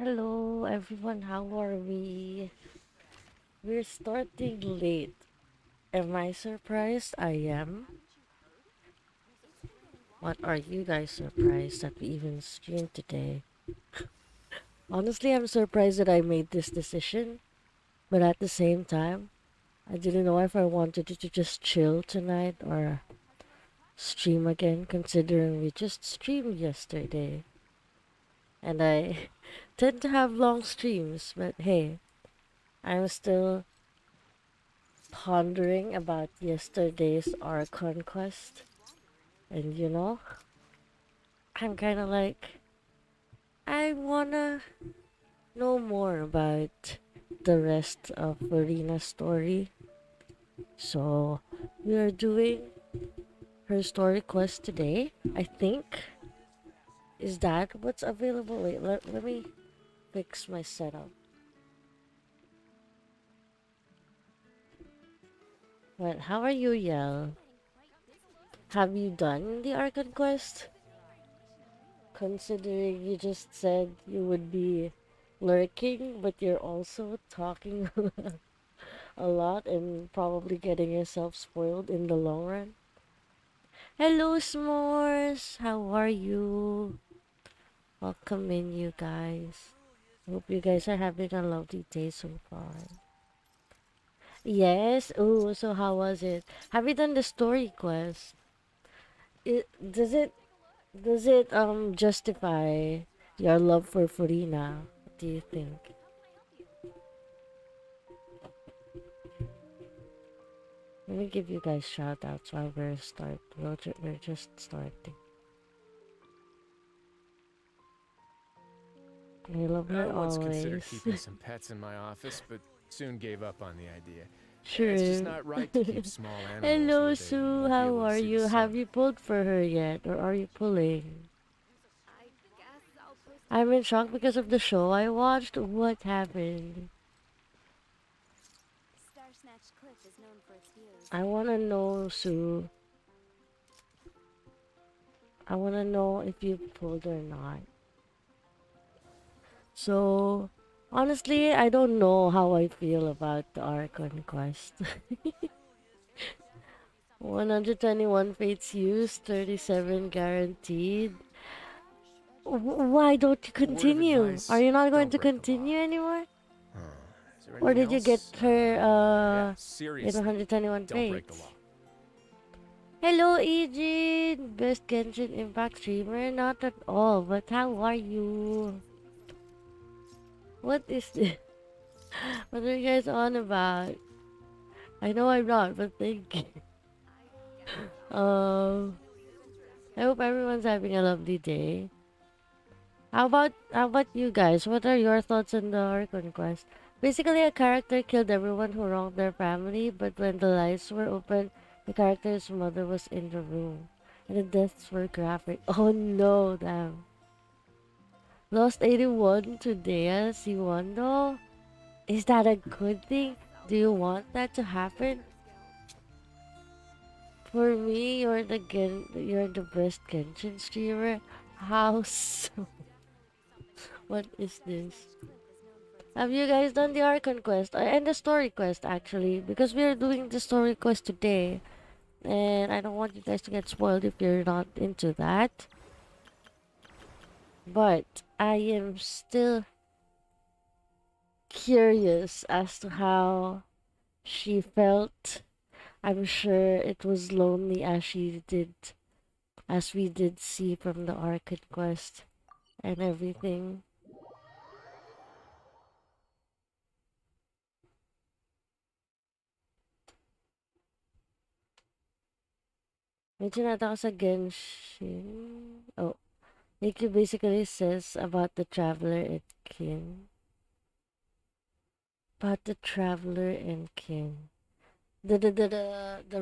Hello everyone, how are we? We're starting late. Am I surprised? I am. What are you guys surprised that we even streamed today? Honestly, I'm surprised that I made this decision, but at the same time, I didn't know if I wanted to just chill tonight or stream again, considering we just streamed yesterday. And I tend to have long streams, but hey, I'm still pondering about yesterday's Archon quest. And I'm kind of like, I wanna know more about the rest of Farina's story. So, we are doing her story quest today, I think. Is that what's available? Wait, let me fix my setup. But how are you, Yel? Have you done the Archon quest? Considering you just said you would be lurking, but you're also talking a lot and probably getting yourself spoiled in the long run. Hello, S'mores! How are you? Welcome in, you guys. Hope you guys are having a lovely day so far. Yes? Oh, so how was it? Have you done the story quest? It, does it justify your love for Furina? What do you think? Let me give you guys shout outs while we're just starting. I love I her once considered always. keeping some pets in my office, but soon gave up on the idea. It's just Sure. not right to keep small animals Hello, where they Sue. won't be How able to are see the you? Have sun. you pulled for her yet? Or are you pulling? I'm in shock because of the show I watched. What happened? I wanna know, Sue. I wanna know if you pulled or not. So, honestly, I don't know how I feel about the Archon quest. 121 fates used, 37 guaranteed. Why don't you A word of continue? Are advice, you not going don't to break the law. continue anymore? Huh. Is there Or anything did you get else? her Yeah, in seriously, 121 don't break the fates? law. Hello, Ejin! Best Genshin Impact streamer? Not at all, but how are you? What is this? What are you guys on about? I know I'm not, but thank you. Um, I hope everyone's having a lovely day. How about you guys? What are your thoughts on the Archon quest? Basically, a character killed everyone who wronged their family, but when the lights were open, the character's mother was in the room, and the deaths were graphic. Oh no, damn! Lost 81 today, Siwando. Is that a good thing? Do you want that to happen? For me, you're the best Genshin streamer. How so? What is this? Have you guys done the Archon quest and the story quest actually? Because we're doing the story quest today, and I don't want you guys to get spoiled if you're not into that. But I am still curious as to how she felt. I'm sure it was lonely as we did see from the Archon quest and everything. Medyo nata ako sa Genshin. Oh, Nikki basically says about the traveler and kin. About the traveler and kin. The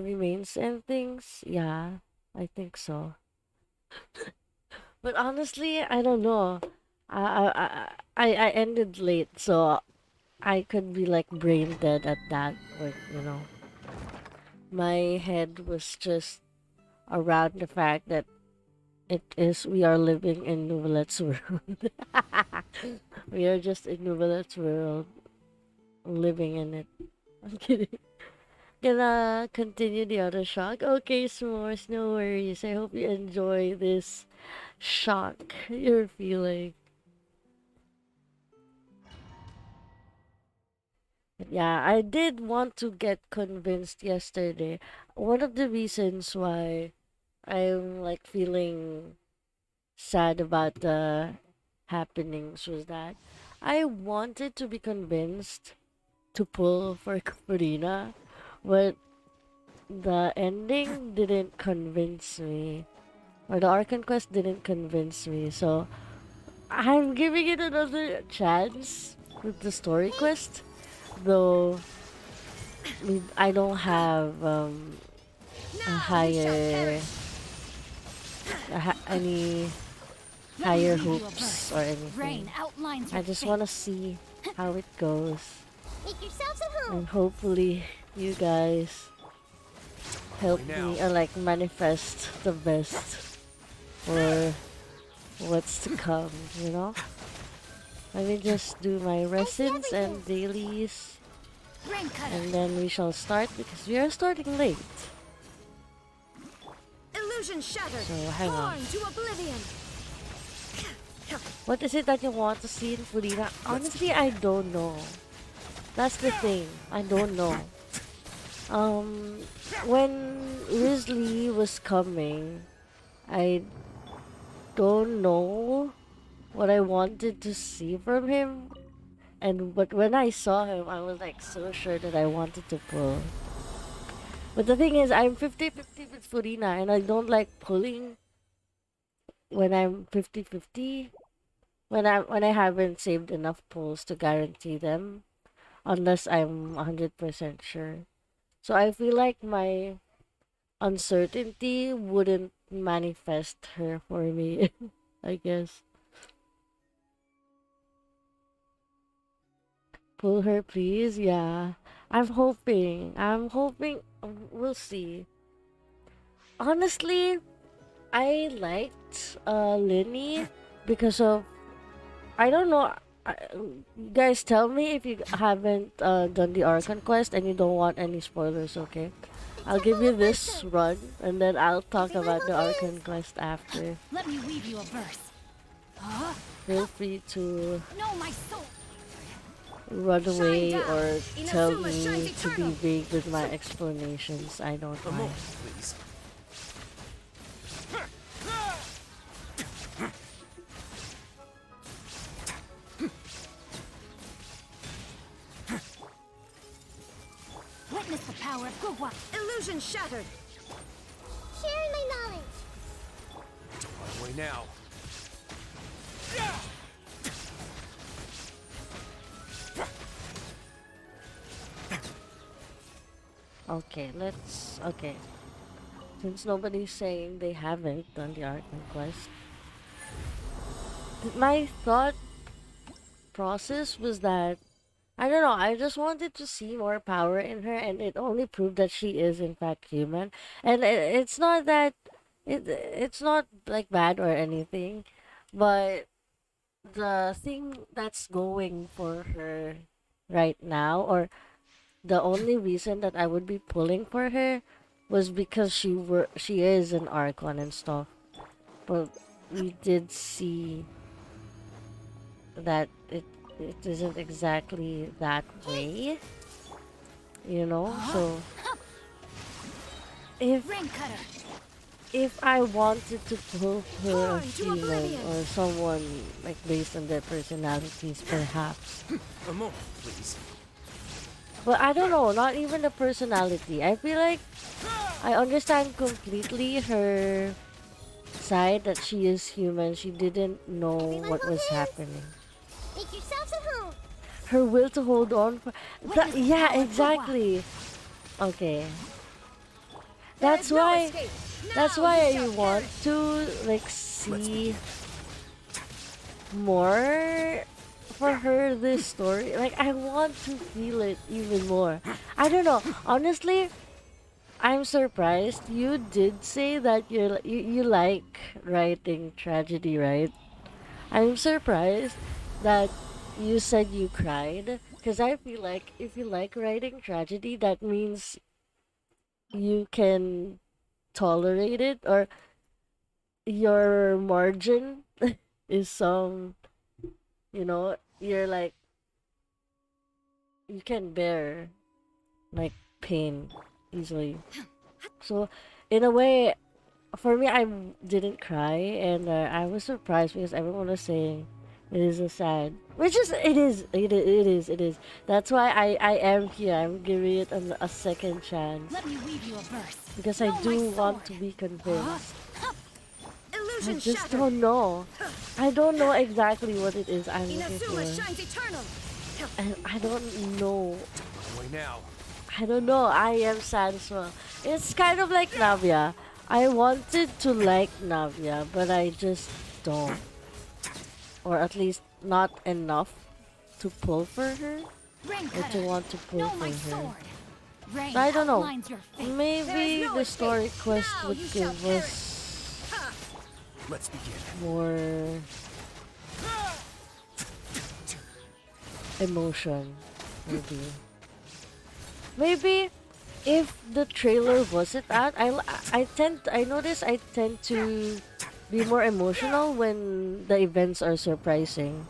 remains and things? Yeah, I think so. But honestly, I don't know. I ended late, so I could be like brain dead at that point, My head was just around the fact that it is we are living in Novelet's world. We are just in Novelet's world, living in it. I'm kidding. Gonna continue the other shock. Okay, s'mores, no worries. I hope you enjoy this shock you're feeling. Yeah, I did want to get convinced yesterday. One of the reasons why I'm like feeling sad about the happenings was that I wanted to be convinced to pull for Furina, but the ending didn't convince me. Or the Archon quest didn't convince me, so I'm giving it another chance with the story quest. Though I don't have a higher any higher hopes or anything. I just want to see how it goes. And hopefully you guys help me or like manifest the best for what's to come, you know? Let me just do my resins and dailies, and then we shall start because we are starting late. Illusion shattered. So hang on. Torn to oblivion. What is it that you want to see in Furina? Honestly, I don't know. That's the thing. I don't know. When Risley was coming, I don't know what I wanted to see from him. But when I saw him, I was like so sure that I wanted to pull. But the thing is, I'm 50-50 with Furina, and I don't like pulling when I'm 50-50. When I haven't saved enough pulls to guarantee them, unless I'm 100% sure. So I feel like my uncertainty wouldn't manifest her for me, I guess. Pull her, please. Yeah. I'm hoping. We'll see. Honestly, I liked Linny because of I don't know. Guys, tell me if you haven't done the Archon quest and you don't want any spoilers, okay? I'll give you this run and then I'll talk about the Archon quest after. Let me weave you a verse. Huh? Feel free to No, my soul. run away or tell me to be vague with my explanations. I don't mind. Please. Witness the power of Gugwa. Illusion shattered. Sharing my knowledge. Don't run away now. Okay. Since nobody's saying they haven't done the Archon quest, my thought process was that I don't know, I just wanted to see more power in her, and it only proved that she is in fact human. And it's not that it's not like bad or anything, but the thing that's going for her right now, or the only reason that I would be pulling for her, was because she is an Archon and stuff. But we did see that it isn't exactly that way, you know. So if I wanted to pull her a human or someone like based on their personalities, perhaps. A moment, please. But I don't know, not even the personality. I feel like I understand completely her side that she is human. She didn't know what was happening. Make yourselves at home. Her will to hold on for yeah, exactly. Okay. That's why I want to like see more for her this story. Like I want to feel it even more. I don't know. Honestly, I'm surprised you did say that you like writing tragedy, right? I'm surprised that you said you cried because I feel like if you like writing tragedy, that means you can tolerate it or your margin is some, you're like you can bear like pain easily. So in a way, for me, I didn't cry, and I was surprised because everyone was saying it is a sad, which is it is. That's why I am here. I'm giving it a second chance Let me weave you a verse. because I Know my do want sword. to be Huh? convinced. I Illusion just shattered. don't know. I don't know exactly what it is I'm looking Inazuma for, shines eternal. and I don't know. On my way now. I don't know. I am sad as well. It's kind of like Navia. I wanted to like Navia, but I just don't. Or at least not enough to pull for her Rain or to cutter. want to pull Know for my her. sword. Rain I don't know. outlines your fate. There is Maybe no the escape. story quest Now would you shall give perish. us Ha! Let's begin. more emotion. Maybe. Maybe if the trailer wasn't out, I notice I tend to be more emotional when the events are surprising.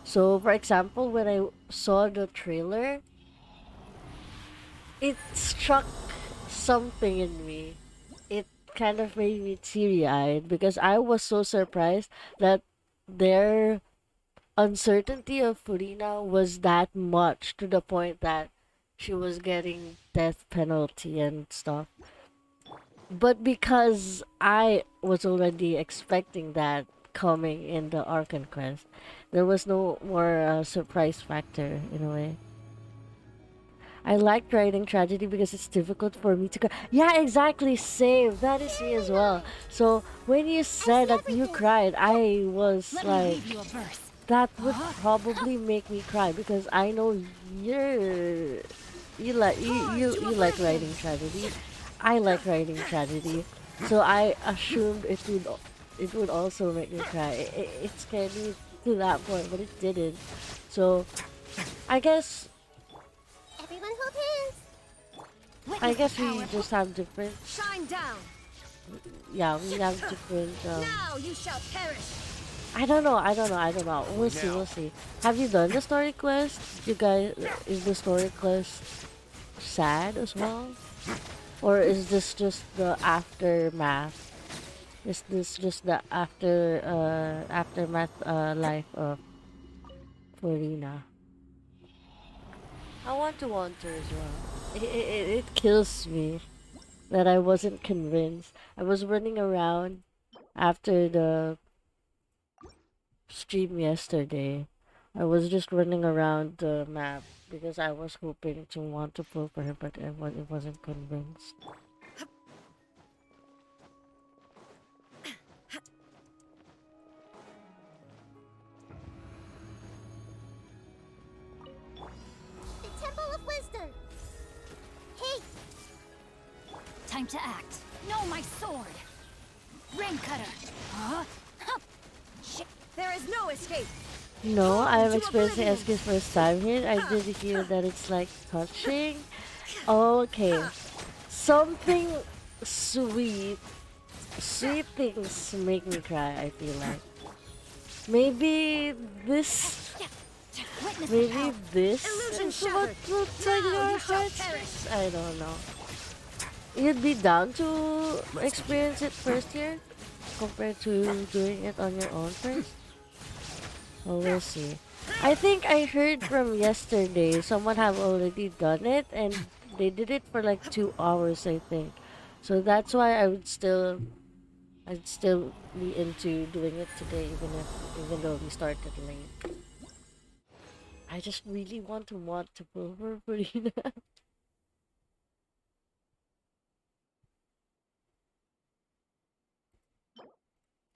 So, for example, when I saw the trailer, it struck something in me. It kind of made me teary-eyed because I was so surprised that their uncertainty of Furina was that much to the point that she was getting death penalty and stuff. But because I was already expecting that coming in the Arkan quest, there was no more surprise factor in a way. I liked writing tragedy because it's difficult for me to cry. Yeah, exactly. Same. That is me as well. So when you I see said that you everything. cried, I was Let me like, weave you a verse. that would Huh? probably make me cry because I know you're Torn to you like oblivion. writing tragedy. I like writing tragedy, so I assumed it would also make me cry. It scared me to that point, but it didn't. So I guess Everyone hold hands. I Witness the guess power. we just have different, Shine down. yeah, we have different. Now you shall perish. I don't know. On my We'll way see, now. we'll see. Have you done the story quest? You guys, is the story quest sad as well? Or is this just the aftermath? Is this just the aftermath life of Florina? I want to wander as well. It kills me that I wasn't convinced. I was running around after the stream yesterday. I was just running around the map because I was hoping to want to pull for her, but it wasn't convinced. The Temple of Wisdom. Hey. Time to act. Know my sword. Rain cutter. Huh? Hup. Shit. There is no escape. No, I Torn am to experiencing oblivion. Eski's first time here. I did hear that it's like touching. Okay. Something sweet. Sweet things make me cry, I feel like. Maybe this Witness the maybe power. this Illusion is what shattered. will tug Now your you shall perish. heartstrings? I don't know. You'd be down to Let's begin. experience it first here compared to doing it on your own first? Well, we'll see. I think I heard from yesterday someone have already done it and they did it for like 2 hours, I think. So that's why I'd still be into doing it today even though we started late. I just really want to pull for Farina.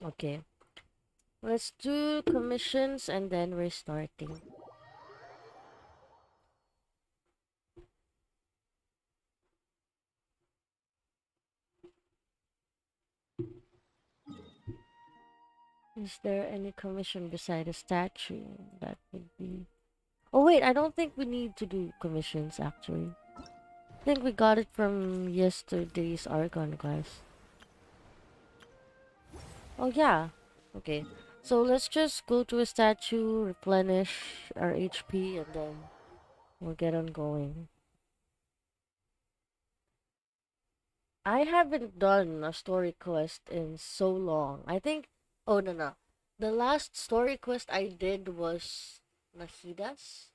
Okay. Let's do commissions and then we're starting. Is there any commission beside a statue? That would be. Oh wait, I don't think we need to do commissions actually. I think we got it from yesterday's Archon quest. Oh yeah. Okay. So let's just go to a statue, replenish our HP, and then we'll get on going. I haven't done a story quest in so long. I think. Oh no no. The last story quest I did was Nahidas,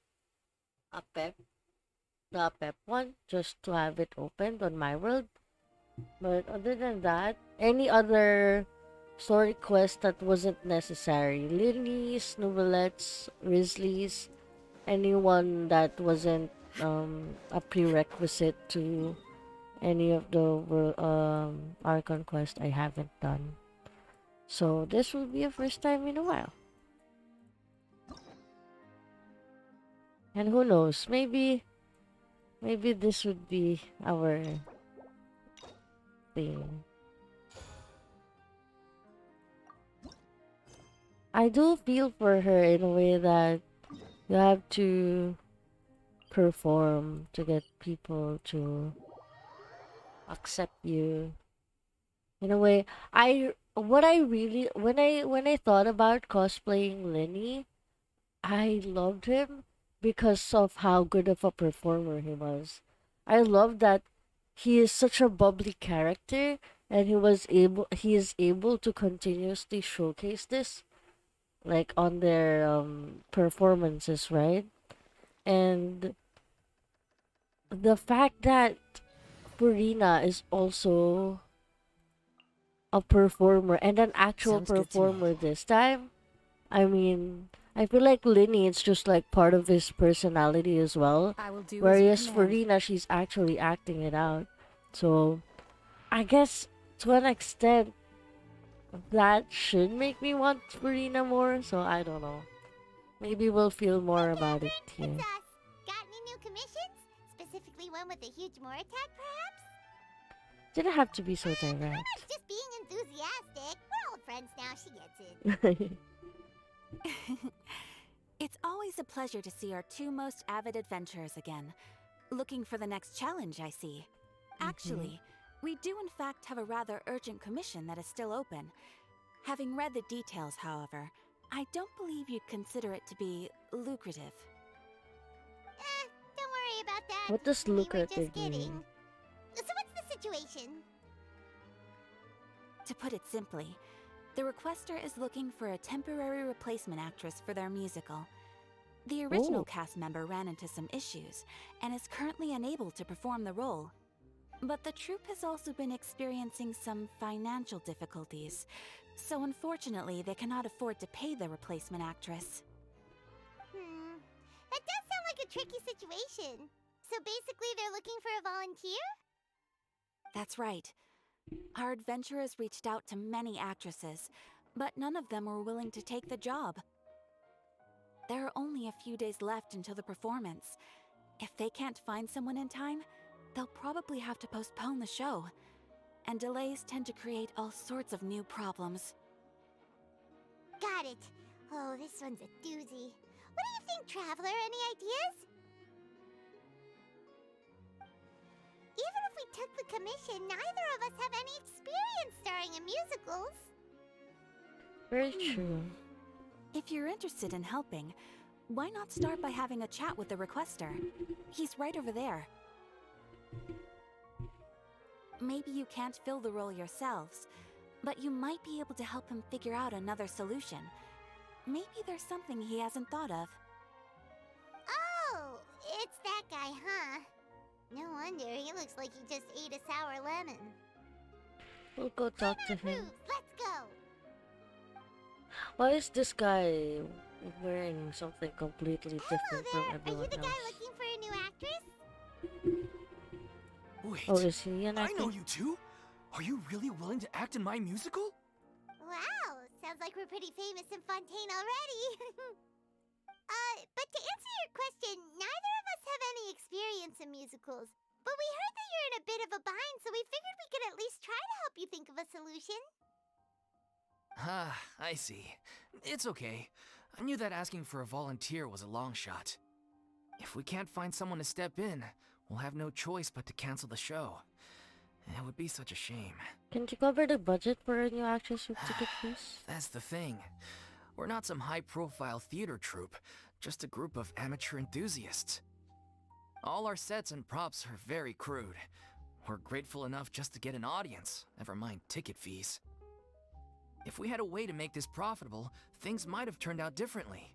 a pep, the pep one, just to have it opened on my world. But other than that, any other story quest that wasn't necessary. Lilies, novelettes, Risley's, anyone that wasn't a prerequisite to any of the Archon quest I haven't done. So this will be a first time in a while. And who knows, maybe this would be our thing. I do feel for her in a way that you have to perform to get people to accept you. In a way, I what I really when I thought about cosplaying Lenny, I loved him because of how good of a performer he was. I love that he is such a bubbly character and he is able to continuously showcase this like on their performances, right? And the fact that Furina is also a performer and an actual Sounds good to me. performer this time. I mean, I feel like Linny, it's just like part of his personality as well. I will do as you Whereas command. Farina, she's actually acting it out. So, I guess to an extent, that should make me want Farina more. So, I don't know. Maybe we'll feel more about it It's here. us. Got any new commissions? Specifically one with a huge more attack, perhaps? Didn't have to be so I was direct. just being enthusiastic. We're old friends now, she gets it. It's always a pleasure to see our two most avid adventurers again. Looking for the next challenge, I see. Actually, we do in fact have a rather urgent commission that is still open. Having read the details, however, I don't believe you'd consider it to be lucrative. Don't worry about that. What does We were lucrative just kidding. mean? So what's the situation? To put it simply, the requester is looking for a temporary replacement actress for their musical. The original Oh. cast member ran into some issues and is currently unable to perform the role. But the troupe has also been experiencing some financial difficulties, so unfortunately they cannot afford to pay the replacement actress. That does sound like a tricky situation. So basically they're looking for a volunteer? That's right. Our adventurers reached out to many actresses, but none of them were willing to take the job. There are only a few days left until the performance. If they can't find someone in time, they'll probably have to postpone the show. And delays tend to create all sorts of new problems. Got it. Oh, this one's a doozy. What do you think, Traveler? Any ideas? Even if we took the commission, neither of us have any experience starring in musicals. Very true. If you're interested in helping, why not start by having a chat with the requester? He's right over there. Maybe you can't fill the role yourselves, but you might be able to help him figure out another solution. Maybe there's something he hasn't thought of. Oh, it's that guy, huh? No wonder, he looks like he just ate a sour lemon. We'll go talk to him. Approved. Let's go. Why is this guy wearing something completely different Hello from there. Are you everyone the guy else? looking for a new actress? Wait, Oh, is he an I actor? know you two. Are you really willing to act in my musical? Wow, sounds like we're pretty famous in Fontaine already. But to answer your question, neither of us have any experience in musicals. But we heard that you're in a bit of a bind, so we figured we could at least try to help you think of a solution. Ah, I see. It's okay. I knew that asking for a volunteer was a long shot. If we can't find someone to step in, we'll have no choice but to cancel the show. It would be such a shame. Can you cover the budget for a new actress with ticket fees? That's the thing. We're not some high-profile theater troupe, just a group of amateur enthusiasts. All our sets and props are very crude. We're grateful enough just to get an audience, never mind ticket fees. If we had a way to make this profitable, things might have turned out differently.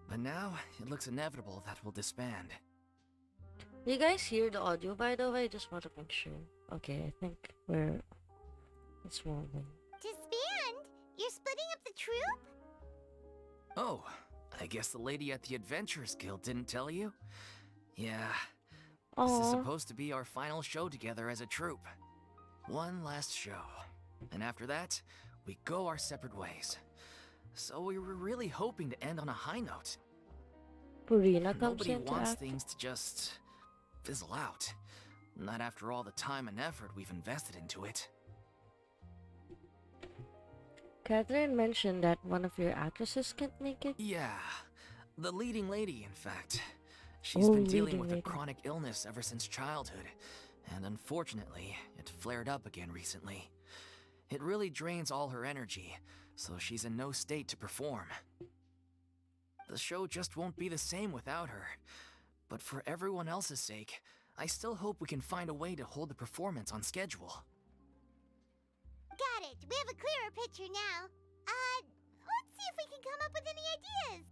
But now, it looks inevitable that we'll disband. You guys hear the audio, by the way? Just want to make sure. Okay, I think it's moving. Disband? You're splitting up the troupe? Oh, I guess the lady at the Adventurers Guild didn't tell you? Yeah, this is Oh, supposed to be our final show together as a troupe. One last show. And after that, we go our separate ways. So we were really hoping to end on a high note. Furina comes Nobody in to wants act. things to just fizzle out. Not after all the time and effort we've invested into it. Catherine mentioned that one of your actresses can't make it. Yeah, the leading lady, in fact. She's Oh, been dealing leading with a lady. chronic illness ever since childhood, and unfortunately, it flared up again recently. It really drains all her energy, so she's in no state to perform. The show just won't be the same without her. But for everyone else's sake, I still hope we can find a way to hold the performance on schedule. Got it. We have a clearer picture now. Let's see if we can come up with any ideas.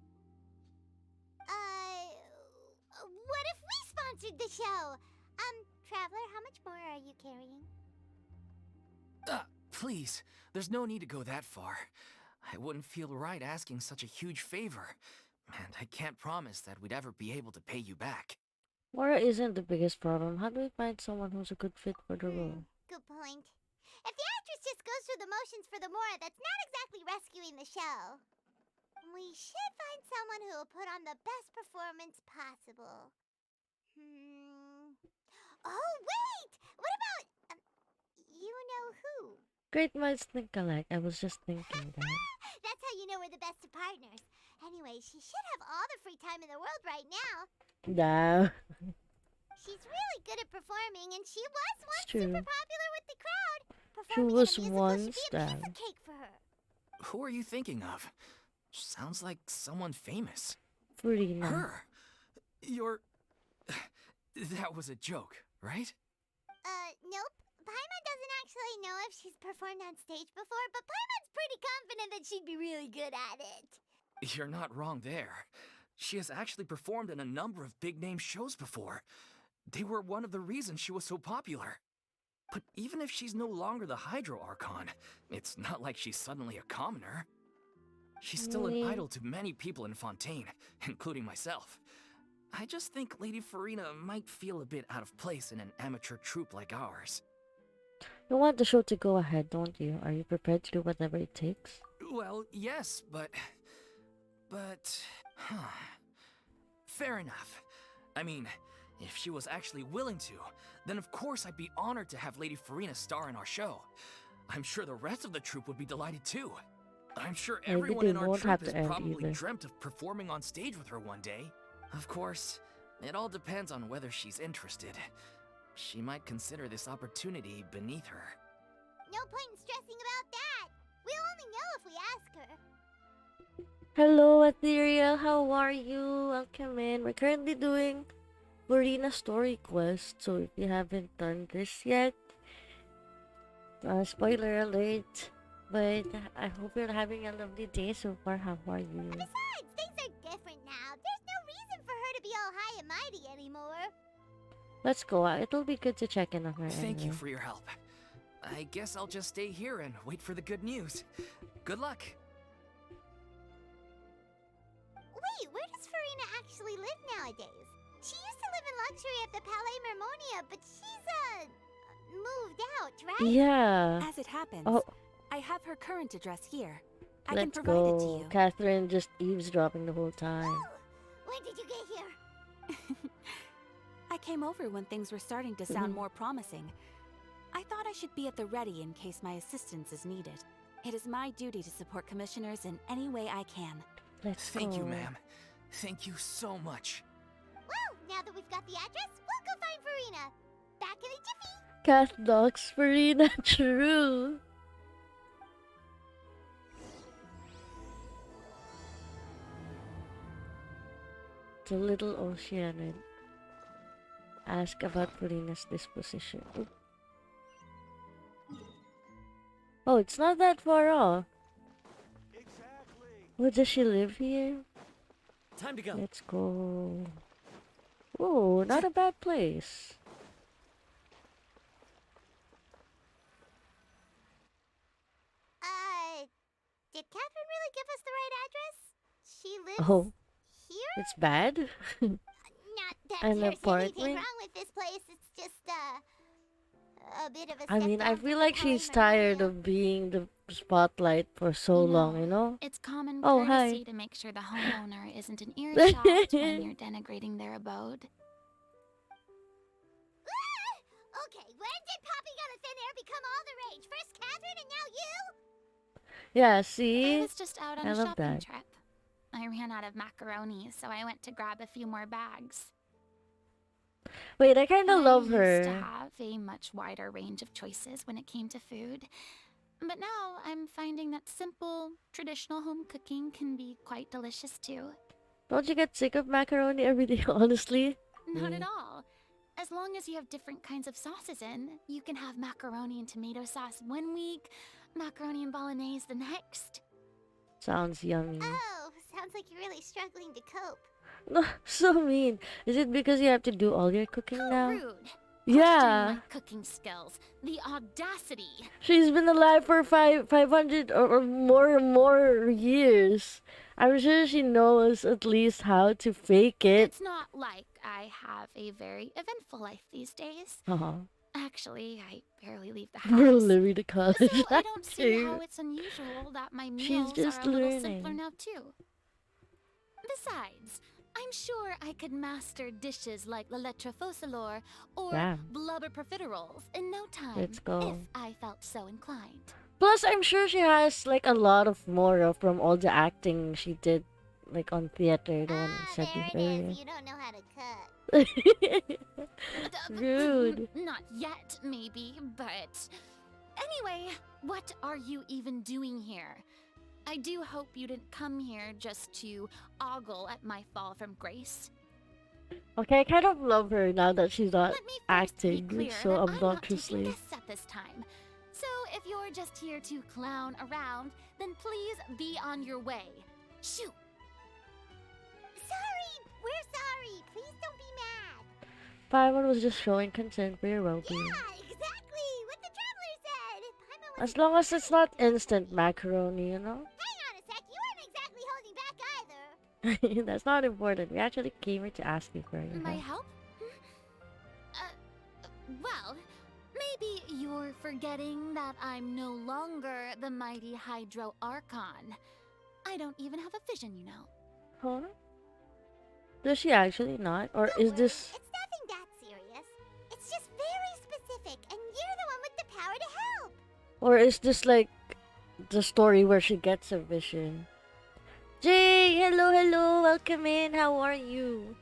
What if we sponsored the show? Traveler, how much more are you carrying? Please, there's no need to go that far. I wouldn't feel right asking such a huge favor, and I can't promise that we'd ever be able to pay you back. Mora isn't the biggest problem. How do we find someone who's a good fit for the role? Good point. If the actress just goes through the motions for the Mora, that's not exactly rescuing the show. We should find someone who will put on the best performance possible. Oh, wait! What about... you know who? Great minds think alike. I was just thinking that. That's how you know we're the best of partners. Anyway, she should have all the free time in the world right now. Nah. She's really good at performing, and she was once true. super popular with the crowd. She Performing was in a musical once should be a piece that. of cake for her. Who are you thinking of? Sounds like someone famous. Furina. Her? You're... That was a joke, right? Nope. Paimon doesn't actually know if she's performed on stage before, but Paimon's pretty confident that she'd be really good at it. You're not wrong there. She has actually performed in a number of big-name shows before. They were one of the reasons she was so popular. But even if she's no longer the Hydro Archon, it's not like she's suddenly a commoner. She's still an idol to many people in Fontaine, including myself. I just think Lady Furina might feel a bit out of place in an amateur troupe like ours. You want the show to go ahead, don't you? Are you prepared to do whatever it takes? Well, yes, but... Fair enough. I mean, if she was actually willing to, then of course I'd be honored to have Lady Furina star in our show. I'm sure the rest of the troupe would be delighted too. I'm sure Maybe everyone they in our won't troupe have has to end probably either. dreamt of performing on stage with her one day. Of course, it all depends on whether she's interested. She might consider this opportunity beneath her. No point in stressing about that. We'll only know if we ask her. Hello, Ethereal. How are you? Welcome in. We're currently doing Furina story quest. So if you haven't done this yet, spoiler alert. But I hope you're having a lovely day so far. How are you? Besides, things are different now. There's no reason for her to be all high and mighty anymore. Let's go. It'll be good to check in on her. Thank you anyway. for your help. I guess I'll just stay here and wait for the good news. Good luck. Wait, where does Furina actually live nowadays? She used to live in luxury at the Palais Mermonia, but she's, moved out, right? Yeah. As it happens, Oh, I have her current address here. I can let's provide it to go. you. Catherine just eavesdropping the whole time. When did you get here? I came over when things were starting to sound more promising. I thought I should be at the ready in case my assistance is needed. It is my duty to support commissioners in any way I can. Let's Thank you, go. ma'am. Thank you so much. Well, now that we've got the address, we'll go find Furina. Back in a jiffy. Cat dogs, Furina, true. The little Oceanic. Ask about Furina's disposition. Oop. Oh, it's not that far off. Oh, does she live here? Time to go. Let's go. Oh, not a bad place. Did Catherine really give us the right address? She lives Oh, here? it's bad? Not that An there's anything apartment? wrong with this place. It's just, a bit of a I mean, I step down feel from like the she's High tired Maria. of being the spotlight for so long, you know? It's common Oh, courtesy hi. to make sure the homeowner isn't in earshot when you're denigrating their abode. Okay, when did popping out of thin air become all the rage? First Catherine and now you? Yeah, I see? was just out on I a love shopping that. trip. I ran out of macaroni, so I went to grab a few more bags. Wait, I kind of love I used to her. have a much wider range of choices when it came to food. But now I'm finding that simple, traditional home cooking can be quite delicious too. Don't you get sick of macaroni every day, honestly? Not at all. As long as you have different kinds of sauces in, you can have macaroni and tomato sauce one week, macaroni and bolognese the next. Sounds yummy. Oh, sounds like you're really struggling to cope. No, so mean. Is it because you have to do all your cooking How now? rude. Yeah. Questioning my cooking skills. The audacity. She's been alive for 500 or more years. I'm sure she knows at least how to fake it. It's not like I have a very eventful life these days. Actually, I barely leave the We're house. living the college So I don't see how actor. it's unusual that my She's meals just are a little simpler learning. now too. Besides, I'm sure I could master dishes like la lettre faucilor or Yeah. blubber profiteroles in no time Let's go. if I felt so inclined. Plus, I'm sure she has like a lot of more from all the acting she did, like on theater. The one I said There it earlier. is. You don't know how to cut. Rude. Not yet, maybe, but... Anyway, what are you even doing here? I do hope you didn't come here just to ogle at my fall from grace. Okay, I kind of love her now that she's not Let me first be acting clear so that I'm not taking obnoxiously. guests at this time. So if you're just here to clown around, then please be on your way. Shoot! Sorry! We're sorry! Please don't be mad! Paimon was just showing concern for your Yeah, well-being. exactly! What the traveler said! Paimon was As long as it's not instant macaroni, you know? Hang on a sec, you weren't exactly holding back either. That's not important. We actually came here to ask you for your My help. help? Well, maybe you're forgetting that I'm no longer the mighty Hydro Archon. I don't even have a vision, you know. Huh? Does she actually not? Or Don't is worry, this... It's nothing that serious. It's just very specific, and you're the one with the power to help. Or is this like the story where she gets a vision? Jay, hello, hello, welcome in. How are you?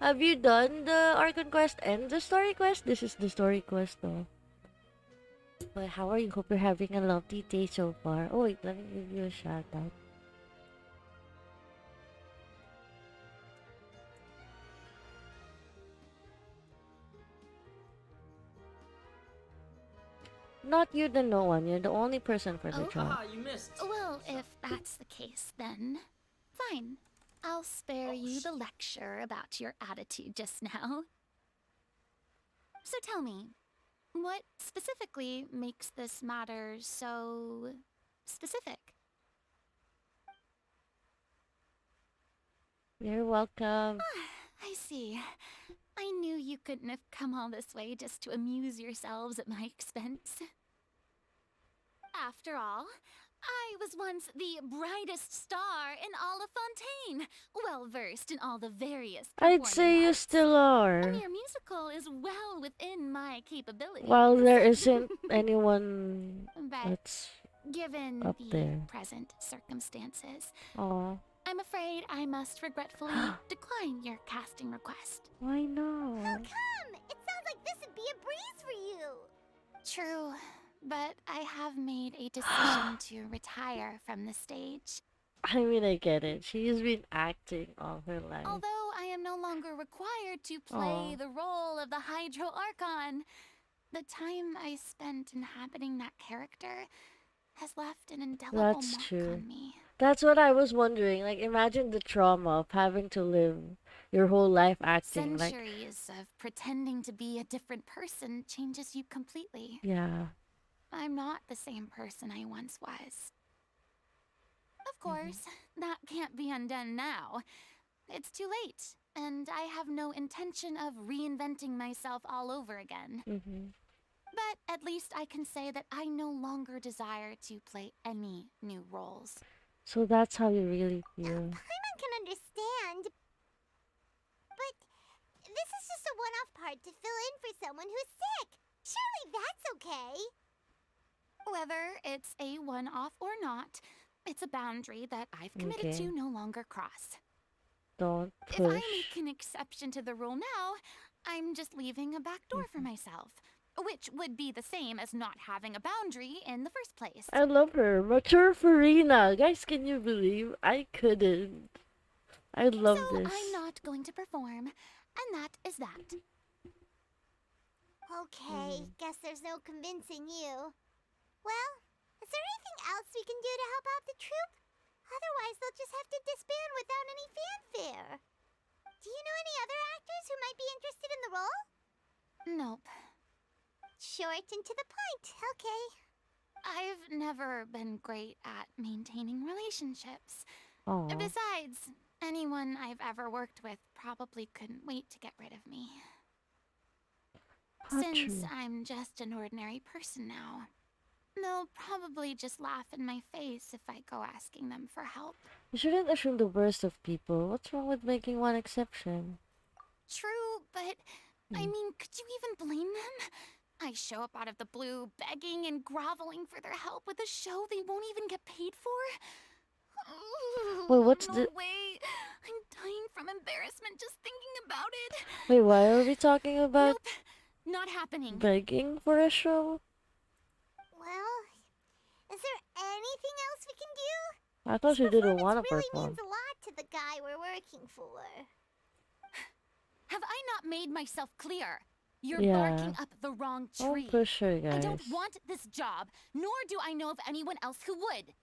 Have you done the Archon quest and the story quest? This is the story quest though. But how are you? Hope you're having a lovely day so far. Oh wait, let me give you a shout out. Not you, the no one. You're the only person for the Oh. job. You missed. Well, if that's the case, then fine. I'll spare you the lecture about your attitude just now. So tell me, what specifically makes this matter so specific? You're welcome. I see. I knew you couldn't have come all this way just to amuse yourselves at my expense. After all, I was once the brightest star in all of Fontaine, well versed in all the various I'd say you arts. still A are. mere musical is well within my capabilities. While there isn't anyone But that's Given up the there. present circumstances, Oh, I'm afraid I must regretfully decline your casting request. why not? Come! It sounds like this would be a breeze for you. True, but I have made a decision to retire from the stage. I mean, I get it. She's been acting all her life. Although I am no longer required to play Aw. the role of the Hydro Archon, the time I spent inhabiting that character has left an indelible That's mark true. on me. That's what I was wondering. Like, imagine the trauma of having to live your whole life acting like. Centuries of pretending to be a different person changes you completely. Yeah. I'm not the same person I once was. Of course, that can't be undone now. It's too late, and I have no intention of reinventing myself all over again. But at least I can say that I no longer desire to play any new roles. So that's how you really feel. Paimon can understand. But this is just a one-off part to fill in for someone who's sick. Surely that's okay. Whether it's a one-off or not, it's a boundary that I've committed Okay. to no longer cross. Don't If I push. make an exception to the rule now, I'm just leaving a back door for myself, which would be the same as not having a boundary in the first place. I love her. Mature furina. Guys, can you believe? I couldn't. I love So this. I'm not going to perform, and that is that. Okay, guess there's no convincing you. Well, is there anything else we can do to help out the troupe? Otherwise, they'll just have to disband without any fanfare. Do you know any other actors who might be interested in the role? Nope. Short and to the point, okay. I've never been great at maintaining relationships. Aw. Besides, anyone I've ever worked with probably couldn't wait to get rid of me. How Since true. I'm just an ordinary person now, they'll probably just laugh in my face if I go asking them for help. You shouldn't assume the worst of people. What's wrong with making one exception? True, but I mean, could you even blame them? I show up out of the blue, begging and groveling for their help with a show they won't even get paid for. Wait, what's no the- way. I'm dying from embarrassment just thinking about it. Wait, why are we talking about Nope, not happening. begging for a show? Well, is there anything else we can do? I thought she didn't want to Performance really perform. means a lot to the guy we're working for. Have I not made myself clear? You're Yeah. barking up the wrong Don't tree. push her, guys. I don't want this job, nor do I know of anyone else who would.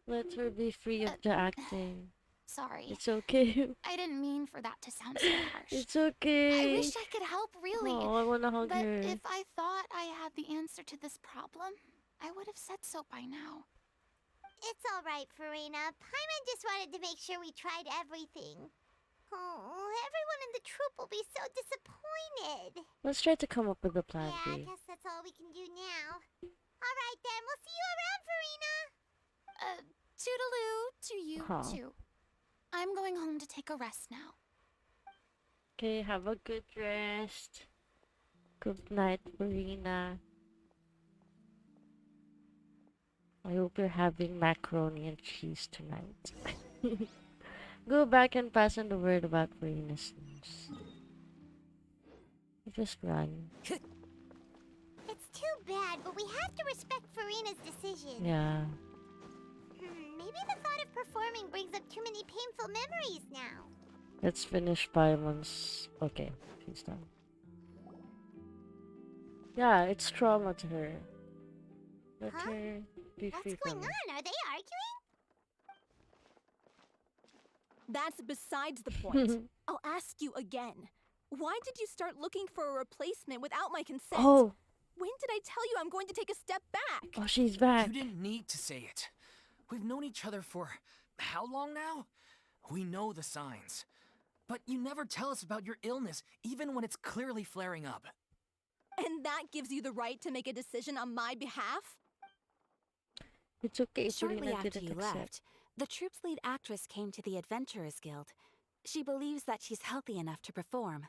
Let her be free of the acting. Sorry. It's okay. I didn't mean for that to sound so harsh. It's okay. I wish I could help, really. Oh, I wanna hug But her. if I thought I had the answer to this problem, I would have said so by now. It's all right, Furina. Paimon just wanted to make sure we tried everything. Oh, everyone in the troupe will be so disappointed. Let's try to come up with a plan Yeah, I B. guess that's all we can do now. All right then, we'll see you around, Furina. Toodaloo to you, Huh. too. I'm going home to take a rest now. Okay, have a good rest. Good night, Marina. I hope you're having macaroni and cheese tonight. Go back and pass on the word about Marina's news. Just run. It's too bad, but we have to respect Furina's decision. Yeah. Maybe the thought of performing brings up too many painful memories now. Let's finish Paimon's. Okay, she's done. Yeah, it's trauma to her. Let Huh? her be free What's going from it. on? Are they arguing? That's besides the point. I'll ask you again. Why did you start looking for a replacement without my consent? Oh, When did I tell you I'm going to take a step back? oh, she's back. You didn't need to say it. We've known each other for how long now? We know the signs. But you never tell us about your illness, even when it's clearly flaring up. And that gives you the right to make a decision on my behalf? It's okay. Shortly Furina after didn't you accept. left, the troupe's lead actress came to the Adventurers Guild. She believes that she's healthy enough to perform.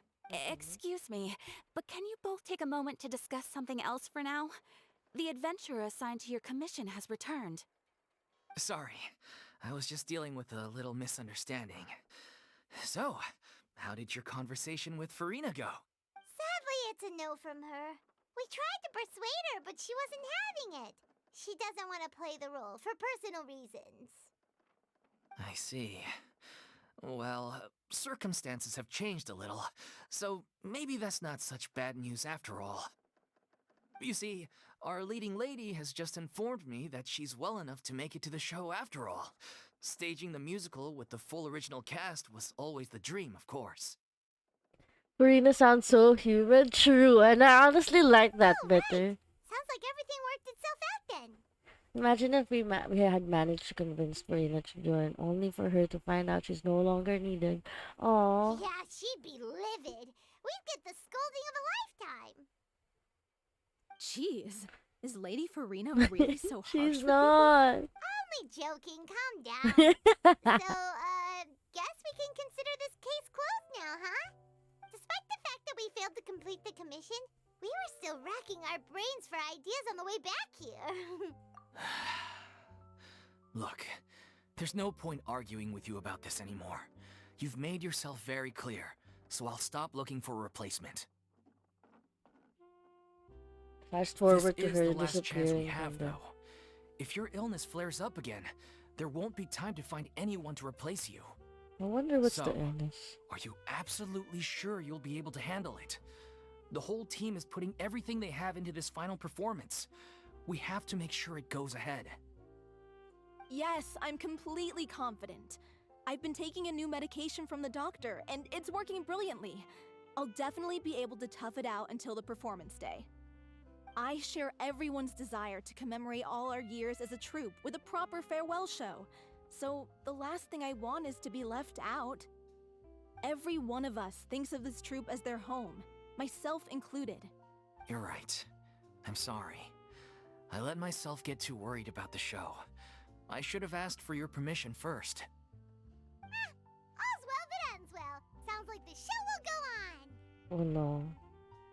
Excuse me, but can you both take a moment to discuss something else for now? The adventurer assigned to your commission has returned. Sorry, I was just dealing with a little misunderstanding. So, how did your conversation with Furina go? Sadly, it's a no from her. We tried to persuade her, but she wasn't having it. She doesn't want to play the role for personal reasons. I see. Well, circumstances have changed a little, so maybe that's not such bad news after all. You see, our leading lady has just informed me that she's well enough to make it to the show after all. Staging the musical with the full original cast was always the dream, of course. Furina sounds so human, true, and I honestly like that better. Sounds like everything worked itself out then. Imagine if we had managed to convince Furina to join, only for her to find out she's no longer needed. Aww. Yeah, she'd be livid. We'd get the scolding of a lifetime. Jeez, is Lady Furina really so harsh? She's not. Only joking, calm down. So, guess we can consider this case closed now, huh? Despite the fact that we failed to complete the commission, we were still racking our brains for ideas on the way back here. Look, there's no point arguing with you about this anymore. You've made yourself very clear, so I'll stop looking for a replacement. Fast forward This to is her the last chance we disappearing have, from the... though. If your illness flares up again, there won't be time to find anyone to replace you. I wonder what's So, the illness. Are you absolutely sure you'll be able to handle it? The whole team is putting everything they have into this final performance. We have to make sure it goes ahead. Yes, I'm completely confident. I've been taking a new medication from the doctor, and it's working brilliantly. I'll definitely be able to tough it out until the performance day. I share everyone's desire to commemorate all our years as a troupe with a proper farewell show. So the last thing I want is to be left out. Every one of us thinks of this troupe as their home, myself included. You're right. I'm sorry. I let myself get too worried about the show. I should have asked for your permission first. All's well that ends well. Sounds like the show will go on. Oh no.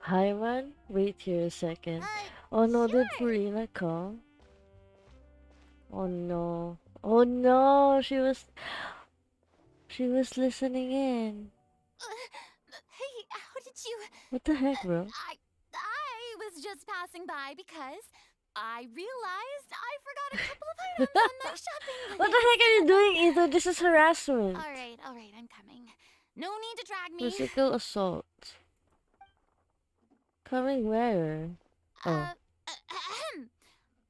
Hi man, wait here a second. Oh no, sure. did Furina come? Oh no. Oh no, she was listening in. Hey, how did you... What the heck, bro? I was just passing by because I realized I forgot a couple of items on my shopping list. What the heck are you doing, Ethan? This is harassment. Alright, I'm coming. No need to drag me. Physical assault. Coming where? Oh.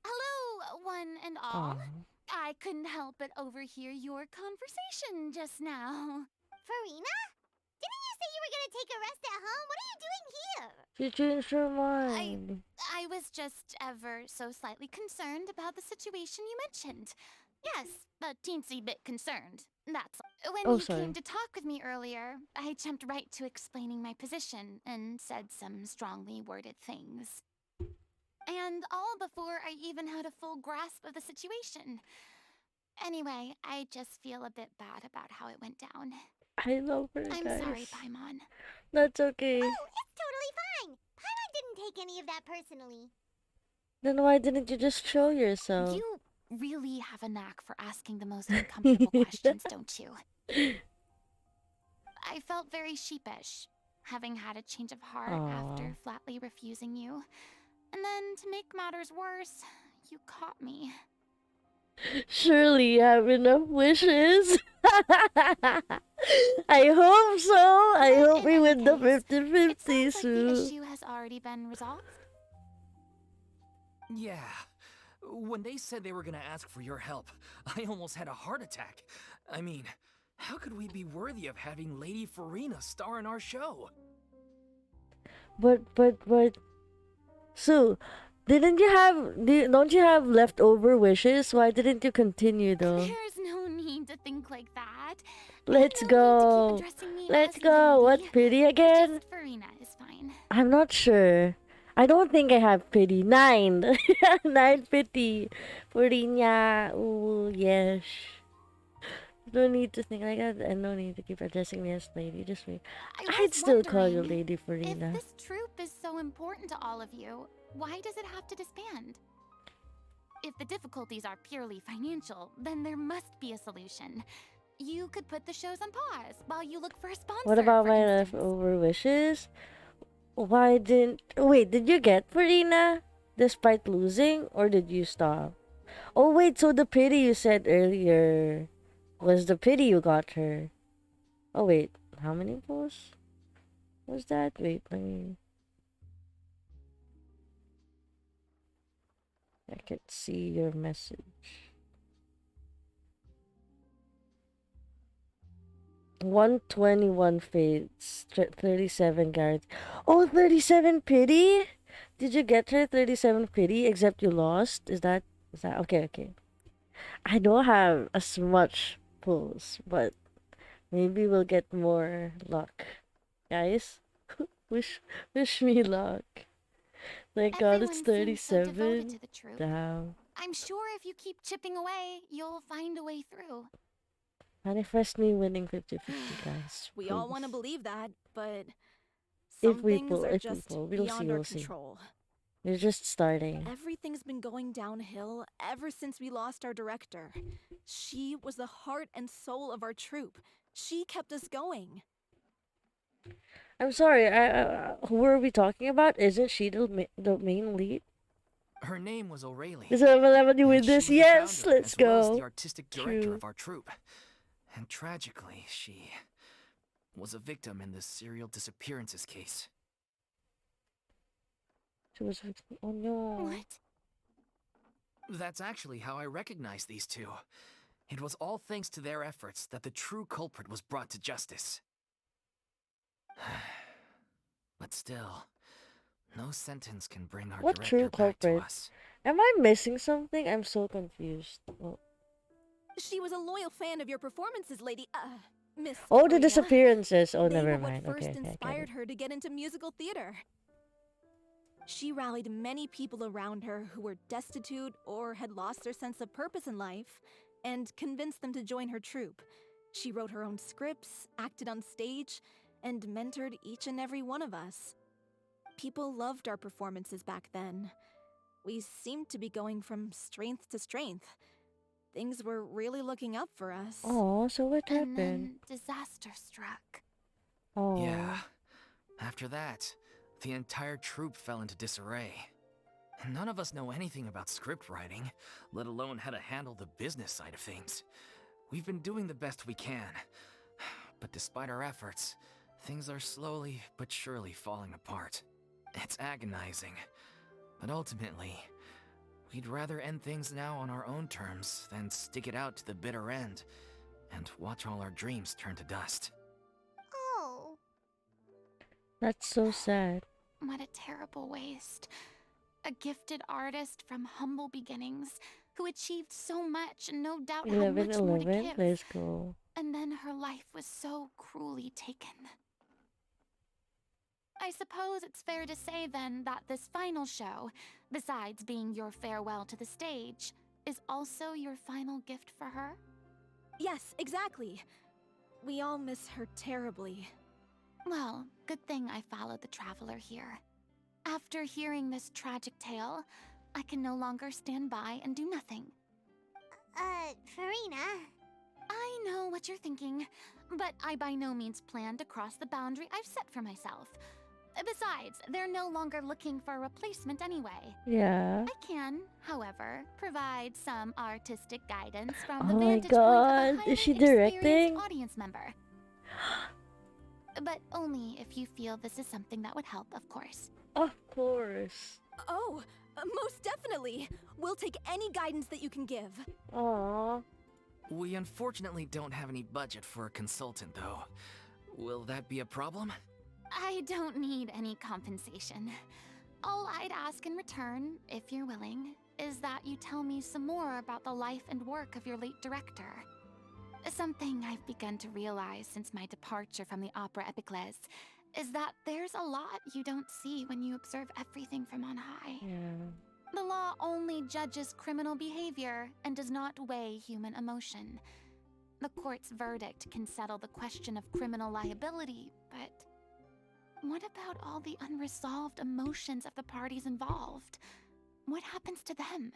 Hello, one and all. Oh. I couldn't help but overhear your conversation just now. Furina? Didn't you say you were gonna take a rest at home? What are you doing here? She changed her mind. I was just ever so slightly concerned about the situation you mentioned. Yes, a teensy bit concerned. That's when Oh, you sorry. came to talk with me earlier, I jumped right to explaining my position and said some strongly worded things. And all before I even had a full grasp of the situation. Anyway, I just feel a bit bad about how it went down. I love her, I'm guys. sorry, Paimon. That's okay. Oh, it's totally fine. Paimon didn't take any of that personally. Then why didn't you just show yourself? You really have a knack for asking the most uncomfortable questions, don't you? I felt very sheepish, having had a change of heart after flatly refusing you. And then, to make matters worse, you caught me. Surely you have enough wishes. I hope so. I hope we win the 50-50, It sounds like the Sue. issue has already been resolved. Yeah. When they said they were gonna ask for your help, I almost had a heart attack. I mean, how could we be worthy of having Lady Furina star in our show? But, Sue, don't you have leftover wishes? Why didn't you continue though? There's no need to think like that. Let's No need to go. keep addressing me Let's as go. What's lady. pity again? Just Furina is fine. I'm not sure. I don't think I have pity. 9. 9 pity. Purinya. Ooh, yes. No need to think like that, and no need to keep addressing me as lady. Just me. I I'd was still call you wondering, Lady If Furina. this troupe is so so important to all of you, why does it have to disband? If the difficulties are purely financial, then there must be a solution. You could put the shows on pause while you look for a sponsor. What about for my instance. leftover wishes? Why didn't... Wait, did you get furina despite losing? Or did you stop? Oh wait, so the pity you said earlier was the pity you got her. Oh wait, how many posts was that? Wait, let me... I can see your message. 121 fades, 37 guards. Oh, 37 pity? Did you get her 37 pity except you lost? Is that okay, okay. I don't have as much pulls, but maybe we'll get more luck. Guys, wish me luck. Thank God it's Everyone seems so devoted 37. to the troop. Damn. I'm sure if you keep chipping away, you'll find a way through. Manifest me winning 50-50, guys. We all want to please. believe that, but If some we things pull, are if we just pull, we'll see, beyond our we'll see. control. We're just starting. Everything's been going downhill ever since we lost our director. She was the heart and soul of our troupe. She kept us going. I'm sorry, who are we talking about? Isn't she the main lead? Her name was O'Reilly. Is it Melody and with she this? was the Yes, founder, let's as well as go. the artistic director True. of our troupe. And tragically, she was a victim in the serial disappearances case. She was. Oh no. What? That's actually how I recognized these two. It was all thanks to their efforts that the true culprit was brought to justice. But still, no sentence can bring our What director true back to culprit? us. Am I missing something? I'm so confused. Oh, She was a loyal fan of your performances, Miss oh the Furina. disappearances. Oh, They never were what mind. first Okay, okay, I get inspired it. her to get into musical theater. She rallied many people around her who were destitute or had lost their sense of purpose in life, and convinced them to join her troupe. She wrote her own scripts, acted on stage, and mentored each and every one of us. People loved our performances back then. We seemed to be going from strength to strength. Things were really looking up for us. Oh, so what And happened? then disaster struck. Oh. Yeah. After that, the entire troupe fell into disarray. None of us know anything about script writing, let alone how to handle the business side of things. We've been doing the best we can. But despite our efforts, things are slowly but surely falling apart. It's agonizing. But ultimately, we'd rather end things now on our own terms than stick it out to the bitter end and watch all our dreams turn to dust. Oh. That's so sad. What a terrible waste. A gifted artist from humble beginnings who achieved so much and no doubt had much more to 11-11. give. Let's go. And then her life was so cruelly taken. I suppose it's fair to say then that this final show, besides being your farewell to the stage, is also your final gift for her? Yes, exactly. We all miss her terribly. Well, good thing I followed the traveler here. After hearing this tragic tale, I can no longer stand by and do nothing. Furina. I know what you're thinking, but I by no means plan to cross the boundary I've set for myself. Besides, they're no longer looking for a replacement anyway. Yeah. I can, however, provide some artistic guidance from Oh the my vantage point of a God, highly is she experienced directing? audience member. But only if you feel this is something that would help, of course. Of course. Oh, most definitely. We'll take any guidance that you can give. Aww. We unfortunately don't have any budget for a consultant, though. Will that be a problem? I don't need any compensation. All I'd ask in return, if you're willing, is that you tell me some more about the life and work of your late director. Something I've begun to realize since my departure from the Opera Epicles is that there's a lot you don't see when you observe everything from on high. Yeah. The law only judges criminal behavior and does not weigh human emotion. The court's verdict can settle the question of criminal liability, but what about all the unresolved emotions of the parties involved? What happens to them?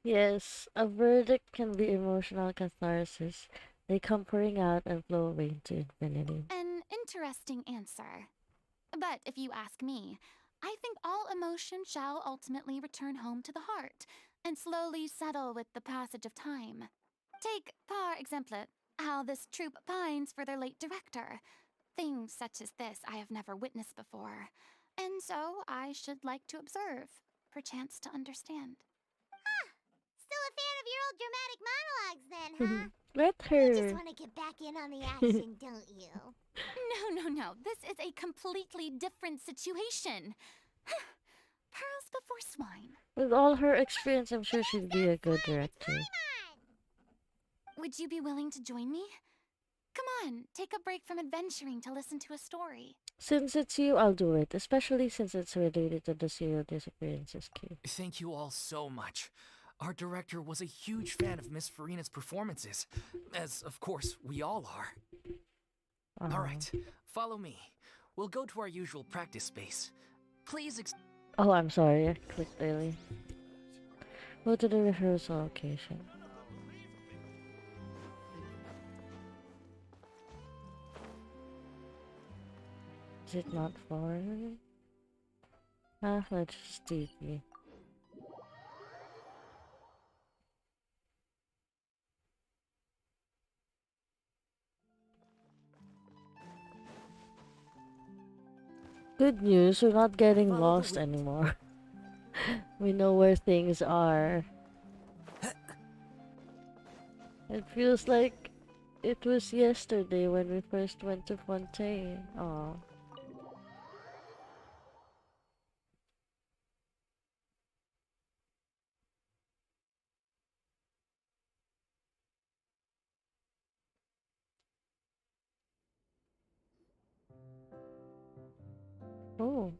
Yes, a verdict can be emotional catharsis. They come pouring out and flow away into infinity. An interesting answer. But if you ask me, I think all emotion shall ultimately return home to the heart and slowly settle with the passage of time. Take, par exemple, how this troupe pines for their late director. Things such as this I have never witnessed before, and so I should like to observe, perchance to understand. Still a fan of your old dramatic monologues then, huh? Let You just her. want to get back in on the action, don't you? No. This is a completely different situation. Pearls before swine. With all her experience, I'm sure she'd be a good director. Would you be willing to join me? Come on, take a break from adventuring to listen to a story. Since it's you, I'll do it, especially since it's related to the serial disappearances case. Thank you all so much. Our director was a huge fan of Miss Furina's performances, as of course we all are. All right, follow me. We'll go to our usual practice space. Please Oh, I'm sorry, I clicked early. Go to the rehearsal location. Is it not far? Let's just TV. Good news, we're not getting lost anymore. We know where things are. It feels like it was yesterday when we first went to Fontaine. Aw. Oh.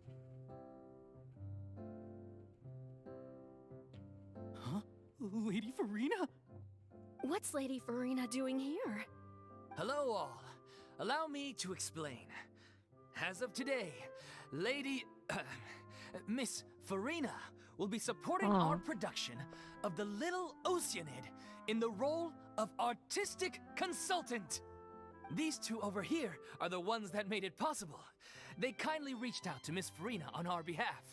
Huh? Lady Furina? What's Lady Furina doing here? Hello all. Allow me to explain. As of today, Miss Furina will be supporting our production of The Little Oceanid in the role of artistic consultant. These two over here are the ones that made it possible. They kindly reached out to Miss Furina on our behalf.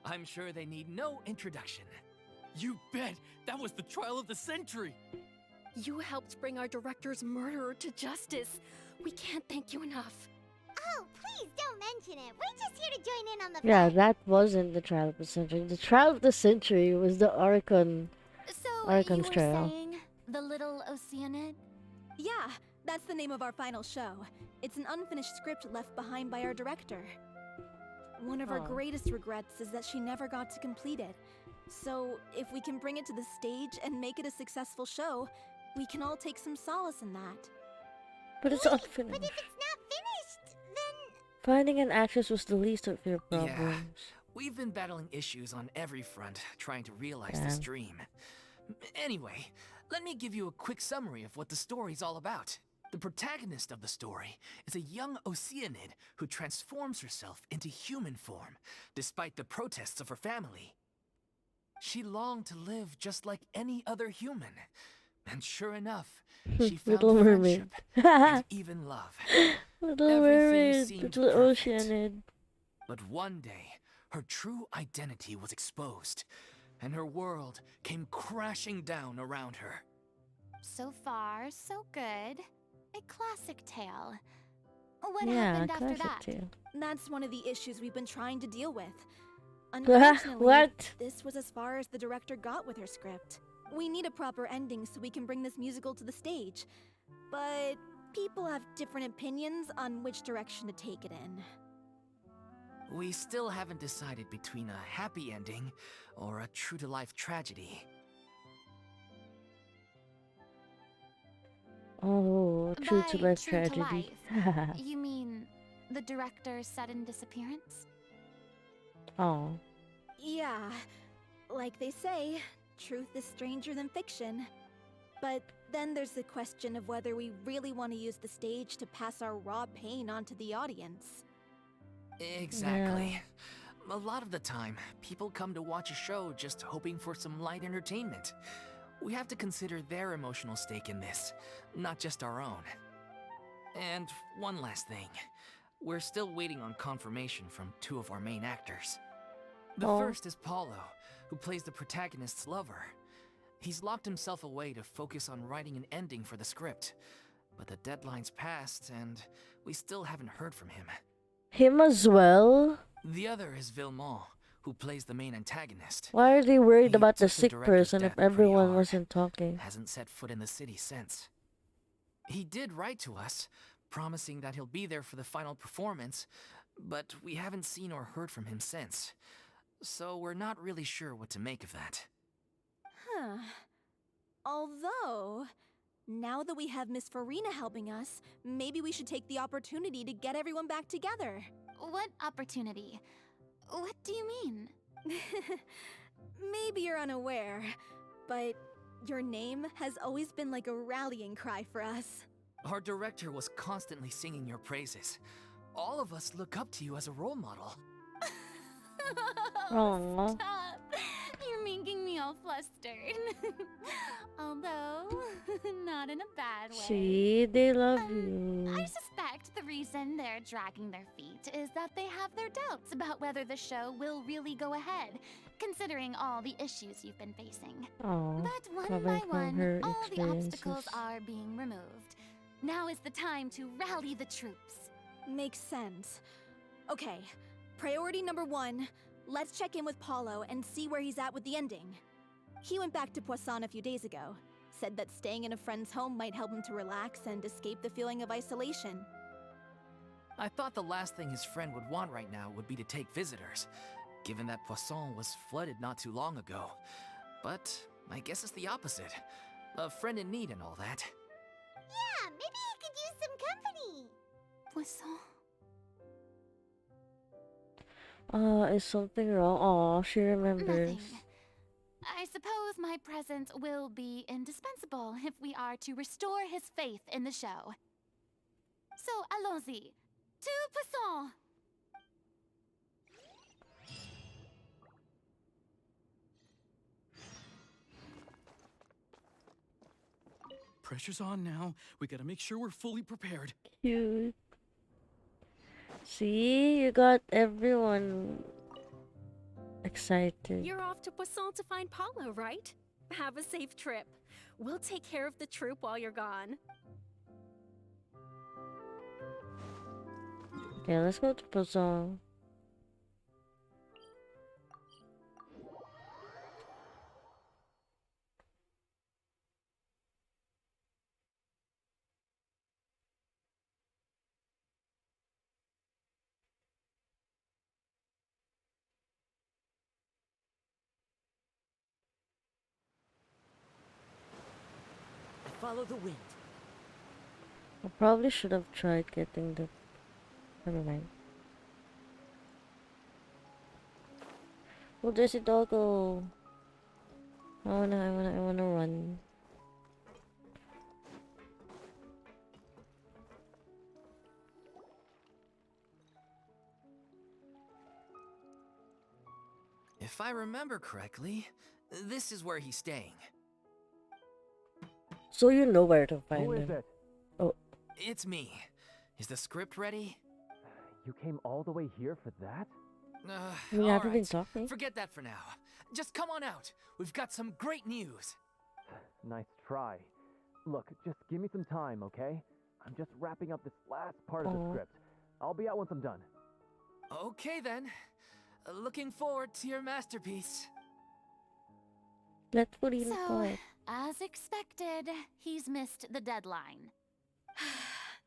I'm sure they need no introduction. You bet! That was the trial of the century! You helped bring our director's murderer to justice. We can't thank you enough. Oh, please don't mention it. We're just here to join in on the Yeah, fun. that wasn't the trial of the century. The trial of the century was the Archon. So Archon's you were trial. saying the Little Oceanid? Yeah, that's the name of our final show. It's an unfinished script left behind by our director. One of our greatest regrets is that she never got to complete it. So, if we can bring it to the stage and make it a successful show, we can all take some solace in that. But it's But unfinished. if it's not finished, then... Finding an actress was the least of your Yeah, problems. we've been battling issues on every front, trying to realize this dream. Anyway, let me give you a quick summary of what the story's all about. The protagonist of the story is a young Oceanid who transforms herself into human form, despite the protests of her family. She longed to live just like any other human. And sure enough, she found Little Mermaid. friendship and even love. Little Everything Mermaid, seemed Little perfect. Oceanid. But one day, her true identity was exposed, and her world came crashing down around her. So far, so good. A classic tale. What Yeah, happened after classic that? tale. That's one of the issues we've been trying to deal with. What? Unfortunately, this was as far as the director got with her script. We need a proper ending so we can bring this musical to the stage. But people have different opinions on which direction to take it in. We still haven't decided between a happy ending or a true-to-life tragedy. Oh, true to By life true to tragedy. life, you mean the director's sudden disappearance? Oh. Yeah, like they say, truth is stranger than fiction. But then there's the question of whether we really want to use the stage to pass our raw pain onto the audience. Exactly. Yeah. A lot of the time, people come to watch a show just hoping for some light entertainment. We have to consider their emotional stake in this, not just our own. And one last thing. We're still waiting on confirmation from two of our main actors. The first is Paulo, who plays the protagonist's lover. He's locked himself away to focus on writing an ending for the script. But the deadline's passed, and we still haven't heard from him. Him as well? The other is Villemont, who plays the main antagonist. Why are they worried He about the took sick director's person if death pretty everyone hard. wasn't talking? Hasn't set foot in the city since. He did write to us, promising that he'll be there for the final performance, but we haven't seen or heard from him since. So we're not really sure what to make of that. Huh. Although, now that we have Miss Furina helping us, maybe we should take the opportunity to get everyone back together. What opportunity? What do you mean? Maybe you're unaware, but your name has always been like a rallying cry for us. Our director was constantly singing your praises. All of us look up to you as a role model. Aww. Stop! You're making me all flustered. Although, not in a bad way. See, they love you. I suspect the reason they're dragging their feet is that they have their doubts about whether the show will really go ahead, considering all the issues you've been facing. Aww. But one Coming by from one, her all the obstacles experiences. are being removed. Now is the time to rally the troops. Makes sense. Okay, priority number 1, let's check in with Paulo and see where he's at with the ending. He went back to Poisson a few days ago, said that staying in a friend's home might help him to relax and escape the feeling of isolation. I thought the last thing his friend would want right now would be to take visitors, given that Poisson was flooded not too long ago. But I guess it's the opposite. A friend in need and all that. Yeah, maybe he could use some company. Poisson. Is something wrong? Aw, she remembers. Nothing. I suppose my presence will be indispensable if we are to restore his faith in the show. So, allons-y. To Poisson! Pressure's on now. We gotta make sure we're fully prepared. Cute. See, you got everyone excited. You're off to Poisson to find Paulo, right? Have a safe trip. We'll take care of the troop while you're gone. Okay, let's go to Poisson. Follow the wind. I probably should have tried getting the... Never mind. Oh, there's a doggo. I wanna run. If I remember correctly, this is where he's staying. So you know where to find Who is him. it? Oh, It's me. Is the script ready? You came all the way here for that? we all haven't been right. talking. Forget that for now. Just come on out. We've got some great news. Nice try. Look, just give me some time, okay? I'm just wrapping up this last part of the Aw. script. I'll be out once I'm done. Okay then. Looking forward to your masterpiece. Let Furina So, go ahead. as expected, he's missed the deadline.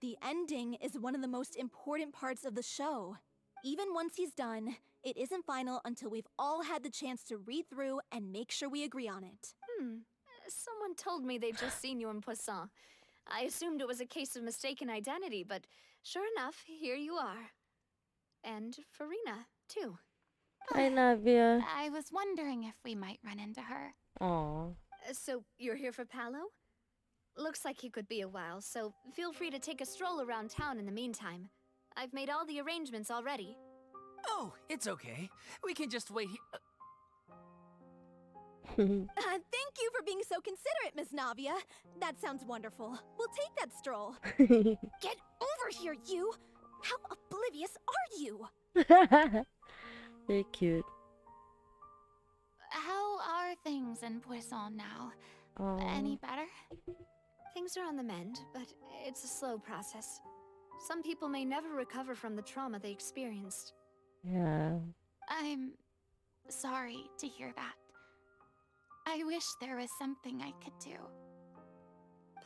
The ending is one of the most important parts of the show. Even once he's done, it isn't final until we've all had the chance to read through and make sure we agree on it. Someone told me they'd just seen you in Poisson. I assumed it was a case of mistaken identity, but sure enough, here you are. And Furina, too. Hi, Navia. I was wondering if we might run into her. Aw. So, you're here for Paolo? Looks like he could be a while, so feel free to take a stroll around town in the meantime. I've made all the arrangements already. Oh, it's okay. We can just wait here. Thank you for being so considerate, Miss Navia. That sounds wonderful. We'll take that stroll. Get over here, you! How oblivious are you? They're cute. How are things in Poisson now? Any better? Things are on the mend, but it's a slow process. Some people may never recover from the trauma they experienced. Yeah. I'm sorry to hear that. I wish there was something I could do.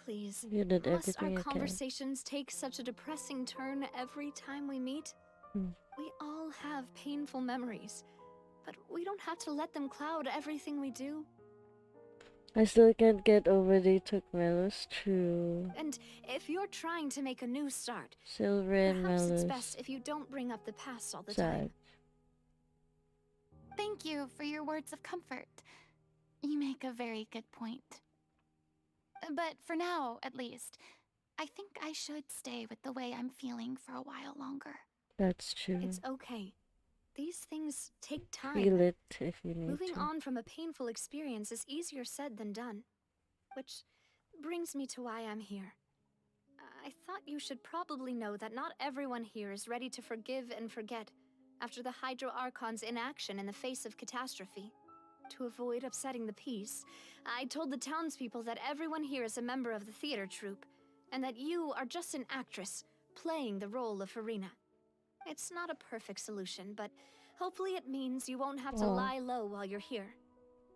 Please, You did must our everything you can. conversations take such a depressing turn every time we meet? We all have painful memories, but we don't have to let them cloud everything we do. I still can't get over they took Melos. True. And if you're trying to make a new start, Silver and perhaps it's Melos. best if you don't bring up the past all the Sad. time. Thank you for your words of comfort. You make a very good point. But for now, at least, I think I should stay with the way I'm feeling for a while longer. That's true. It's okay. These things take time. Feel it if you need Moving to. on from a painful experience is easier said than done. Which brings me to why I'm here. I thought you should probably know that not everyone here is ready to forgive and forget after the Hydro Archon's inaction in the face of catastrophe. To avoid upsetting the peace, I told the townspeople that everyone here is a member of the theater troupe, and that you are just an actress playing the role of Furina. It's not a perfect solution, but hopefully it means you won't have to lie low while you're here.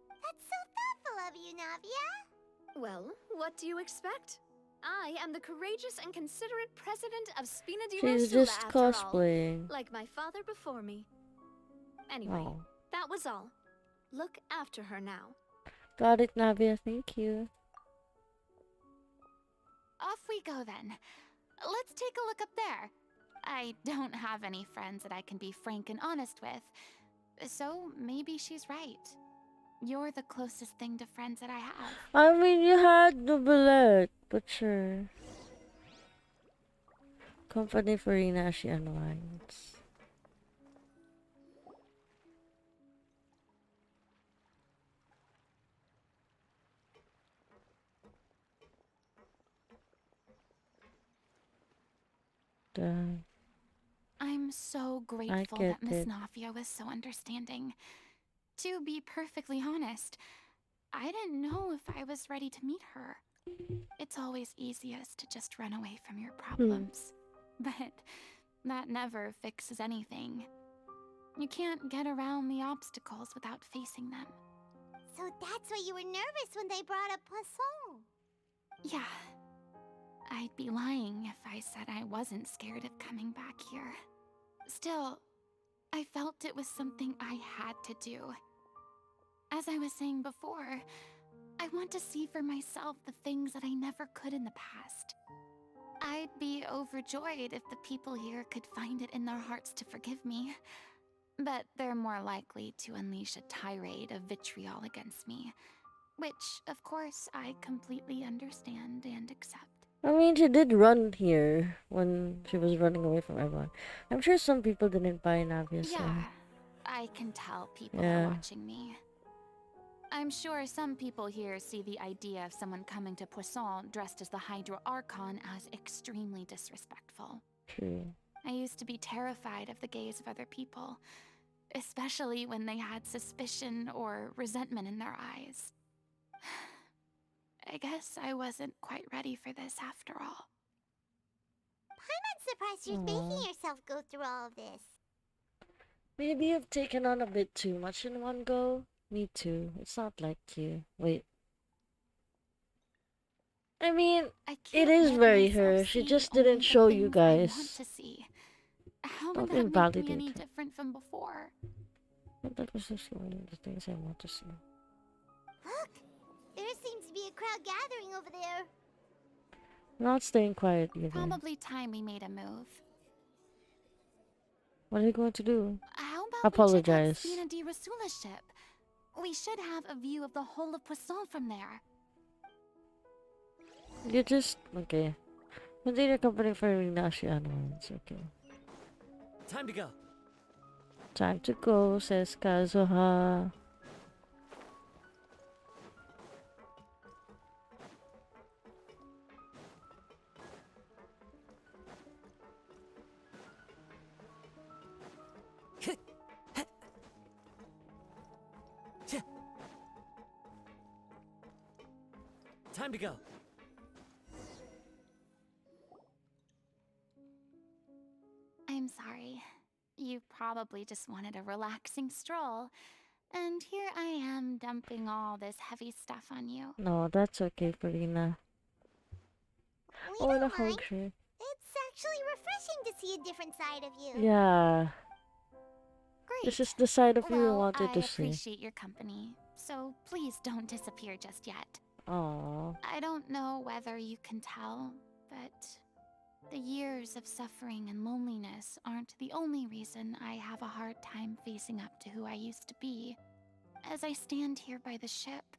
That's so thoughtful of you, Navia. Well, what do you expect? I am the courageous and considerate president of Spina di She's Rosula, just after all, cosplaying. like my father before me. Anyway, that was all. Look after her now. Got it, Navia. Thank you. Off we go then. Let's take a look up there. I don't have any friends that I can be frank and honest with, so maybe she's right. You're the closest thing to friends that I have. I mean, you had the bullet, but sure. Company for Inashi Alliance. I'm so grateful that Miss it. Navia was so understanding. To be perfectly honest, I didn't know if I was ready to meet her. It's always easiest to just run away from your problems. But that never fixes anything. You can't get around the obstacles without facing them. So that's why you were nervous when they brought up Poisson. Yeah. I'd be lying if I said I wasn't scared of coming back here. Still, I felt it was something I had to do. As I was saying before, I want to see for myself the things that I never could in the past. I'd be overjoyed if the people here could find it in their hearts to forgive me. But they're more likely to unleash a tirade of vitriol against me. Which, of course, I completely understand and accept. I mean, she did run here when she was running away from everyone. I'm sure some people didn't buy Navia's. Yeah, I can tell people are watching me. I'm sure some people here see the idea of someone coming to Poisson dressed as the Hydro Archon as extremely disrespectful. True. I used to be terrified of the gaze of other people, especially when they had suspicion or resentment in their eyes. I guess I wasn't quite ready for this after all. I'm not surprised you're making yourself go through all of this. Maybe you've taken on a bit too much in one go. Me too. It's not like you. Wait. I mean, it is very her. She just didn't show you guys. How Don't would that invalidate make me any it. different from before? But that was just one of the things I want to see. Look! There seems to be a crowd gathering over there. Not staying quiet either. Probably time we made a move. What are you going to do? How about Apologize. we check out Spina di Rosula's ship? We should have a view of the whole of Poisson from there. You just... Okay. Continue company for Ignacio Alliance. Okay. Time to go. Time to go, says Kazuha. Time to go. I'm sorry. You probably just wanted a relaxing stroll. And here I am dumping all this heavy stuff on you. No, that's okay, Furina. We I wanna don't hug mind. her. It's actually refreshing to see a different side of you. Yeah. Great. This is the side of you I Well, wanted I to see. appreciate your company, so please don't disappear just yet. Aww. I don't know whether you can tell, but the years of suffering and loneliness aren't the only reason I have a hard time facing up to who I used to be. As I stand here by the ship,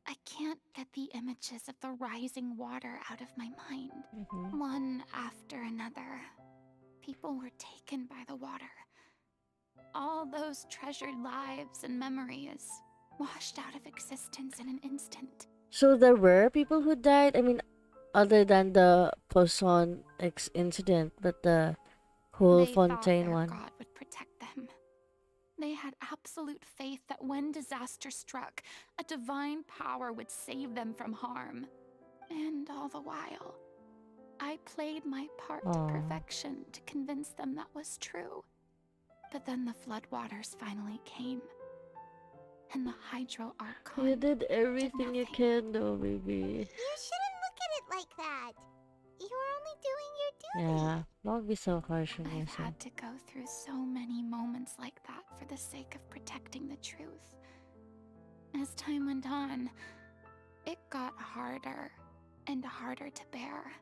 I can't get the images of the rising water out of my mind. One after another, people were taken by the water. All those treasured lives and memories washed out of existence in an instant. So there were people who died? I mean, other than the Poisson incident, but the whole They thought Fontaine their one. God would protect them. They had absolute faith that when disaster struck, a divine power would save them from harm. And all the while, I played my part to perfection to convince them that was true. But then the floodwaters finally came. And the Hydro Archon. You did everything you can though, baby. You shouldn't look at it like that. You're only doing your duty. Yeah, don't be so harsh on I've yourself. had to go through so many moments like that for the sake of protecting the truth. As time went on, it got harder and harder to bear,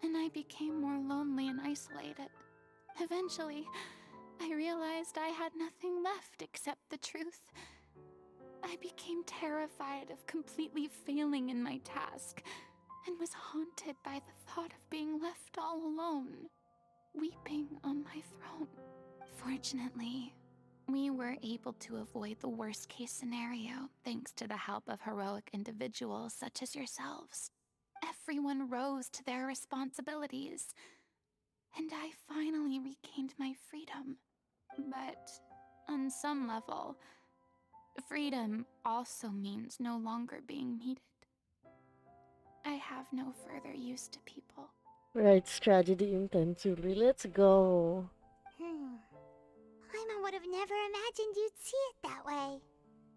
and I became more lonely and isolated. Eventually, I realized I had nothing left except the truth. I became terrified of completely failing in my task, and was haunted by the thought of being left all alone, weeping on my throne. Fortunately, we were able to avoid the worst case scenario thanks to the help of heroic individuals such as yourselves. Everyone rose to their responsibilities, and I finally regained my freedom. But on some level, freedom also means no longer being needed. I have no further use to people. Writes tragedy intensively. Let's go. Paimon would have never imagined you'd see it that way.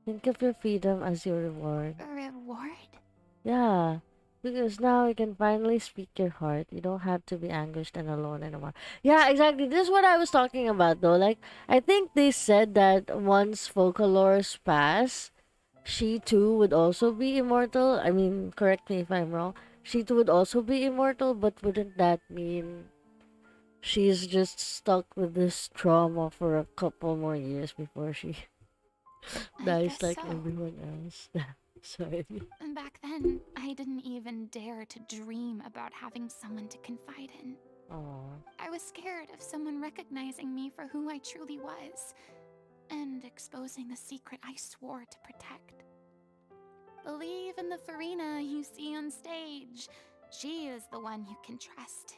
Think of your freedom as your reward. A reward? Yeah, because now you can finally speak your heart. You don't have to be anguished and alone anymore. Yeah, exactly. This is what I was talking about though. Like, I think they said that once Focalors pass, she too would also be immortal. I mean, correct me if I'm wrong. She too would also be immortal, but wouldn't that mean she's just stuck with this trauma for a couple more years before she dies like so. everyone else? Sorry. Back then, I didn't even dare to dream about having someone to confide in. Aww. I was scared of someone recognizing me for who I truly was, and exposing the secret I swore to protect. Believe in the Furina you see on stage. She is the one you can trust.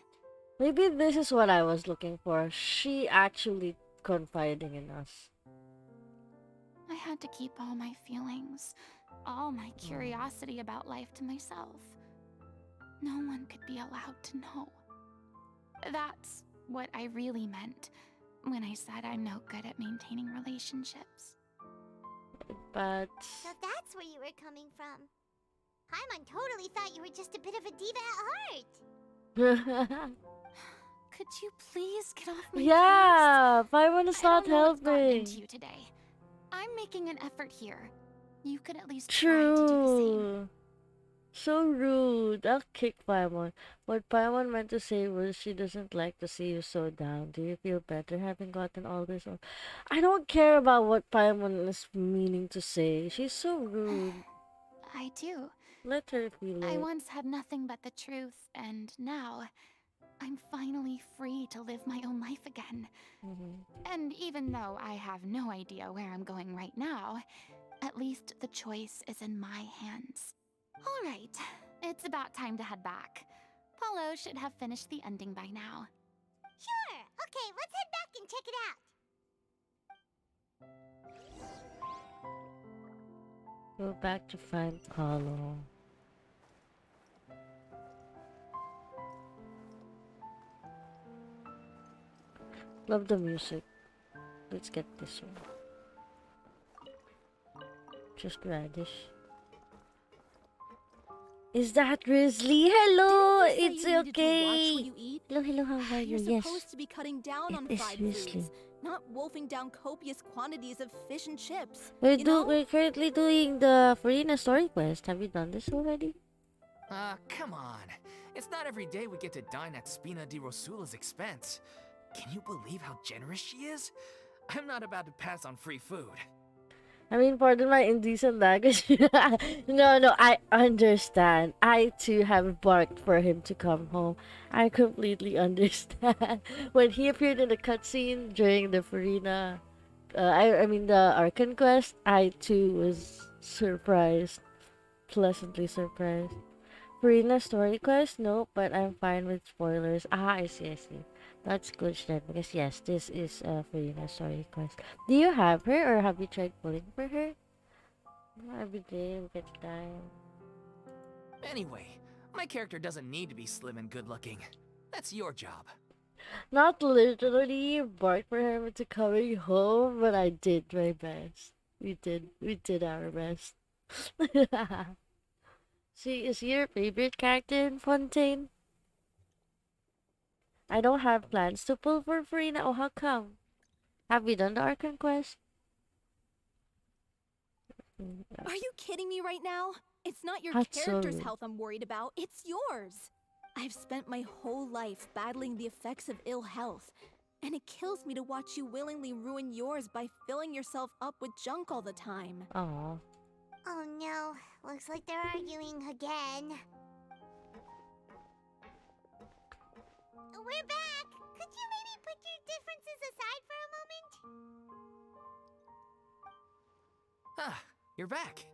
Maybe this is what I was looking for. She actually confiding in us. I had to keep all my feelings, all my curiosity about life to myself. No one could be allowed to know. That's what I really meant when I said I'm no good at maintaining relationships. But... So that's where you were coming from. Paimon totally thought you were just a bit of a diva at heart. Could you please get off my yeah, Paimon is not I don't know what's gotten helping. into you today. I'm making an effort here. You could at least True. try to do the same. So rude. I'll kick Paimon. What Paimon meant to say was she doesn't like to see you so down. Do you feel better having gotten all this off? I don't care about what Paimon is meaning to say. She's so rude. I do. Let her feel it. I once had nothing but the truth, and now I'm finally free to live my own life again. And even though I have no idea where I'm going right now, at least the choice is in my hands. All right, it's about time to head back. Paulo should have finished the ending by now. Sure. Okay, let's head back and check it out. Go back to find Paulo. Love the music. Let's get this one. Just radish. Is that Grizzly? Hello, it's okay. Hello, how are you? You're Yes, supposed to be cutting down on it is fried Grizzly. foods, not wolfing down copious quantities of fish and chips. We're currently doing the Furina story quest. Have you done this already? Come on. It's not every day we get to dine at Spina di Rosula's expense. Can you believe how generous she is? I'm not about to pass on free food. I mean, pardon my indecent language. No, I understand. I too have barked for him to come home. I completely understand. When he appeared in the cutscene during the Furina, I mean the Arkan quest, I too was surprised. Pleasantly surprised. Furina story quest? Nope, but I'm fine with spoilers. I see. That's good then, because yes, this is a Furina story quest. Do you have her, or have you tried pulling for her? Every day we get time. Anyway, my character doesn't need to be slim and good looking. That's your job. Not literally bark for him to coming home, but I did my best. We did our best. See, is he your favorite character in Fontaine? I don't have plans to pull for Furina. Oh, how come? Have we done the Arkham quest? Are you kidding me right now? It's not your That's so character's rude. health I'm worried about, it's yours. I've spent my whole life battling the effects of ill health, and it kills me to watch you willingly ruin yours by filling yourself up with junk all the time. Aww. Oh no, looks like they're arguing again. We're back! Could you maybe put your differences aside for a moment? Ah, you're back.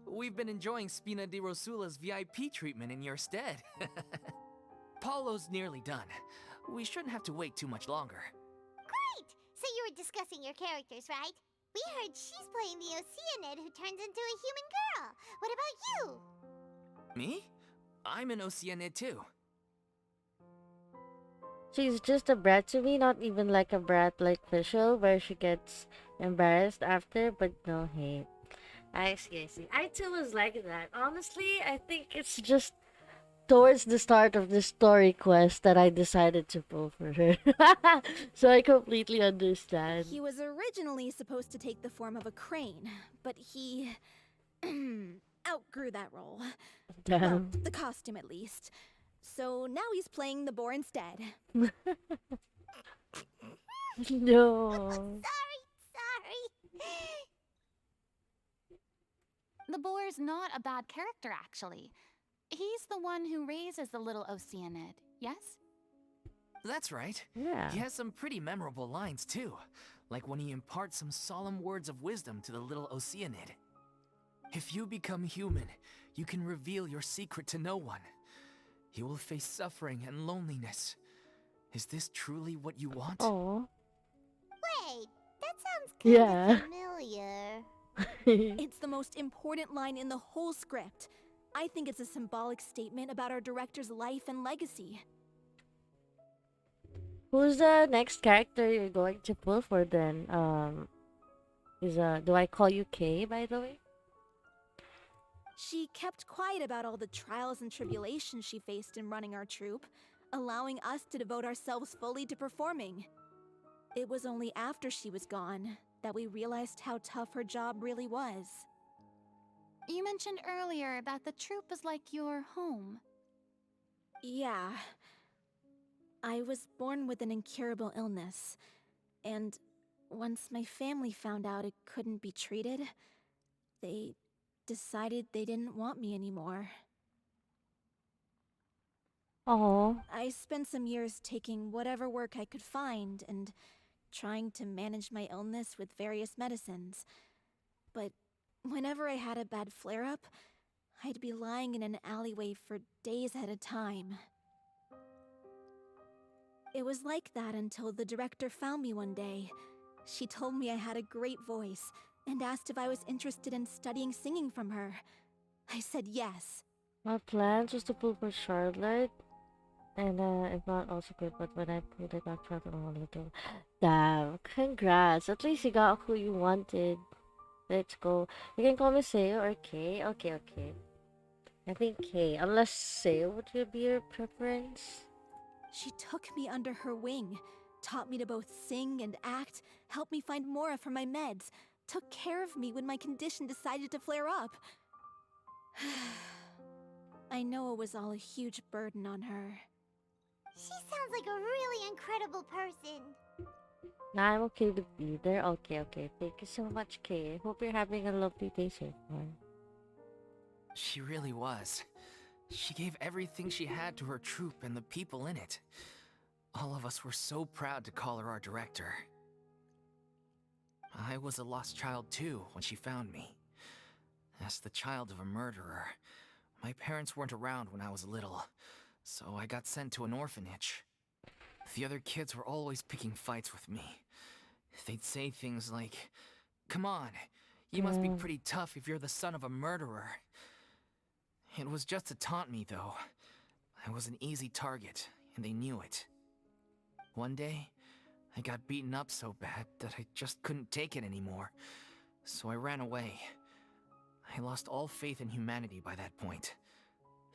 We've been enjoying Spina di Rosula's VIP treatment in your stead. Paulo's nearly done. We shouldn't have to wait too much longer. Great! So you were discussing your characters, right? We heard she's playing the Oceanid who turns into a human girl. What about you? Me? I'm an Oceanid too. She's just a brat to me, not even like a brat like Fischl, where she gets embarrassed after, but no hate. I see. I too was like that. Honestly, I think it's just towards the start of the story quest that I decided to pull for her. So I completely understand. He was originally supposed to take the form of a crane, but he outgrew that role. Damn. Well, the costume at least. So now he's playing the boar instead. No. Sorry. The boar's not a bad character, actually. He's the one who raises the little Oceanid, yes? That's right. Yeah. He has some pretty memorable lines too, like when he imparts some solemn words of wisdom to the little Oceanid. If you become human, you can reveal your secret to no one. You will face suffering and loneliness. Is this truly what you want? Oh. Wait, that sounds kind Yeah. of familiar. It's the most important line in the whole script. I think it's a symbolic statement about our director's life and legacy. Who's the next character you're going to pull for then? Do I call you Kay, by the way? She kept quiet about all the trials and tribulations she faced in running our troupe, allowing us to devote ourselves fully to performing. It was only after she was gone that we realized how tough her job really was. You mentioned earlier that the troupe is like your home. Yeah. I was born with an incurable illness, and once my family found out it couldn't be treated, they decided they didn't want me anymore. Oh. I spent some years taking whatever work I could find and trying to manage my illness with various medicines. But whenever I had a bad flare-up, I'd be lying in an alleyway for days at a time. It was like that until the director found me one day. She told me I had a great voice and asked if I was interested in studying singing from her. I said yes. My plans was to pull for Charlotte, and if not, also good. But when I pulled, I got trapped in a little. Damn! Congrats! At least you got who you wanted. Let's go. You can call me Seo or K. Okay, okay. I think K. Unless Seo would be your preference. She took me under her wing, taught me to both sing and act, helped me find Mora for my meds, took care of me when my condition decided to flare up. I know it was all a huge burden on her. She sounds like a really incredible person. Now I'm okay to be there. Okay, okay. Thank you so much, Kay. Hope you're having a lovely day so far. She really was. She gave everything she had to her troupe and the people in it. All of us were so proud to call her our director. I was a lost child too when she found me. As the child of a murderer, my parents weren't around when I was little, so I got sent to an orphanage. The other kids were always picking fights with me. They'd say things like, "Come on, you must be pretty tough if you're the son of a murderer." It was just to taunt me, though. I was an easy target, and they knew it. One day, I got beaten up so bad that I just couldn't take it anymore, so I ran away. I lost all faith in humanity by that point.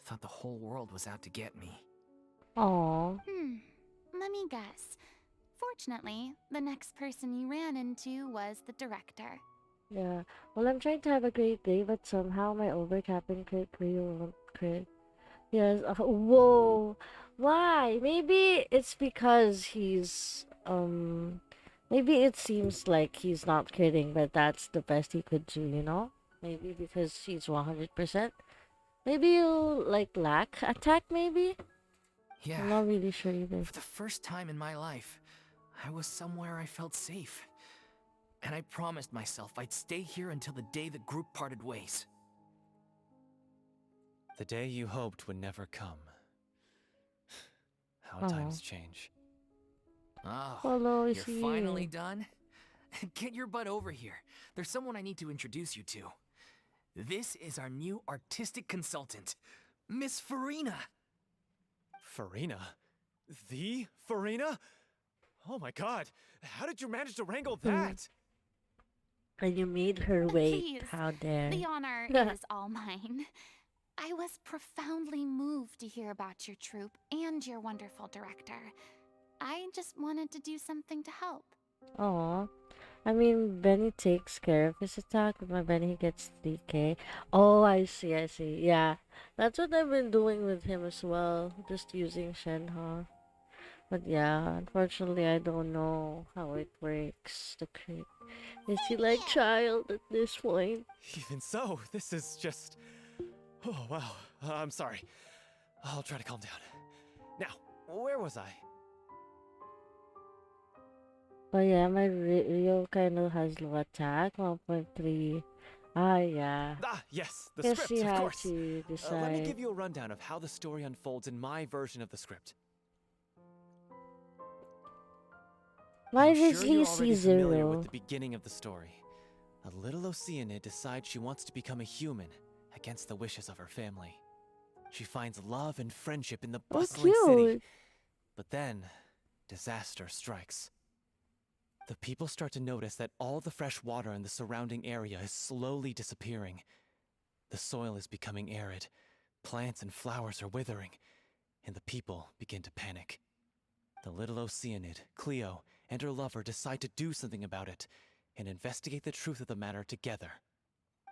Thought the whole world was out to get me. Aww. Let me guess. Fortunately, the next person you ran into was the director. Yeah. Well, I'm trying to have a great day, but somehow my overcapping crit won't crit. Yes. Whoa. Why? Maybe it's because maybe it seems like he's not kidding, but that's the best he could do, you know? Maybe because he's 100%. Maybe you lack attack, maybe? Yeah. I'm not really sure either. For the first time in my life, I was somewhere I felt safe. And I promised myself I'd stay here until the day the group parted ways. The day you hoped would never come. How times change. Oh, Hello, you're finally done? Get your butt over here. There's someone I need to introduce you to. This is our new artistic consultant, Miss Furina. Furina? The Furina? Oh my god, how did you manage to wrangle that? And you made her wait. Please, How dare. the honor is all mine. I was profoundly moved to hear about your troupe and your wonderful director. I just wanted to do something to help. Aw. I mean, Benny takes care of his attack, but when he gets 3k. Oh, I see, I see. Yeah, that's what I've been doing with him as well. Just using Shenhe. But yeah, unfortunately, I don't know how it works. The crit. Is he like child at this point? Even so, this is just... Oh, wow. I'm sorry. I'll try to calm down. Now, where was I? But yeah, my Rio kind of has low attack, 1.3. Ah, yeah. Ah, yes, the Guess script, you of have course. to decide. Let me give you a rundown of how the story unfolds in my version of the script. Why I'm does sure he you're see already familiar zero? with the beginning of the story. A little Oceanid decides she wants to become a human against the wishes of her family. She finds love and friendship in the bustling city. But then, disaster strikes. The people start to notice that all the fresh water in the surrounding area is slowly disappearing. The soil is becoming arid, plants and flowers are withering, and the people begin to panic. The little Oceanid, Cleo, and her lover decide to do something about it and investigate the truth of the matter together.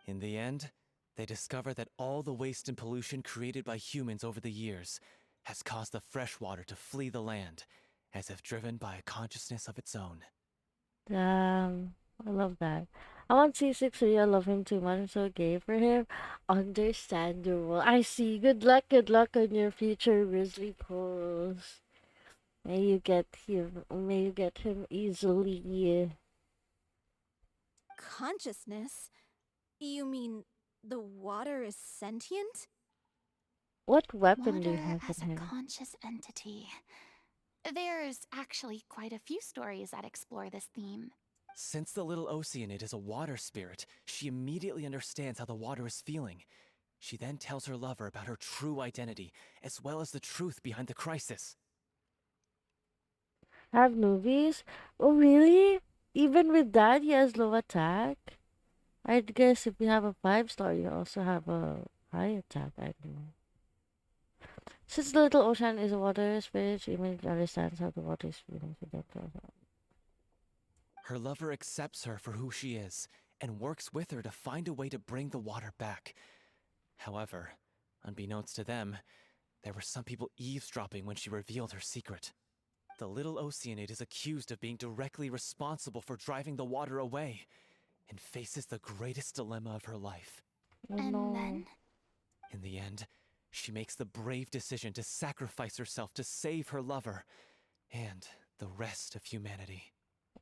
In the end, they discover that all the waste and pollution created by humans over the years has caused the fresh water to flee the land, as if driven by a consciousness of its own. I love that. I want C6 for you. I love him too much. I'm so gay for him. Understandable. I see. Good luck on your future Grizzly pose. May you get him. May you get him easily. Consciousness? You mean the water is sentient? What weapon do you Water have as in a him? conscious entity. There's actually quite a few stories that explore this theme. Since the little Oceanid is a water spirit, she immediately understands how the water is feeling. She then tells her lover about her true identity, as well as the truth behind the crisis. Have movies? Oh, really? Even with that, he has low attack? I'd guess if you have a 5-star, you also have a high attack. I don't know. Since the little ocean is a water spirit, she immediately understands how the water is feeling. Her lover accepts her for who she is, and works with her to find a way to bring the water back. However, unbeknownst to them, there were some people eavesdropping when she revealed her secret. The little Oceanid is accused of being directly responsible for driving the water away, and faces the greatest dilemma of her life. Oh, And no. then? In the end, she makes the brave decision to sacrifice herself to save her lover, and the rest of humanity.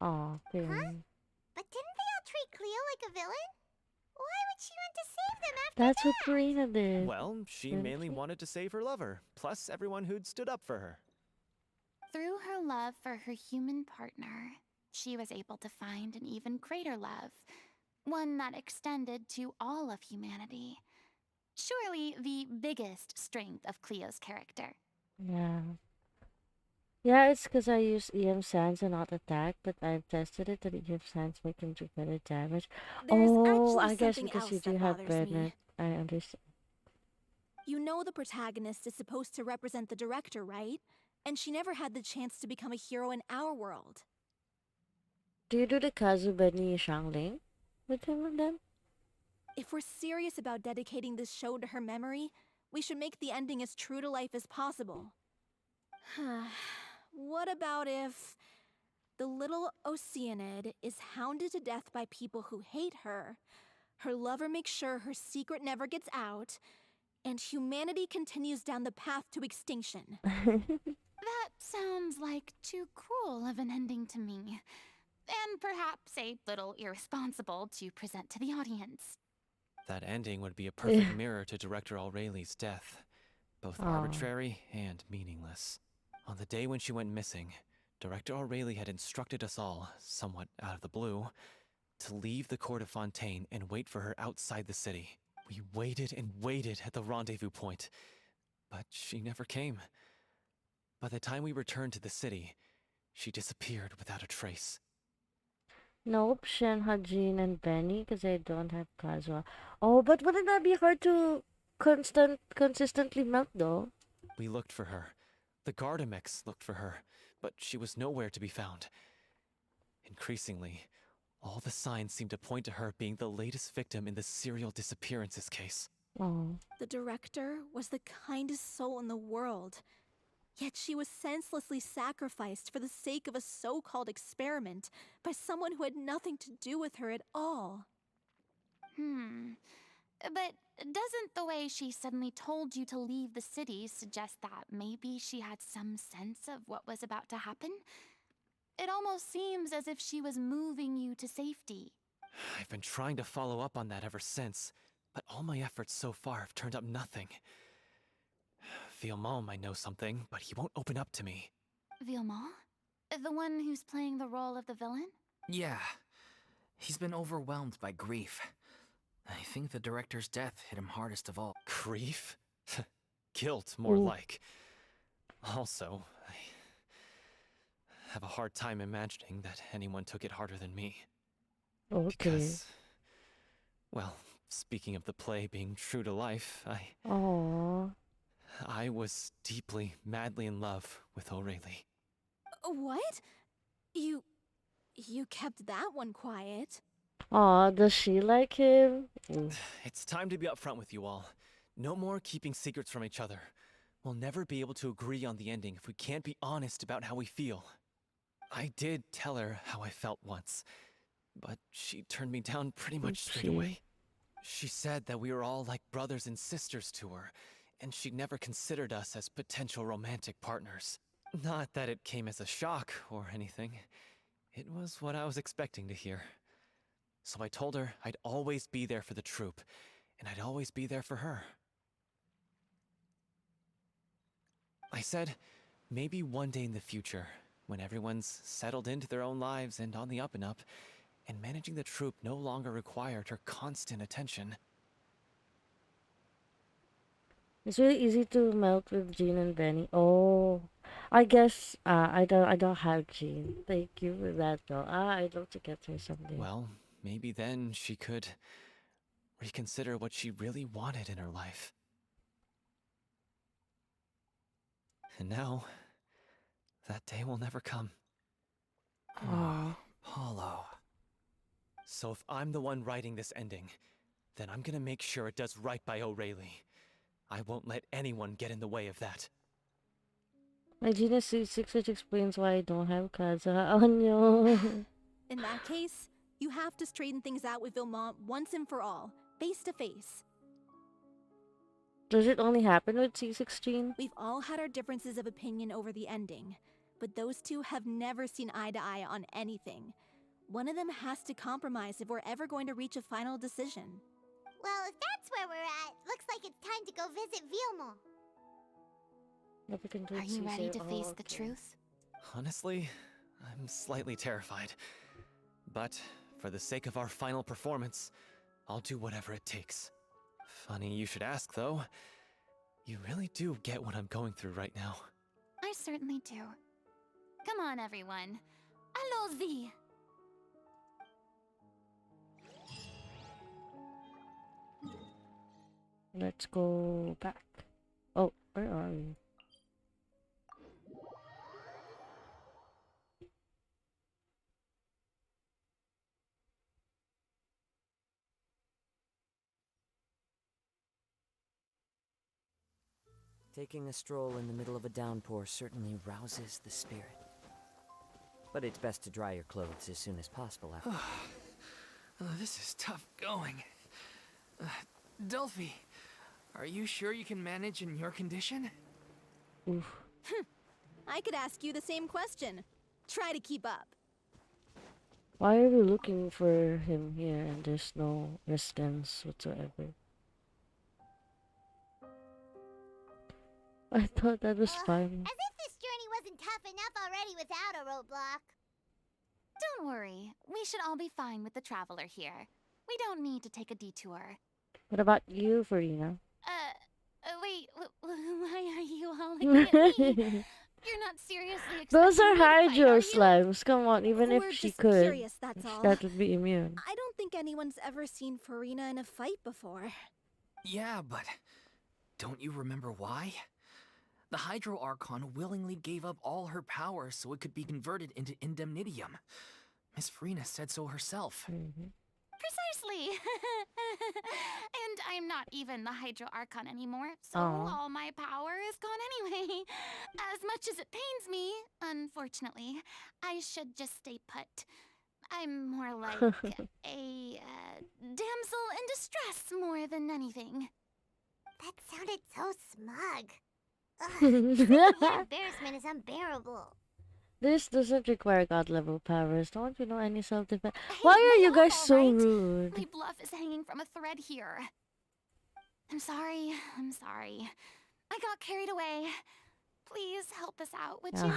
Aw, Huh? But didn't they all treat Cleo like a villain? Why would she want to save them after That's what that? Furina did. Well, she didn't mainly she? wanted to save her lover, plus everyone who'd stood up for her. Through her love for her human partner, she was able to find an even greater love, one that extended to all of humanity. Surely the biggest strength of Cleo's character. Yeah. Yeah, it's because I use EM Sands and not attack, but I've tested it that EM Sands make him do better damage. There's Oh, actually I guess something because else you do that have bothers Bennett. me. I understand. You know the protagonist is supposed to represent the director, right? And she never had the chance to become a hero in our world. Do you do the Kazubeni Shangling with him and them? If we're serious about dedicating this show to her memory, we should make the ending as true to life as possible. What about if the little Oceanid is hounded to death by people who hate her, her lover makes sure her secret never gets out, and humanity continues down the path to extinction? That sounds like too cruel of an ending to me. And perhaps a little irresponsible to present to the audience. That ending would be a perfect mirror to Director Aurelie's death, both arbitrary and meaningless. On the day when she went missing, Director Aurelie had instructed us all, somewhat out of the blue, to leave the court of Fontaine and wait for her outside the city. We waited and waited at the rendezvous point, but she never came. By the time we returned to the city, she disappeared without a trace. Nope, Shen, Hajin, and Benny, because I don't have Kazuha. Oh, but wouldn't that be hard to consistently melt, though? We looked for her. The Gardamex looked for her, but she was nowhere to be found. Increasingly, all the signs seemed to point to her being the latest victim in the serial disappearances case. Oh. The director was the kindest soul in the world. Yet she was senselessly sacrificed for the sake of a so-called experiment by someone who had nothing to do with her at all. But doesn't the way she suddenly told you to leave the city suggest that maybe she had some sense of what was about to happen? It almost seems as if she was moving you to safety. I've been trying to follow up on that ever since, but all my efforts so far have turned up nothing. Villemont might know something, but he won't open up to me. Villemont? The one who's playing the role of the villain? Yeah. He's been overwhelmed by grief. I think the director's death hit him hardest of all. Grief? Guilt, more like. Also, I have a hard time imagining that anyone took it harder than me. Okay. Because, well, speaking of the play being true to life, I was deeply, madly in love with Aurelie. What? You kept that one quiet. Aw, does she like him? It's time to be upfront with you all. No more keeping secrets from each other. We'll never be able to agree on the ending if we can't be honest about how we feel. I did tell her how I felt once. but she turned me down pretty much straight away. She said that we were all like brothers and sisters to her, and she never considered us as potential romantic partners. Not that it came as a shock or anything. It was what I was expecting to hear. So I told her I'd always be there for the troop, and I'd always be there for her. I said, maybe one day in the future, when everyone's settled into their own lives and on the up and up, and managing the troop no longer required her constant attention. It's really easy to melt with Jean and Benny. Oh, I guess I don't have Jean. Thank you for that though. I'd love to get her someday. Well, maybe then she could reconsider what she really wanted in her life. And now, that day will never come. Aww. Paulo. So if I'm the one writing this ending, then I'm gonna make sure it does right by O'Reilly. I won't let anyone get in the way of that. My Gina C6, which explains why I don't have Kaza. Oh no. In that case, you have to straighten things out with Vilmont once and for all, face to face. Does it only happen with C16? We've all had our differences of opinion over the ending, but those two have never seen eye to eye on anything. One of them has to compromise if we're ever going to reach a final decision. Well, if that's where we're at, looks like it's time to go visit Vilmo. Are you ready to face the truth? Honestly, I'm slightly terrified. But for the sake of our final performance, I'll do whatever it takes. Funny you should ask, though. You really do get what I'm going through right now. I certainly do. Come on, everyone. Allons-y! Let's go back. Oh, where are we? Taking a stroll in the middle of a downpour certainly rouses the spirit. But it's best to dry your clothes as soon as possible after. This is tough going. Delphi, are you sure you can manage in your condition? Oof. I could ask you the same question. Try to keep up. Why are we looking for him here and there's no residence whatsoever? I thought that was fine. As if this journey wasn't tough enough already without a roadblock. Don't worry. We should all be fine with the traveler here. We don't need to take a detour. What about you, Furina? Wait, why are you all looking at me? You're not seriously expecting Those are me to fight, hydro are you? slimes. Come on, even We're if she just could, curious, that's all. that would be immune. I don't think anyone's ever seen Furina in a fight before. Yeah, but don't you remember why? The Hydro Archon willingly gave up all her power so it could be converted into indemnitium. Miss Furina said so herself. Precisely. And I'm not even the Hydro Archon anymore, so Aw. all my power is gone anyway. As much as it pains me, unfortunately, I should just stay put. I'm more like a damsel in distress more than anything. That sounded so smug. Your embarrassment is unbearable. This doesn't require god level powers. Don't you know any self-defense? Hey, Why are lay you off, guys all so right? rude? My bluff is hanging from a thread here. I'm sorry. I got carried away. Please help us out, would you?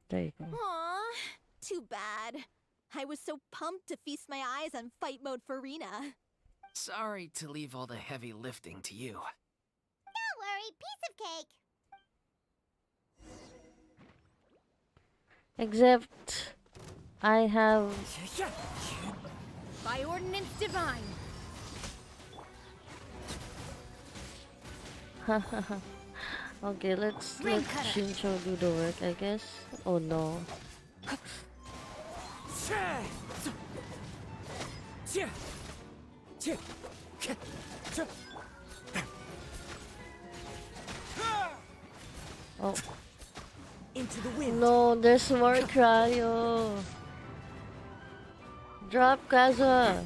There you go. Aww, too bad. I was so pumped to feast my eyes on fight mode Furina. Sorry to leave all the heavy lifting to you. Don't worry, piece of cake. Except, I have... By ordinance divine. Okay, let Shincho do the work, I guess. Oh no. Oh. Into the wind. No, there's more cryo. Drop Kazuha.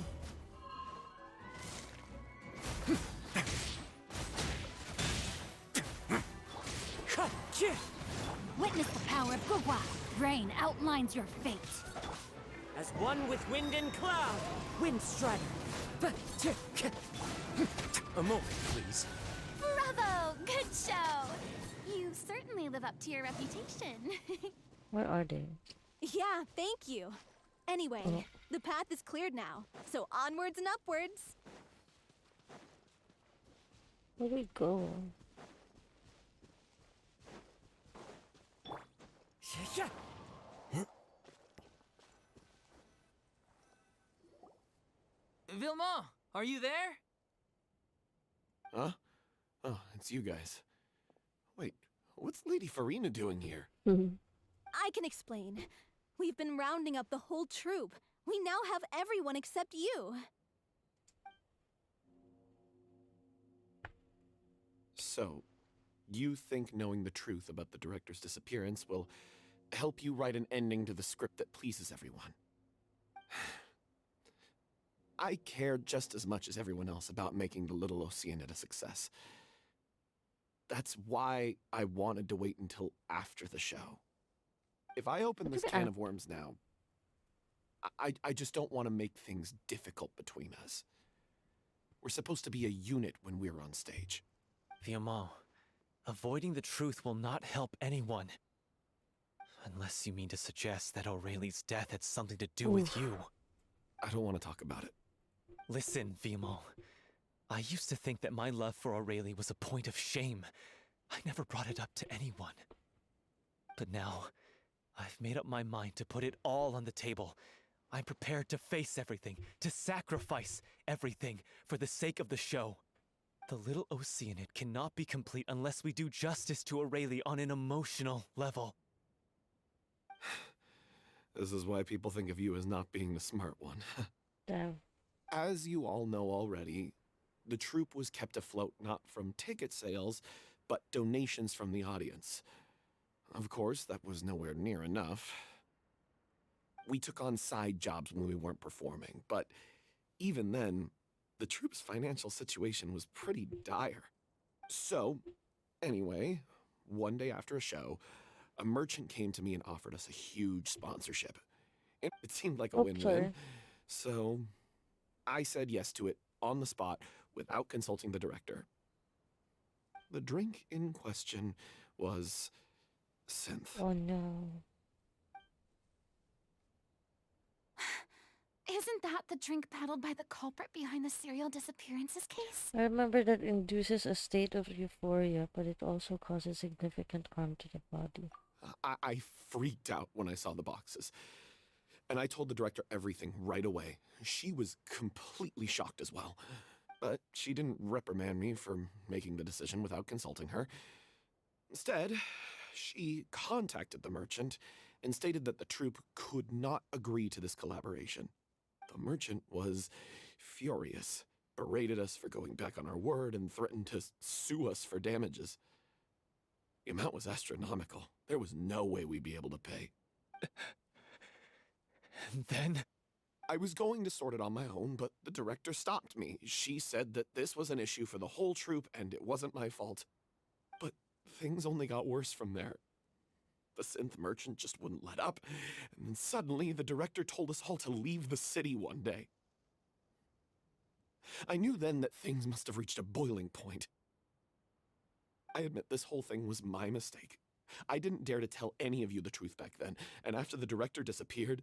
Witness the power of Gugwa. Rain outlines your fate. As one with wind and cloud, Wind Strider. A moment, please. Bravo! Good show! You certainly live up to your reputation. Where are they? Yeah, thank you. Anyway, the path is cleared now, so onwards and upwards. Where do we go? Vilma, are you there? Huh? Oh, it's you guys. Wait, what's Lady Furina doing here? I can explain. We've been rounding up the whole troop. We now have everyone except you. So, you think knowing the truth about the director's disappearance will help you write an ending to the script that pleases everyone? I care just as much as everyone else about making the Little Oceanid a success. That's why I wanted to wait until after the show. If I open this can of worms now, I just don't want to make things difficult between us. We're supposed to be a unit when we're on stage. Viamont, avoiding the truth will not help anyone. Unless you mean to suggest that Aurelie's death had something to do with you. I don't want to talk about it. Listen, Viamont. I used to think that my love for Aurelie was a point of shame. I never brought it up to anyone. But now, I've made up my mind to put it all on the table. I'm prepared to face everything, to sacrifice everything for the sake of the show. The Little Oceanid cannot be complete unless we do justice to Aurelie on an emotional level. This is why people think of you as not being the smart one. Damn. As you all know already, the troupe was kept afloat not from ticket sales, but donations from the audience. Of course, that was nowhere near enough. We took on side jobs when we weren't performing, but even then, the troupe's financial situation was pretty dire. So, anyway, one day after a show, a merchant came to me and offered us a huge sponsorship. It seemed like a win-win, so I said yes to it on the spot without consulting the director. The drink in question was synth. Oh no. Isn't that the drink paddled by the culprit behind the serial disappearances case? I remember that induces a state of euphoria, but it also causes significant harm to the body. I freaked out when I saw the boxes. And I told the director everything right away. She was completely shocked as well. But she didn't reprimand me for making the decision without consulting her. Instead, she contacted the merchant and stated that the troupe could not agree to this collaboration. The merchant was furious, berated us for going back on our word, and threatened to sue us for damages. The amount was astronomical. There was no way we'd be able to pay. And then? I was going to sort it on my own, but the director stopped me. She said that this was an issue for the whole troupe and it wasn't my fault. But things only got worse from there. The synth merchant just wouldn't let up, and then suddenly the director told us all to leave the city one day. I knew then that things must have reached a boiling point. I admit this whole thing was my mistake. I didn't dare to tell any of you the truth back then, and after the director disappeared,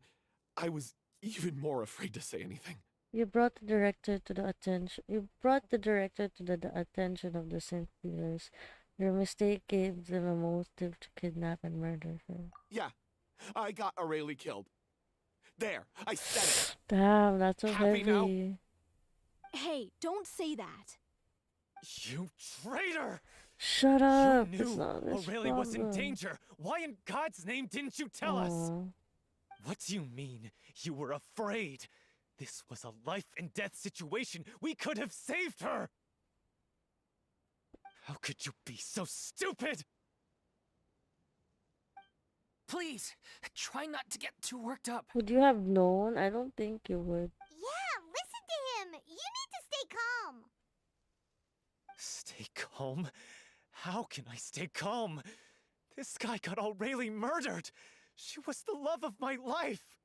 I was even more afraid to say anything. You brought the director to the attention. You brought the director to the attention of the synth dealers. Your mistake gave them a motive to kidnap and murder her. Yeah, I got Aurelie killed. There, I said it. Damn, that's so Happy heavy. now? Hey, don't say that. You traitor! Shut up. You It's knew not this Aurelie was in problem. danger. Why in God's name didn't you tell us? What do you mean? You were afraid? This was a life and death situation. We could have saved her! How could you be so stupid? Please, try not to get too worked up. Would you have known? I don't think you would. Yeah, listen to him. You need to stay calm. Stay calm? How can I stay calm? This guy got Aurelie murdered! She was the love of my life!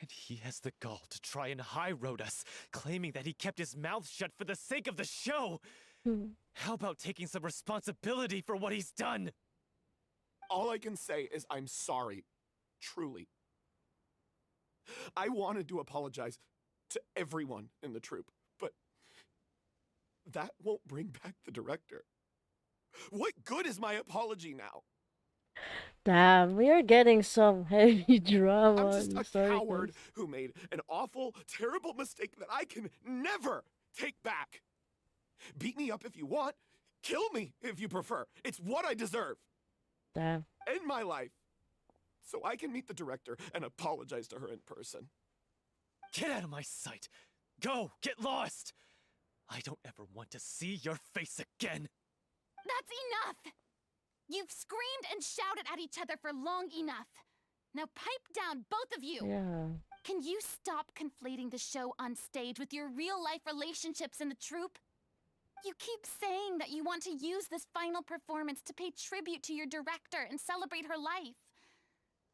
And he has the gall to try and high-road us, claiming that he kept his mouth shut for the sake of the show! How about taking some responsibility for what he's done? All I can say is I'm sorry. Truly. I wanted to apologize to everyone in the troupe, but that won't bring back the director. What good is my apology now? Damn, we are getting some heavy drama. I'm just a coward who made an awful, terrible mistake that I can never take back. Beat me up if you want. Kill me if you prefer. It's what I deserve. Damn. End my life. So I can meet the director and apologize to her in person. Get out of my sight! Go! Get lost! I don't ever want to see your face again! That's enough! You've screamed and shouted at each other for long enough. Now pipe down, both of you! Yeah. Can you stop conflating the show on stage with your real-life relationships in the troupe? You keep saying that you want to use this final performance to pay tribute to your director and celebrate her life.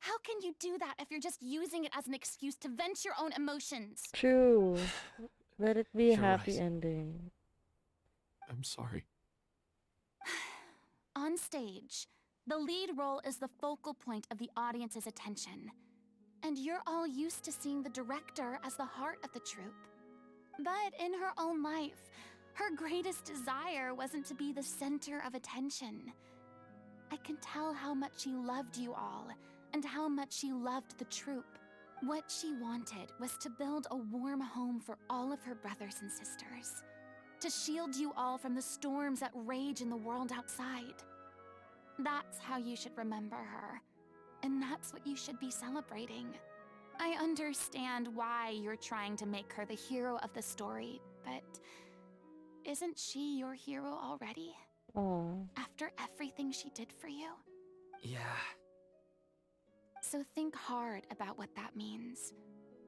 How can you do that if you're just using it as an excuse to vent your own emotions? True. Let it be a You're happy right. ending. I'm sorry. On stage, the lead role is the focal point of the audience's attention. And you're all used to seeing the director as the heart of the troupe. But in her own life, her greatest desire wasn't to be the center of attention. I can tell how much she loved you all, and how much she loved the troupe. What she wanted was to build a warm home for all of her brothers and sisters. To shield you all from the storms that rage in the world outside. That's how you should remember her. And that's what you should be celebrating. I understand why you're trying to make her the hero of the story, but isn't she your hero already? Oh. After everything she did for you? Yeah. So think hard about what that means.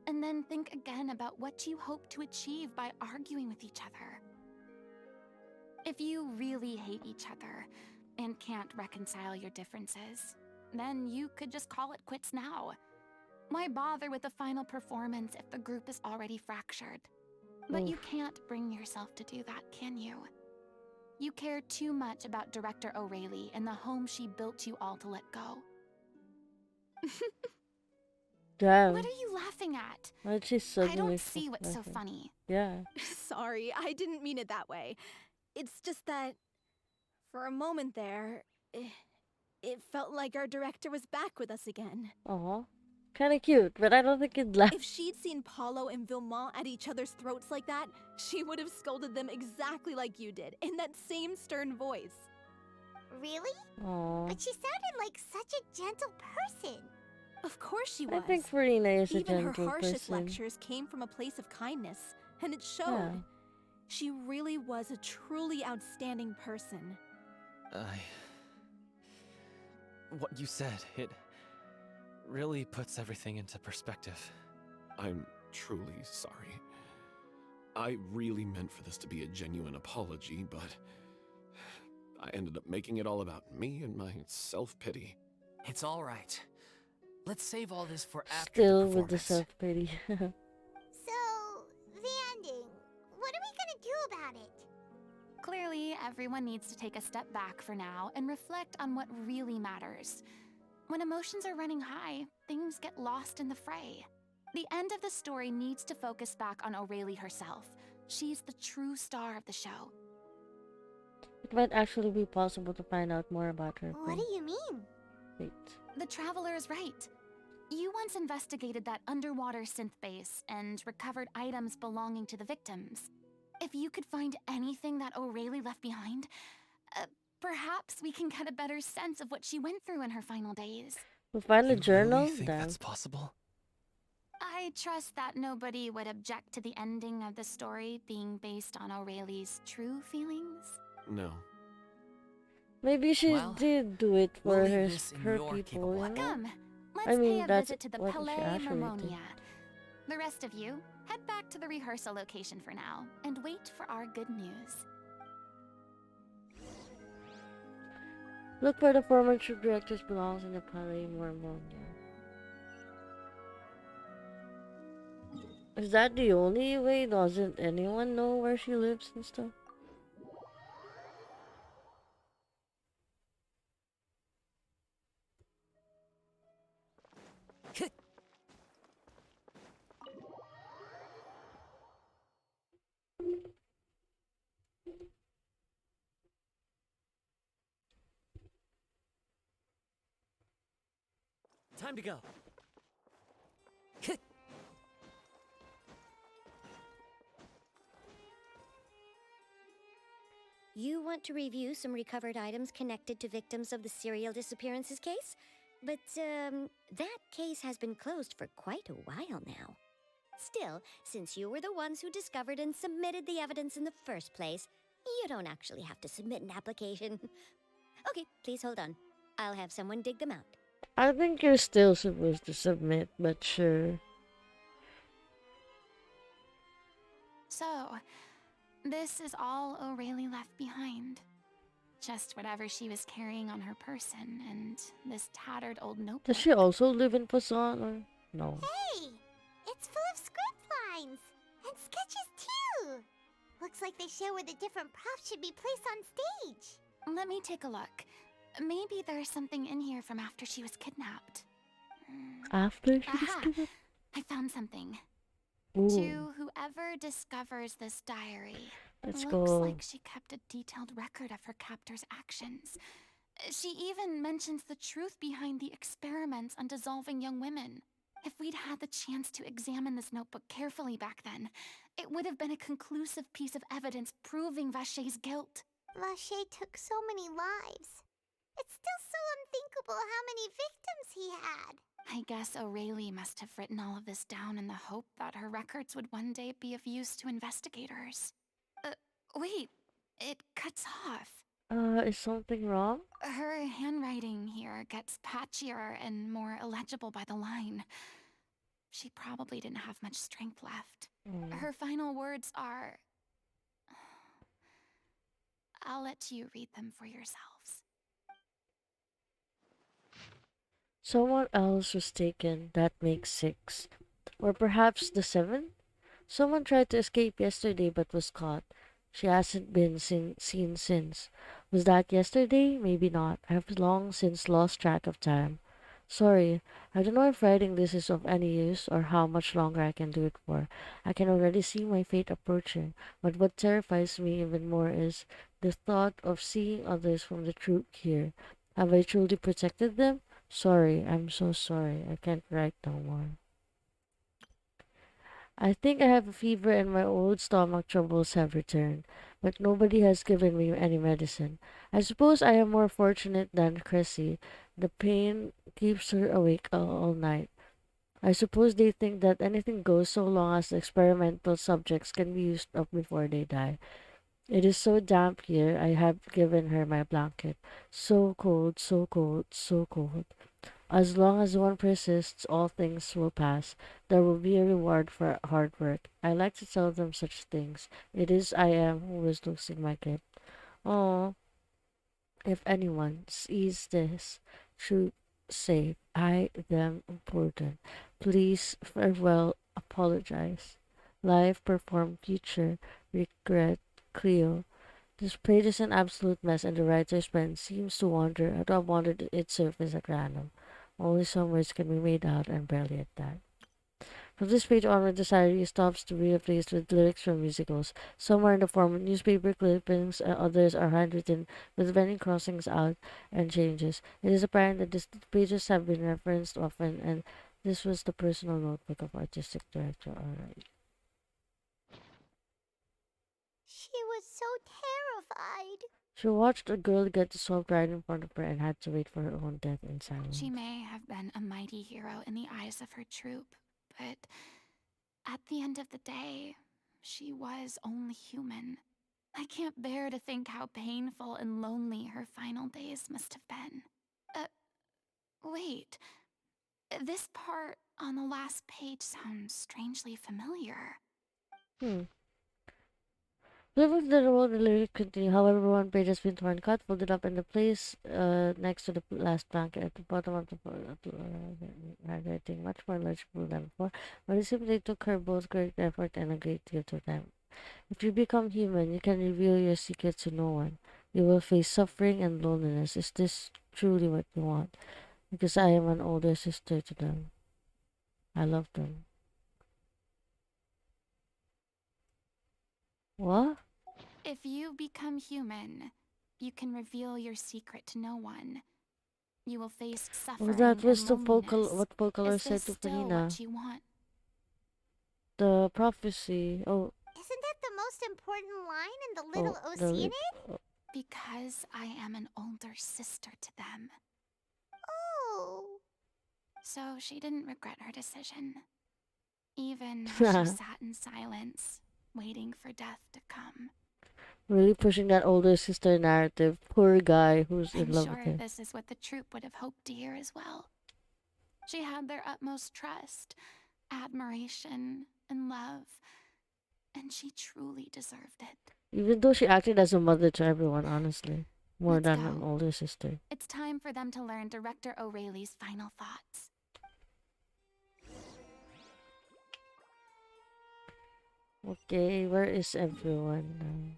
And then think again about what you hope to achieve by arguing with each other. If you really hate each other and can't reconcile your differences, then you could just call it quits now. Why bother with the final performance if the group is already fractured? But you can't bring yourself to do that, can you? You care too much about Director Aurelie and the home she built you all to let go. Damn. What are you laughing at? Why did she suddenly I don't see what's so laughing? funny. Yeah. Sorry, I didn't mean it that way. It's just that, for a moment there, it felt like our director was back with us again. Aw. Kinda cute, but I don't think it'd last. If she'd seen Paulo and Villemont at each other's throats like that, she would have scolded them exactly like you did, in that same stern voice. Really? Aw. But she sounded like such a gentle person. Of course she was. I think Furina is a Even her gentle harshest person. lectures came from a place of kindness, and it showed. Yeah. She really was a truly outstanding person. What you said, it really puts everything into perspective. I'm truly sorry. I really meant for this to be a genuine apology, but I ended up making it all about me and my self-pity. It's all right. Let's save all this for after Still the with the performance. self-pity. So, the ending. What are we gonna do about it? Clearly, everyone needs to take a step back for now and reflect on what really matters. When emotions are running high, things get lost in the fray. The end of the story needs to focus back on Aurelie herself. She's the true star of the show. It might actually be possible to find out more about her. What do you mean? Wait. The Traveler is right. You once investigated that underwater synth base and recovered items belonging to the victims. If you could find anything that Aurelie left behind, perhaps we can get a better sense of what she went through in her final days. We'll find a journal? Really think Damn. that's possible? I trust that nobody would object to the ending of the story being based on Aurelie's true feelings. No. Maybe she Well, did do it we'll for leave this in her your people, capable you know? Come, I let's pay mean, a that's visit to the what she Palais actually did. Marmonia. The rest of you, head back to the rehearsal location for now, and wait for our good news. Look where the former troop directors belongs in the Palais Mormonia. Is that the only way? Doesn't anyone know where she lives and stuff? Time to go. You want to review some recovered items connected to victims of the serial disappearances case? But, that case has been closed for quite a while now. Still, since you were the ones who discovered and submitted the evidence in the first place, you don't actually have to submit an application. Okay, please hold on. I'll have someone dig them out. I think you're still supposed to submit, but sure. So, this is all O'Reilly left behind. Just whatever she was carrying on her person, and this tattered old notebook. Does she also live in Poisson or no? Hey! It's full of script lines! And sketches too! Looks like they show where the different props should be placed on stage. Let me take a look. Maybe there's something in here from after she was kidnapped. After she was Aha! kidnapped? I found something. Ooh. To whoever discovers this diary, Let's looks go. like she kept a detailed record of her captor's actions. She even mentions the truth behind the experiments on dissolving young women. If we'd had the chance to examine this notebook carefully back then, it would have been a conclusive piece of evidence proving Vachey's guilt. Vachey took so many lives. It's still so unthinkable how many victims he had. I guess O'Reilly must have written all of this down in the hope that her records would one day be of use to investigators. Wait, it cuts off. Is something wrong? Her handwriting here gets patchier and more illegible by the line. She probably didn't have much strength left. Her final words are... I'll let you read them for yourselves. Someone else was taken. That makes 6. Or perhaps the 7th? Someone tried to escape yesterday but was caught. She hasn't been seen since. Was that yesterday? Maybe not. I have long since lost track of time. Sorry, I don't know if writing this is of any use or how much longer I can do it for. I can already see my fate approaching, but what terrifies me even more is the thought of seeing others from the troop here. Have I truly protected them? Sorry, I'm so sorry. I can't write no more. I think I have a fever and my old stomach troubles have returned, but nobody has given me any medicine. I suppose I am more fortunate than Cressy. The pain keeps her awake all night. I suppose they think that anything goes so long as the experimental subjects can be used up before they die. It is so damp here, I have given her my blanket. So cold, so cold, so cold. As long as one persists, all things will pass. There will be a reward for hard work. I like to tell them such things. It is I am who is losing my grip. Oh, if anyone sees this, should say I them important. Please farewell, apologize. Life perform future, regret, Cleo. This page is an absolute mess, and the writer's pen seems to have wandered its surface at random. Only some words can be made out, and barely at that. From this page onward, the diary stops to be replaced with lyrics from musicals. Some are in the form of newspaper clippings, and others are handwritten with many crossings out and changes. It is apparent that these pages have been referenced often, and this was the personal notebook of artistic director Alright. She was so terrified. She watched a girl get swept right in front of her and had to wait for her own death in silence. She may have been a mighty hero in the eyes of her troop, but at the end of the day, she was only human. I can't bear to think how painful and lonely her final days must have been. Wait. This part on the last page sounds strangely familiar. Flip of the road, the lyrics continue. However, one page has been torn cut, folded up in the place next to the last blanket at the bottom of the handwriting, much more legible than before. But it seems they took her both great effort and a great deal of time. If you become human, you can reveal your secret to no one. You will face suffering and loneliness. Is this truly what you want? Because I am an older sister to them. I love them. What? If you become human, you can reveal your secret to no one. You will face suffering That was and the loneliness. what Pokeler Is said this to still Furina. what you want? The prophecy. Oh. Isn't that the most important line in the little Oceanid? Because I am an older sister to them. Oh. So she didn't regret her decision. Even as she sat in silence, waiting for death to come. Really pushing that older sister narrative. Poor guy who's in love with her. I'm sure this is what the troupe would have hoped to hear as well. She had their utmost trust, admiration, and love. And she truly deserved it. Even though she acted as a mother to everyone, honestly. More than an older sister. It's time for them to learn Director O'Reilly's final thoughts. Okay, where is everyone now?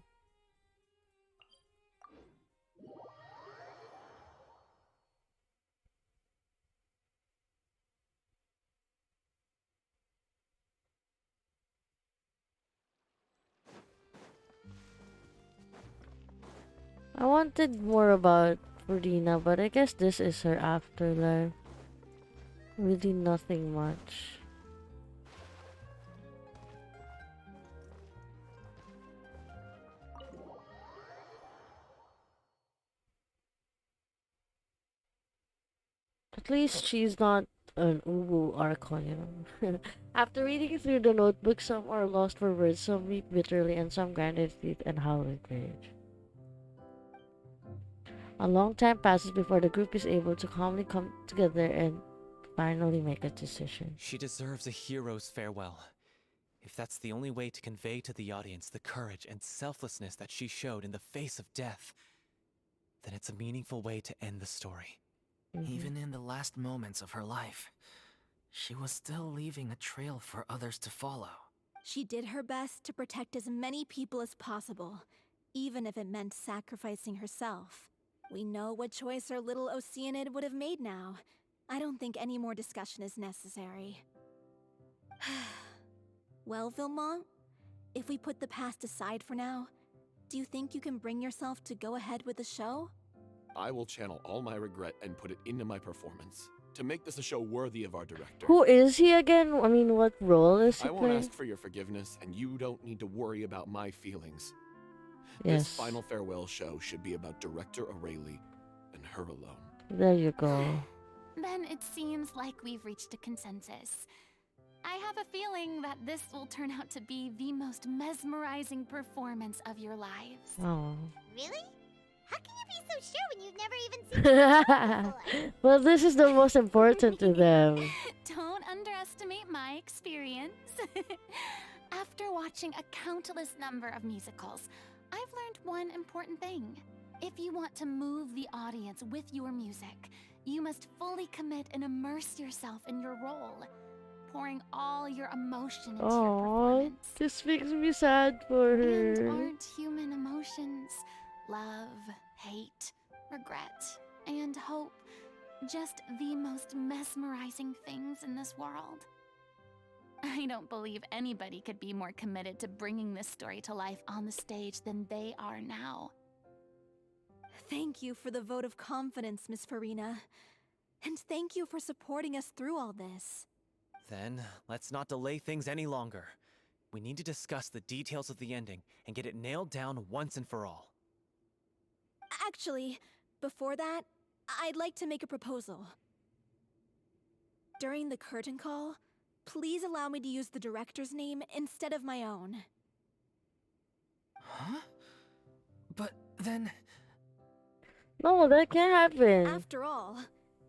I wanted more about Furina, but I guess this is her afterlife. Really nothing much. At least she's not an Ubu Archon, you know. After reading through the notebook, some are lost for words, some weep bitterly, and some grind their teeth and howl with rage. A long time passes before the group is able to calmly come together and finally make a decision. She deserves a hero's farewell. If that's the only way to convey to the audience the courage and selflessness that she showed in the face of death, then it's a meaningful way to end the story. Even in the last moments of her life, she was still leaving a trail for others to follow. She did her best to protect as many people as possible, even if it meant sacrificing herself. We know what choice our little Oceanid would have made now. I don't think any more discussion is necessary. Well, Vilmont, if we put the past aside for now, do you think you can bring yourself to go ahead with the show? I will channel all my regret and put it into my performance to make this a show worthy of our director. Who is he again? I mean, what role is he I won't playing? ask for your forgiveness, and you don't need to worry about my feelings. Yes. This final farewell show should be about Director O'Reilly and her alone. There you go. Then it seems like we've reached a consensus. I have a feeling that this will turn out to be the most mesmerizing performance of your lives. Oh. Really? How can you be so sure when you've never even seen the before? Well, this is the most important to them. Don't underestimate my experience. After watching a countless number of musicals, I've learned one important thing. If you want to move the audience with your music, you must fully commit and immerse yourself in your role, pouring all your emotion into your performance. This makes me sad for her. And aren't human emotions love, hate, regret, and hope just the most mesmerizing things in this world? I don't believe anybody could be more committed to bringing this story to life on the stage than they are now. Thank you for the vote of confidence, Miss Furina. And thank you for supporting us through all this. Then, let's not delay things any longer. We need to discuss the details of the ending and get it nailed down once and for all. Actually, before that, I'd like to make a proposal. During the curtain call, please allow me to use the director's name instead of my own. Huh? But then... No, that can't happen. After all,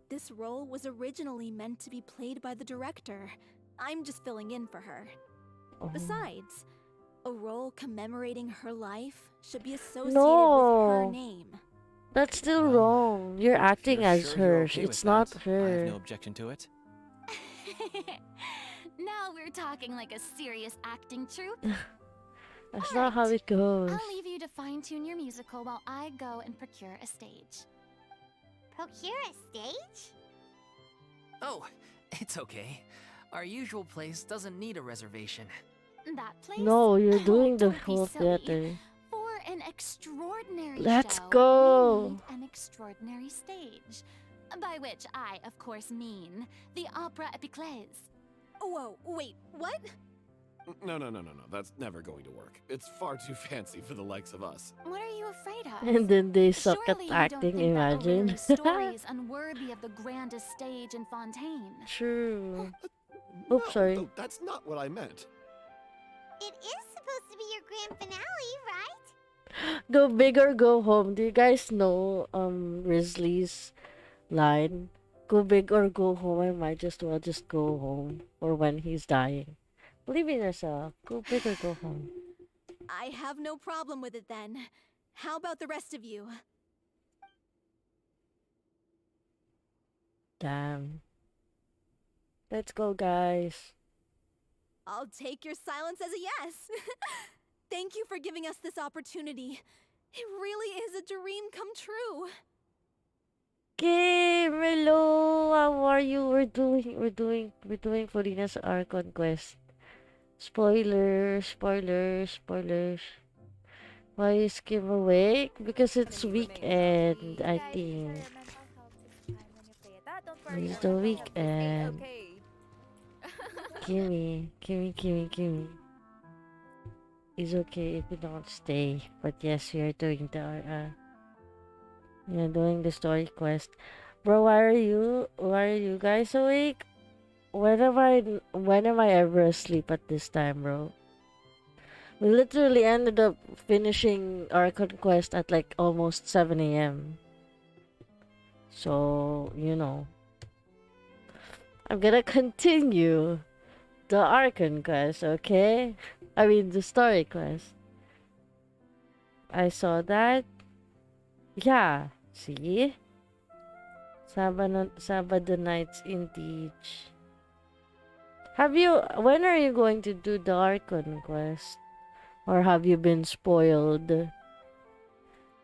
this role was originally meant to be played by the director. I'm just filling in for her. Oh. Besides, a role commemorating her life should be associated with her name. That's still wrong. You're acting as her. Okay it's not her. I have no objection to it. Now we're talking like a serious acting troupe. That's not how it goes. I'll leave you to fine-tune your musical while I go and procure a stage. Procure a stage? Oh, it's okay. Our usual place doesn't need a reservation. That place? No, you're doing the don't be whole silly. theater. For an extraordinary Let's show, go. we need an extraordinary stage. By which I, of course, mean the Opera Epiclese. Whoa, wait, what? No. That's never going to work. It's far too fancy for the likes of us. What are you afraid of? And then they suck Surely at you acting, don't think imagine. that a story is unworthy of the grandest stage in Fontaine. True. No, Oops, sorry. no, that's not what I meant. It is supposed to be your grand finale, right? Go big or go home. Do you guys know Risley's line? Go big or go home. I might just well just go home. Or when he's dying. Believe in yourself. Go big or go home. I have no problem with it then. How about the rest of you? Damn. Let's go, guys. I'll take your silence as a yes. Thank you for giving us this opportunity. It really is a dream come true. Kim, hello. How are you? We're doing Furina's Archon quest. Spoilers. Why is Kim awake? Because it's weekend, I think. It's the weekend. Kimmy. It's okay if you don't stay. But yes, we are doing the story quest. Bro, why are you guys awake? When am I ever asleep at this time, bro? We literally ended up finishing our conquest at like almost 7 a.m. So, I'm gonna continue the Archon quest, okay? I mean, the story quest. I saw that. Yeah, see? Sabado nights indeed. When are you going to do the Archon quest? Or have you been spoiled?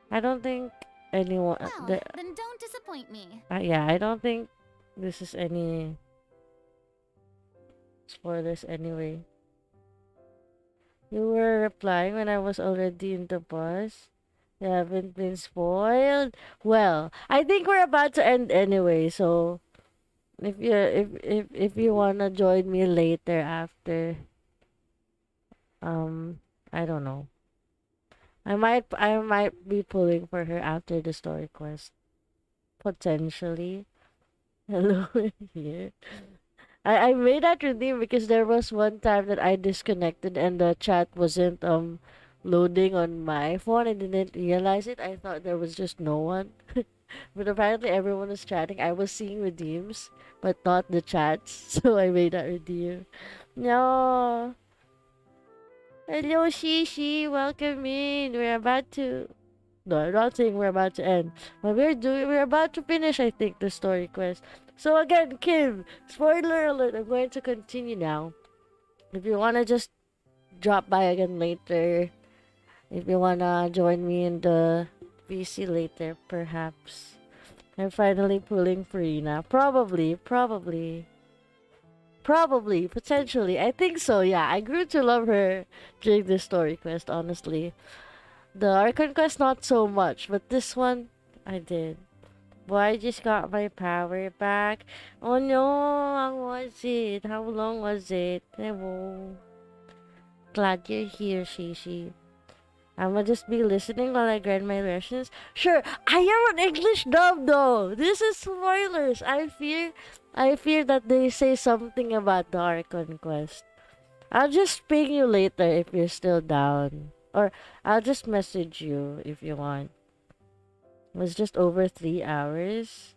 I don't think anyone... Well, then don't disappoint me. Yeah, I don't think this is any spoilers anyway. You were replying when I was already in the bus. You haven't been spoiled. Well, I think we're about to end anyway, so if you wanna join me later after, I don't know. I might be pulling for her after the story quest. Potentially. Hello here. I made that routine because there was one time that I disconnected and the chat wasn't loading on my phone. I didn't realize it. I thought there was just no one. But apparently everyone was chatting. I was seeing redeems, but not the chats. So I made that redeem. No. Hello, Shishi. Welcome in. We're about to... No, I'm not saying we're about to end. But we're about to finish, I think, the story quest. So again, Kim, spoiler alert, I'm going to continue now. If you wanna just drop by again later, if you wanna join me in the VC later, perhaps. I'm finally pulling Furina. Probably, potentially. I think so, yeah. I grew to love her during this story quest, honestly. The Archon quest, not so much, but this one, I did. Boy, I just got my power back. Oh no, how was it? How long was it? Hello. Glad you're here, Shishi. I'ma just be listening while I grind my lessons. Sure, I am an English dub though. This is spoilers. I fear that they say something about the Archon quest. I'll just ping you later if you're still down. Or I'll just message you if you want. It was just over 3 hours.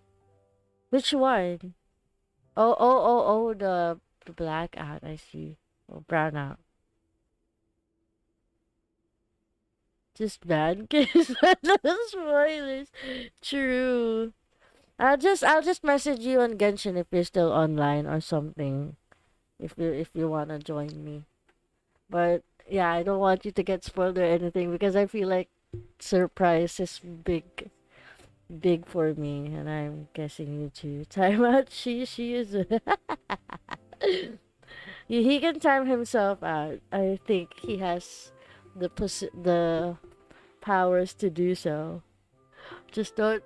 Which one? Oh, the black out, I see. Or brown out. Just bad case. No spoilers. True. I'll just message you on Genshin if you're still online or something. If you wanna join me. But yeah, I don't want you to get spoiled or anything because I feel like surprise is big for me, and I'm guessing you too. Time out. She is. He can time himself out. I think he has the powers to do so. Just don't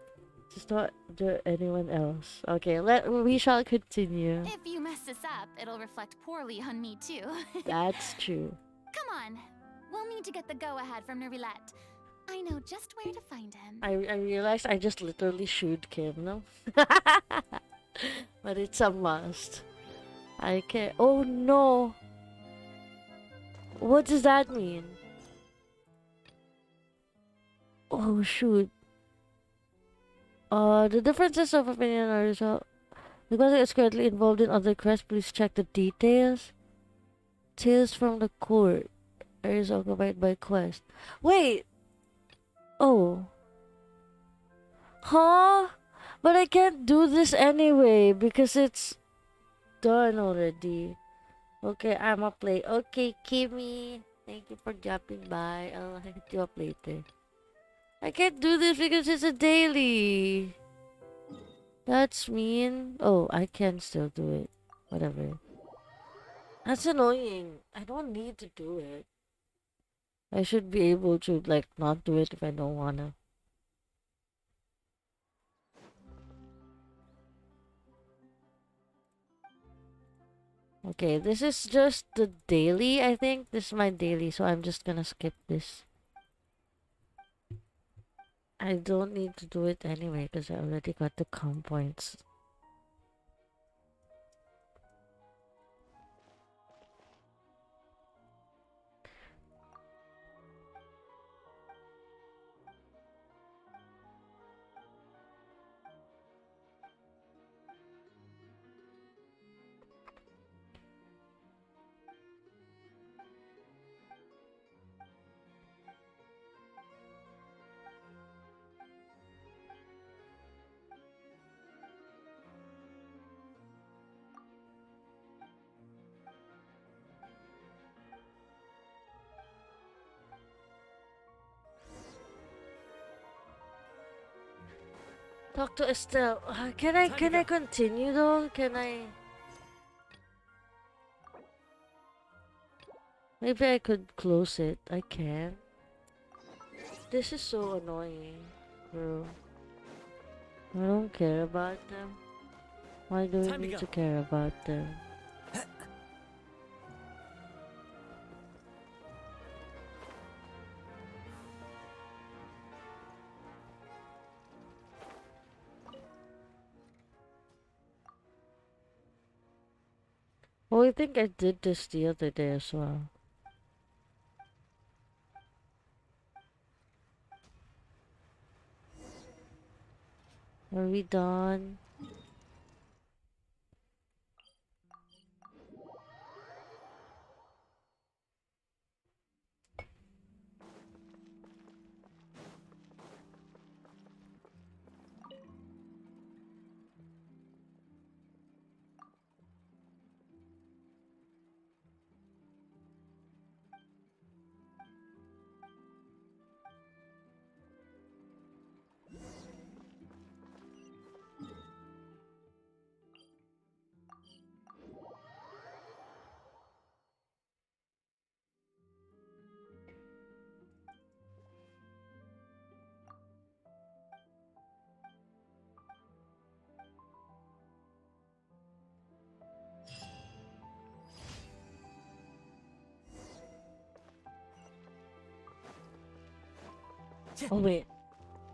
do anyone else. Okay, we shall continue. If you mess this up, it'll reflect poorly on me too. That's true. Come on. We'll need to get the go-ahead from Nerulette. I know just where to find him. I realized I just literally shooed Kim, no? But it's a must. I can't. Oh no! What does that mean? Oh shoot. The differences of opinion are result. The question is currently involved in other quests. Please check the details. Tales from the court is occupied by quest. Wait! Oh. Huh? But I can't do this anyway because it's done already. Okay, I'm up late. Okay, Kimmy. Thank you for dropping by. I'll hit you up later. I can't do this because it's a daily. That's mean. Oh, I can still do it. Whatever. That's annoying. I don't need to do it. I should be able to, like, not do it if I don't wanna. Okay, this is just the daily, I think. This is my daily, so I'm just gonna skip this. I don't need to do it anyway because I already got the comp points. Talk to Estelle. Can I continue though? Can I? Maybe I could close it. I can. This is so annoying, bro. I don't care about them. Why do we need to care about them? Oh, I think I did this the other day as well. Are we done? Oh wait,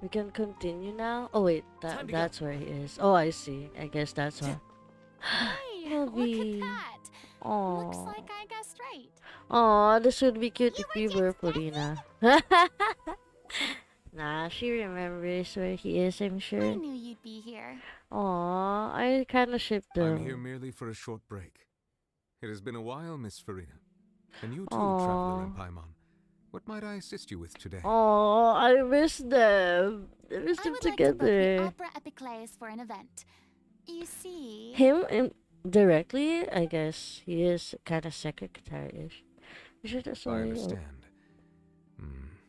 we can continue now? Oh wait, that's where he is. Oh, I see. I guess that's why. Hey, look at that. Looks like I guessed right. Aw, this would be cute if we were Furina. Nah, she remembers where he is, I'm sure. I knew you'd be here. Aw, I kinda shipped them. I'm here merely for a short break. It has been a while, Miss Furina. And you too, Aww. Traveler in Paimon. What might I assist you with today? Oh, I miss them. I miss them I would together. like to book the Opera Epiclese for an event. You see... Him directly, I guess. He is kind of secretary-ish. I understand.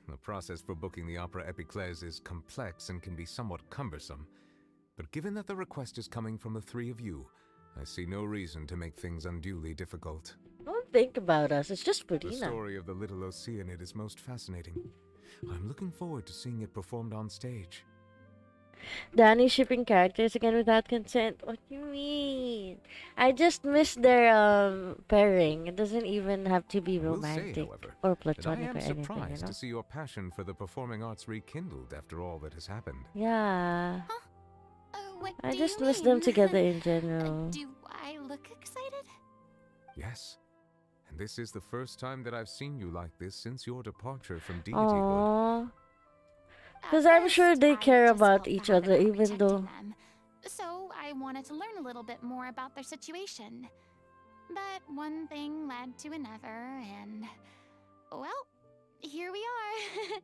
The process for booking the Opera Epiclese is complex and can be somewhat cumbersome. But given that the request is coming from the three of you, I see no reason to make things unduly difficult. Don't think about us. It's just The Furina. story of the little Oceanid is most fascinating. I'm looking forward to seeing it performed on stage. Danny shipping characters again without consent. What do you mean? I just miss their pairing. It doesn't even have to be romantic Say, however, or that platonic I am or anything, surprised you know? to see your passion for the performing arts rekindled after all that has happened. Yeah. What I do just you miss them mean? together in general. Do I look excited? Yes. And this is the first time that I've seen you like this since your departure from Deityhood. Aww. Because I'm sure they care about each other even though... Them. So I wanted to learn a little bit more about their situation. But one thing led to another and... Well, here we are.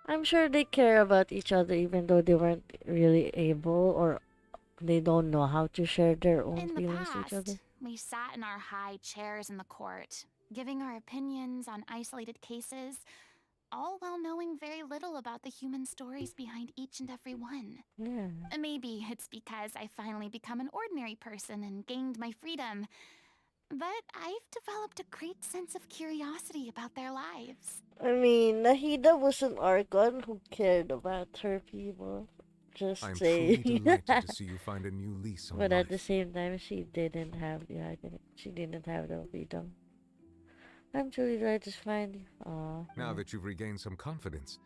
I'm sure they care about each other even though they weren't really able or they don't know how to share their own feelings to each other. We sat in our high chairs in the court, giving our opinions on isolated cases, all while knowing very little about the human stories behind each and every one. Yeah. Maybe it's because I finally become an ordinary person and gained my freedom. But I've developed a great sense of curiosity about their lives. I mean, Nahida was an Archon who cared about her people. Just I'm saying. truly delighted to see you find a new lease on But life. at the same time, she didn't have the freedom. I'm truly glad to find you. Aww. Now that you've regained some confidence,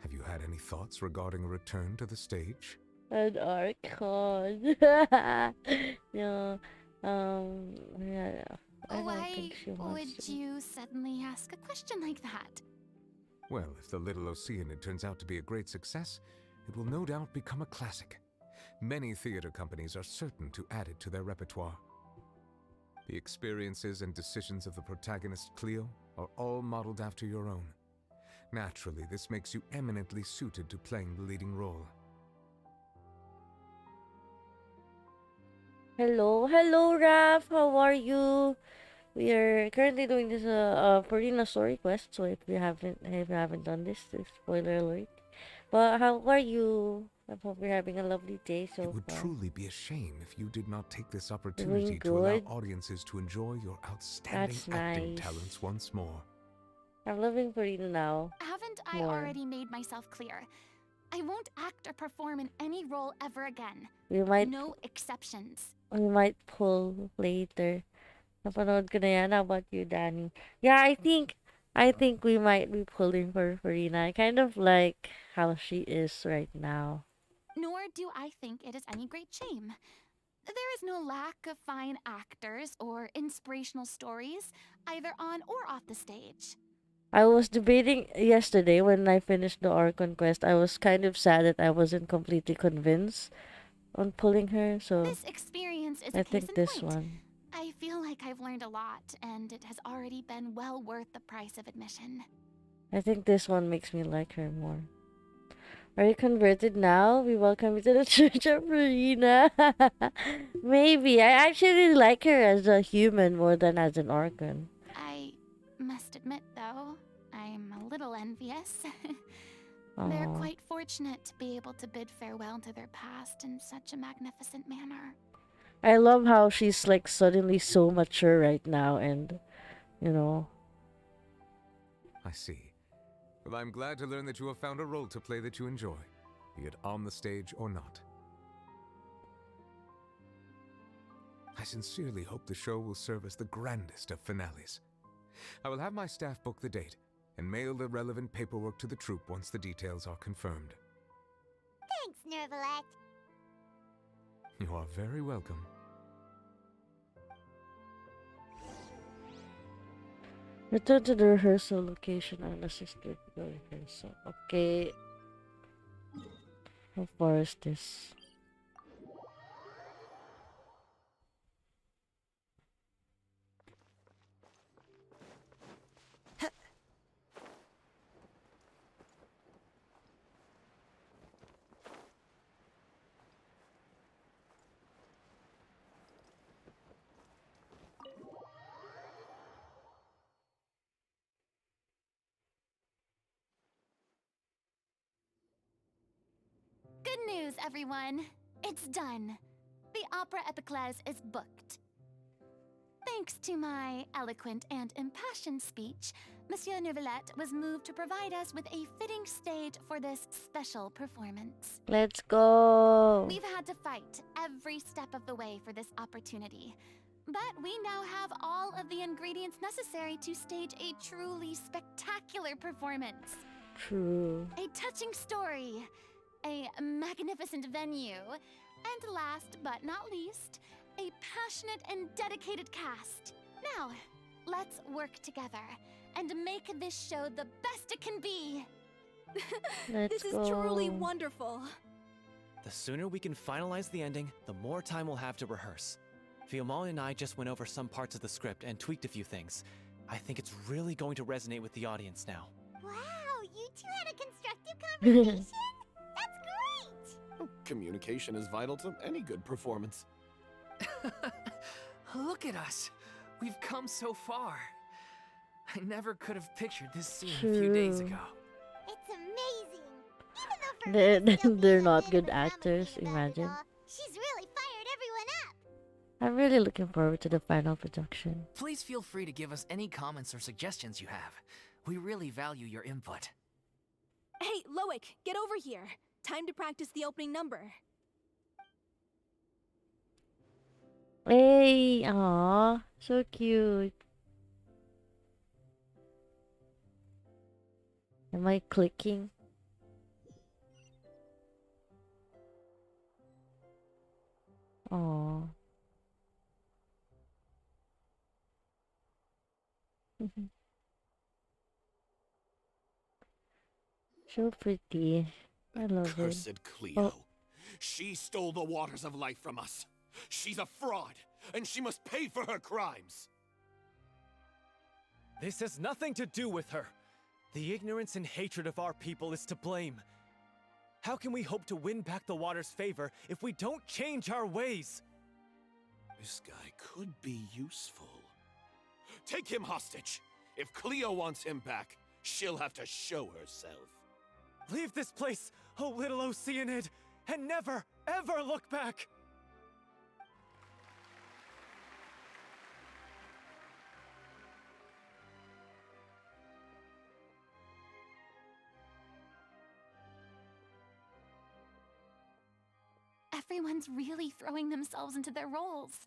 have you had any thoughts regarding a return to the stage? An Archon. No. Yeah. I don't think she wants Why would you suddenly ask a question like that? Well, if the Little Oceanid turns out to be a great success, it will no doubt become a classic. Many theater companies are certain to add it to their repertoire. The experiences and decisions of the protagonist, Cleo, are all modeled after your own. Naturally, this makes you eminently suited to playing the leading role. Hello, Raph. How are you? We are currently doing this Furina story quest. So if you haven't done this, spoiler alert. But how are you? I hope you're having a lovely day so far. It would truly be a shame if you did not take this opportunity to allow audiences to enjoy your outstanding acting talents once more. I'm loving Furina now. Haven't I already made myself clear? I won't act or perform in any role ever again. No exceptions. We might pull later. Napanood ko na yan. How about you, Danny? Yeah, I think we might be pulling for Furina. I kind of like how she is right now. Nor do I think it is any great shame. There is no lack of fine actors or inspirational stories, either on or off the stage. I was debating yesterday when I finished the Archon quest. I was kind of sad that I wasn't completely convinced on pulling her, so this experience is I think this one. I feel like I've learned a lot, and it has already been well worth the price of admission. I think this one makes me like her more. Are you converted now? We welcome you to the Church of Furina. Maybe. I actually like her as a human more than as an Archon. I must admit, though, I'm a little envious. They're quite fortunate to be able to bid farewell to their past in such a magnificent manner. I love how she's like suddenly so mature right now and, you know. I see. Well, I'm glad to learn that you have found a role to play that you enjoy, be it on the stage or not. I sincerely hope the show will serve as the grandest of finales. I will have my staff book the date and mail the relevant paperwork to the troupe once the details are confirmed. Thanks, Nervalet. You are very welcome. Return to the rehearsal location and assist with the rehearsal. Okay. How far is this? Good news, everyone. It's done. The Opera Epiclese is booked. Thanks to my eloquent and impassioned speech, Monsieur Neuvillette was moved to provide us with a fitting stage for this special performance. Let's go! We've had to fight every step of the way for this opportunity, but we now have all of the ingredients necessary to stage a truly spectacular performance. True. A touching story, a magnificent venue, and last but not least, a passionate and dedicated cast. Now, let's work together and make this show the best it can be. Let's This go. is truly wonderful. The sooner we can finalize the ending, the more time we'll have to rehearse. Fiamma and I just went over some parts of the script and tweaked a few things. I think it's really going to resonate with the audience now. Wow, you two had a constructive conversation? That's great! Communication is vital to any good performance. Look at us. We've come so far. I never could have pictured this scene a True. few days ago. It's amazing. Even though They're not good actors, imagine. she's really fired everyone up. I'm really looking forward to the final production. Please feel free to give us any comments or suggestions you have. We really value your input. Hey, Loic, get over here. Time to practice the opening number. Hey, aw, so cute. Am I clicking? Aw. So pretty. I love it. Cursed Cleo. Oh. She stole the waters of life from us. She's a fraud, and she must pay for her crimes. This has nothing to do with her. The ignorance and hatred of our people is to blame. How can we hope to win back the water's favor if we don't change our ways? This guy could be useful. Take him hostage. If Cleo wants him back, she'll have to show herself. Leave this place, oh little Oceanid, and never, ever look back! Everyone's really throwing themselves into their roles.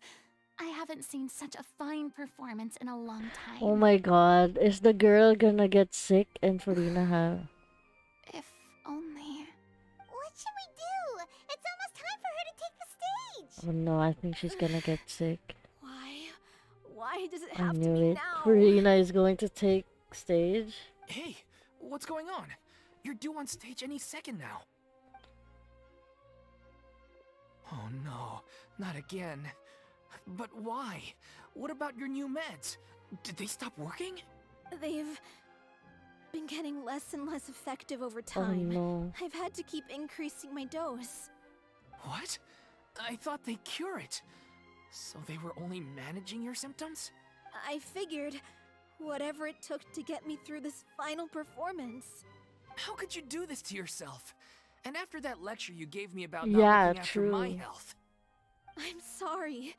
I haven't seen such a fine performance in a long time. Oh my god, is the girl gonna get sick and Furina have? If only. What should we do? It's almost time for her to take the stage. Oh no, I think she's gonna get sick. Why? Why does it I have to knew be it. now? Furina is going to take stage. Hey, what's going on? You're due on stage any second now. Oh no, not again. But why? What about your new meds? Did they stop working? They've been getting less and less effective over time. Oh no. I've had to keep increasing my dose. What? I thought they cure it. So they were only managing your symptoms? I figured whatever it took to get me through this final performance. How could you do this to yourself? And after that lecture you gave me about Yeah, not looking after true. my health. I'm sorry.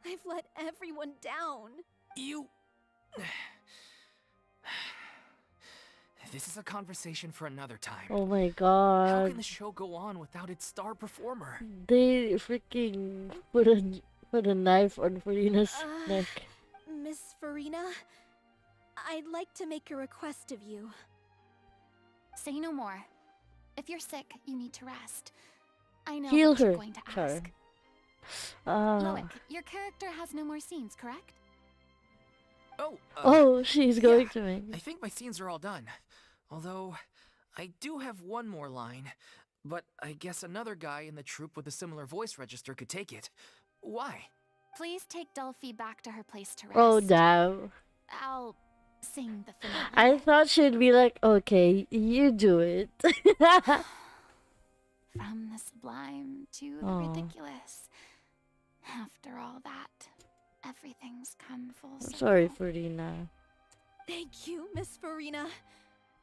I've let everyone down. You... This is a conversation for another time. Oh my How god. can the show go on without its star performer? They freaking put a knife on Furina's neck. Miss Furina, I'd like to make a request of you. Say no more. If you're sick, you need to rest. I know Heal what you're her. going to Sorry. ask. Loic, your character has no more scenes, correct? Oh, she's going to make I think my scenes are all done. Although, I do have one more line. But I guess another guy in the troupe with a similar voice register could take it. Why? Please take Delphi back to her place to rest. Oh, damn. I'll sing the finale. I thought she'd be like, okay, you do it. From the sublime to the ridiculous. After all that, everything's come full circle. I'm sorry, Furina. Thank you, Miss Furina.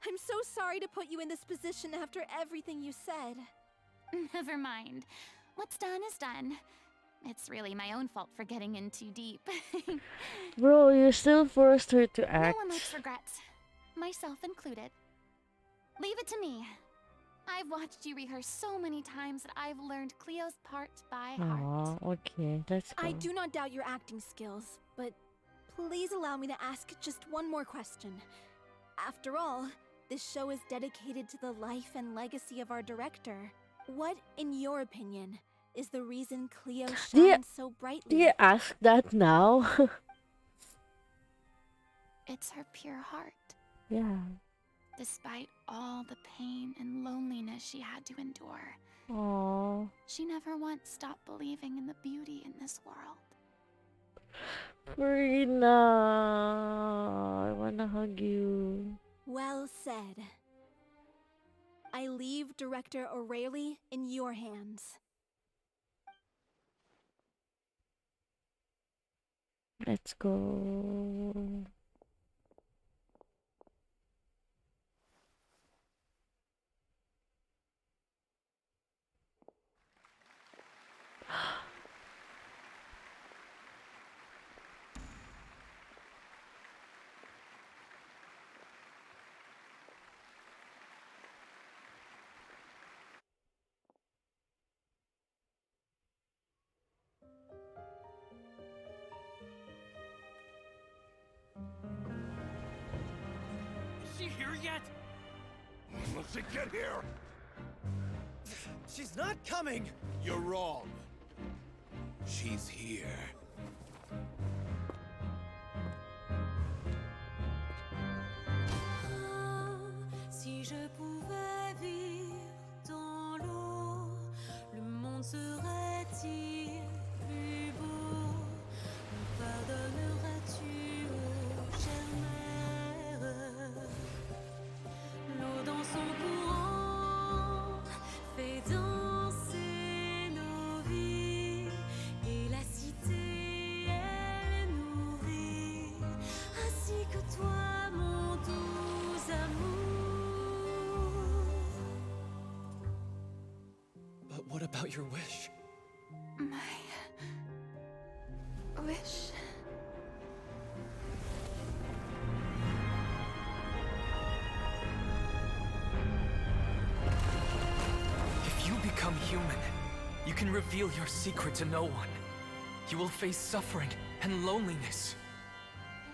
I'm so sorry to put you in this position after everything you said. Never mind. What's done is done. It's really my own fault for getting in too deep. Bro, you still forced her to act. No one likes regrets, myself included. Leave it to me. I've watched you rehearse so many times that I've learned Cleo's part by heart. Aw, okay, let's go. I do not doubt your acting skills, but please allow me to ask just one more question. After all, this show is dedicated to the life and legacy of our director. What, in your opinion, is the reason Cleo shines so brightly? Do you ask that now? It's her pure heart. Yeah. Despite all the pain and loneliness she had to endure, Aww. she never once stopped believing in the beauty in this world. Furina, I wanna hug you. Well said. I leave Director O'Reilly in your hands. Let's go. Is she here yet? Will she get here? She's not coming! You're wrong. She's here. Si je pouvais vivre dans l'eau, le monde serait-il plus beau? Me pardonneras-tu, ô chère mère? L'eau dans son courant fait danser nos vies, et la cité elle nourrit, ainsi que toi, mon doux amour. But what about your wish? My wish. If you become human, you can reveal your secret to no one. You will face suffering and loneliness.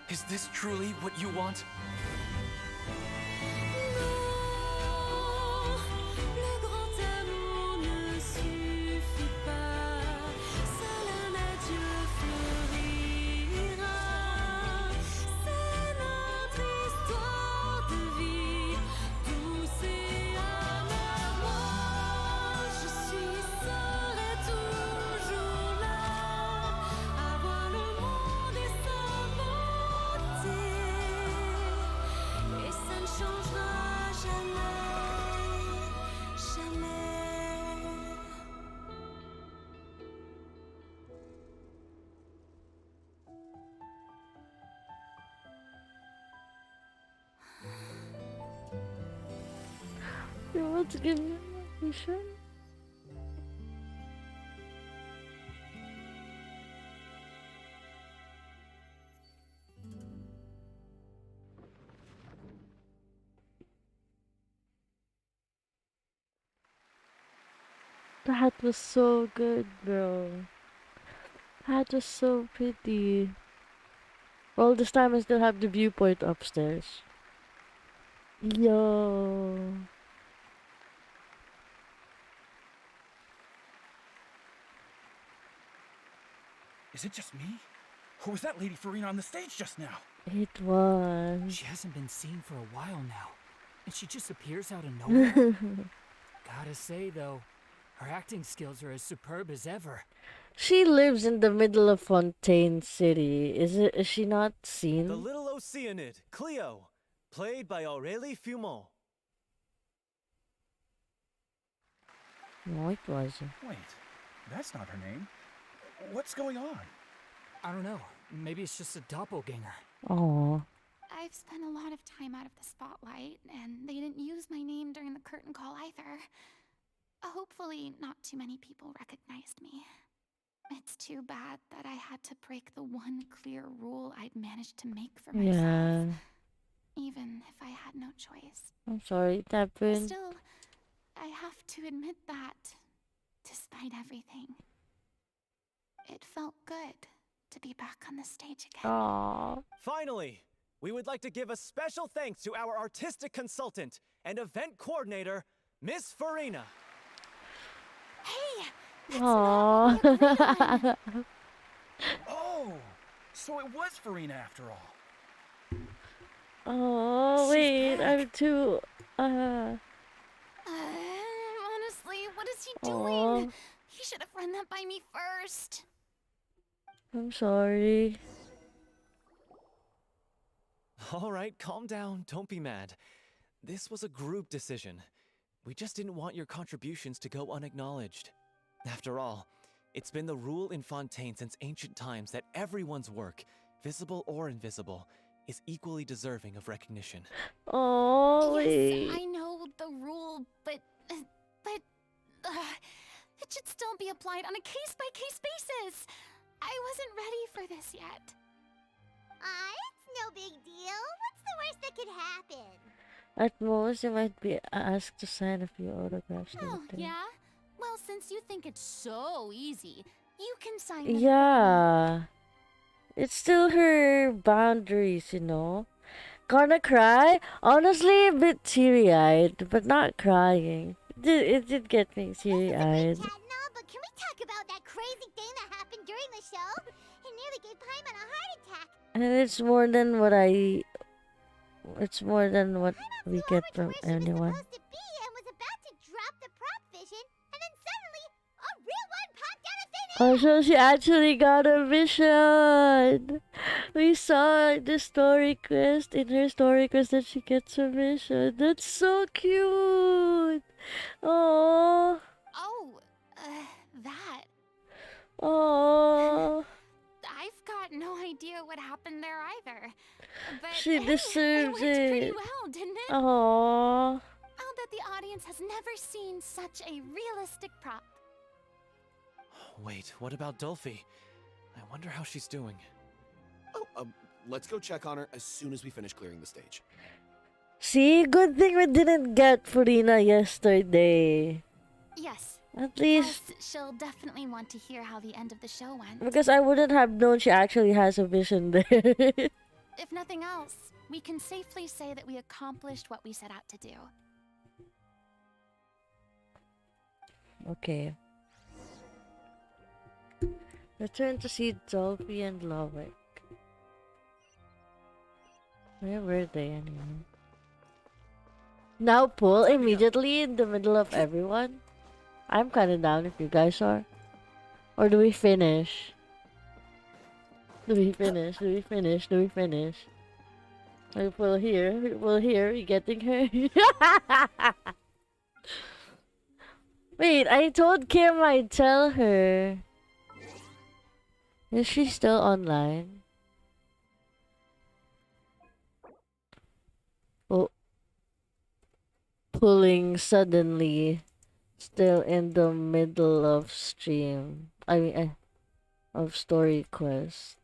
Is this truly what you want? Le grand amour ne suffit pas, seul un adieu fleurira. C'est notre histoire de vie, douce et amère. Moi, je suis serai toujours là, à voir le monde et sa beauté, et ça ne changera jamais, jamais. You want to give me a vision? That was so good, bro. That was so pretty. Well, this time I still have the viewpoint upstairs. Yo. Is it just me? Or was that Lady Furina on the stage just now? It was. She hasn't been seen for a while now, and she just appears out of nowhere. Gotta say, though, her acting skills are as superb as ever. She lives in the middle of Fontaine City. Is she not seen? The little Oceanid, Cleo, played by Aurélie Fumont. No, it wasn't. Wait, that's not her name. What's going on? I don't know. Maybe it's just a doppelganger. Oh. I've spent a lot of time out of the spotlight, and they didn't use my name during the curtain call either. Hopefully, not too many people recognized me. It's too bad that I had to break the one clear rule I'd managed to make for myself. Yeah. Even if I had no choice. I'm sorry it happened. Still, I have to admit that, despite everything, it felt good to be back on the stage again. Aww. Finally, we would like to give a special thanks to our artistic consultant and event coordinator, Miss Furina. Hey! Aww. Oh, so it was Furina after all. Oh, wait, I'm too... Honestly, what is he doing? He should have run that by me first. I'm sorry. All right, calm down. Don't be mad. This was a group decision. We just didn't want your contributions to go unacknowledged. After all, it's been the rule in Fontaine since ancient times that everyone's work, visible or invisible, is equally deserving of recognition. Oh, yes, I know the rule, but it should still be applied on a case-by-case basis. I wasn't ready for this yet. It's no big deal. What's the worst that could happen? At most, you might be asked to sign a few autographs. Oh, yeah? Well, since you think it's so easy, you can sign. Yeah. It's still her boundaries, you know. Gonna cry? Honestly, a bit teary-eyed, but not crying. It did get me teary-eyed. But can we talk about that crazy thing that happened during the show? It nearly gave Paimon a heart attack. And it's more than what It's more than what we get from anyone. Oh, so she actually got a vision. We saw the story quest, in her story quest, that she gets a vision. That's so cute. Oh. Oh, that. Oh. I've got no idea what happened there either. But She deserves it. Worked pretty it. well, didn't it? Oh. I'll bet the audience has never seen such a realistic prop. Wait, what about Dolphy? I wonder how she's doing. Oh, let's go check on her as soon as we finish clearing the stage. See, good thing we didn't get Furina yesterday. Yes. At least she'll definitely want to hear how the end of the show went. Because I wouldn't have known she actually has a vision there. If nothing else, we can safely say that we accomplished what we set out to do. Okay. Return to see Dolphy and Lovick. Where were they anyway? Now pull immediately in the middle of everyone? I'm kinda down if you guys are. Or do we finish? Do we finish? Do we finish? Do we finish? We pull here. We pull here. We getting her. Wait, I told Kim I'd tell her. Is she still online? Oh. Pulling suddenly. Still in the middle of stream. I mean, of story quest.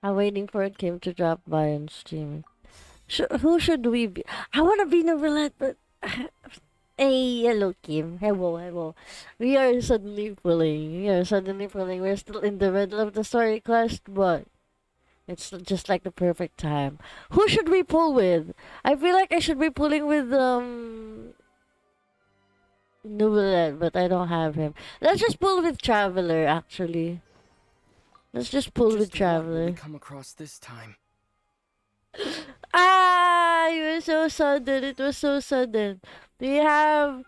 I'm waiting for Kim to drop by and stream. Who should we be? I want to be Novelette, but hey, hello Kim. Hello, hello. We are suddenly pulling. We are suddenly pulling. We're still in the middle of the story quest, but it's just like the perfect time. Who should we pull with? I feel like I should be pulling with Novelette, but I don't have him. Let's just pull with Traveler. Actually, let's just pull with Just what will we Traveler. come across this time? Ah, you were so sudden. It was so sudden. We have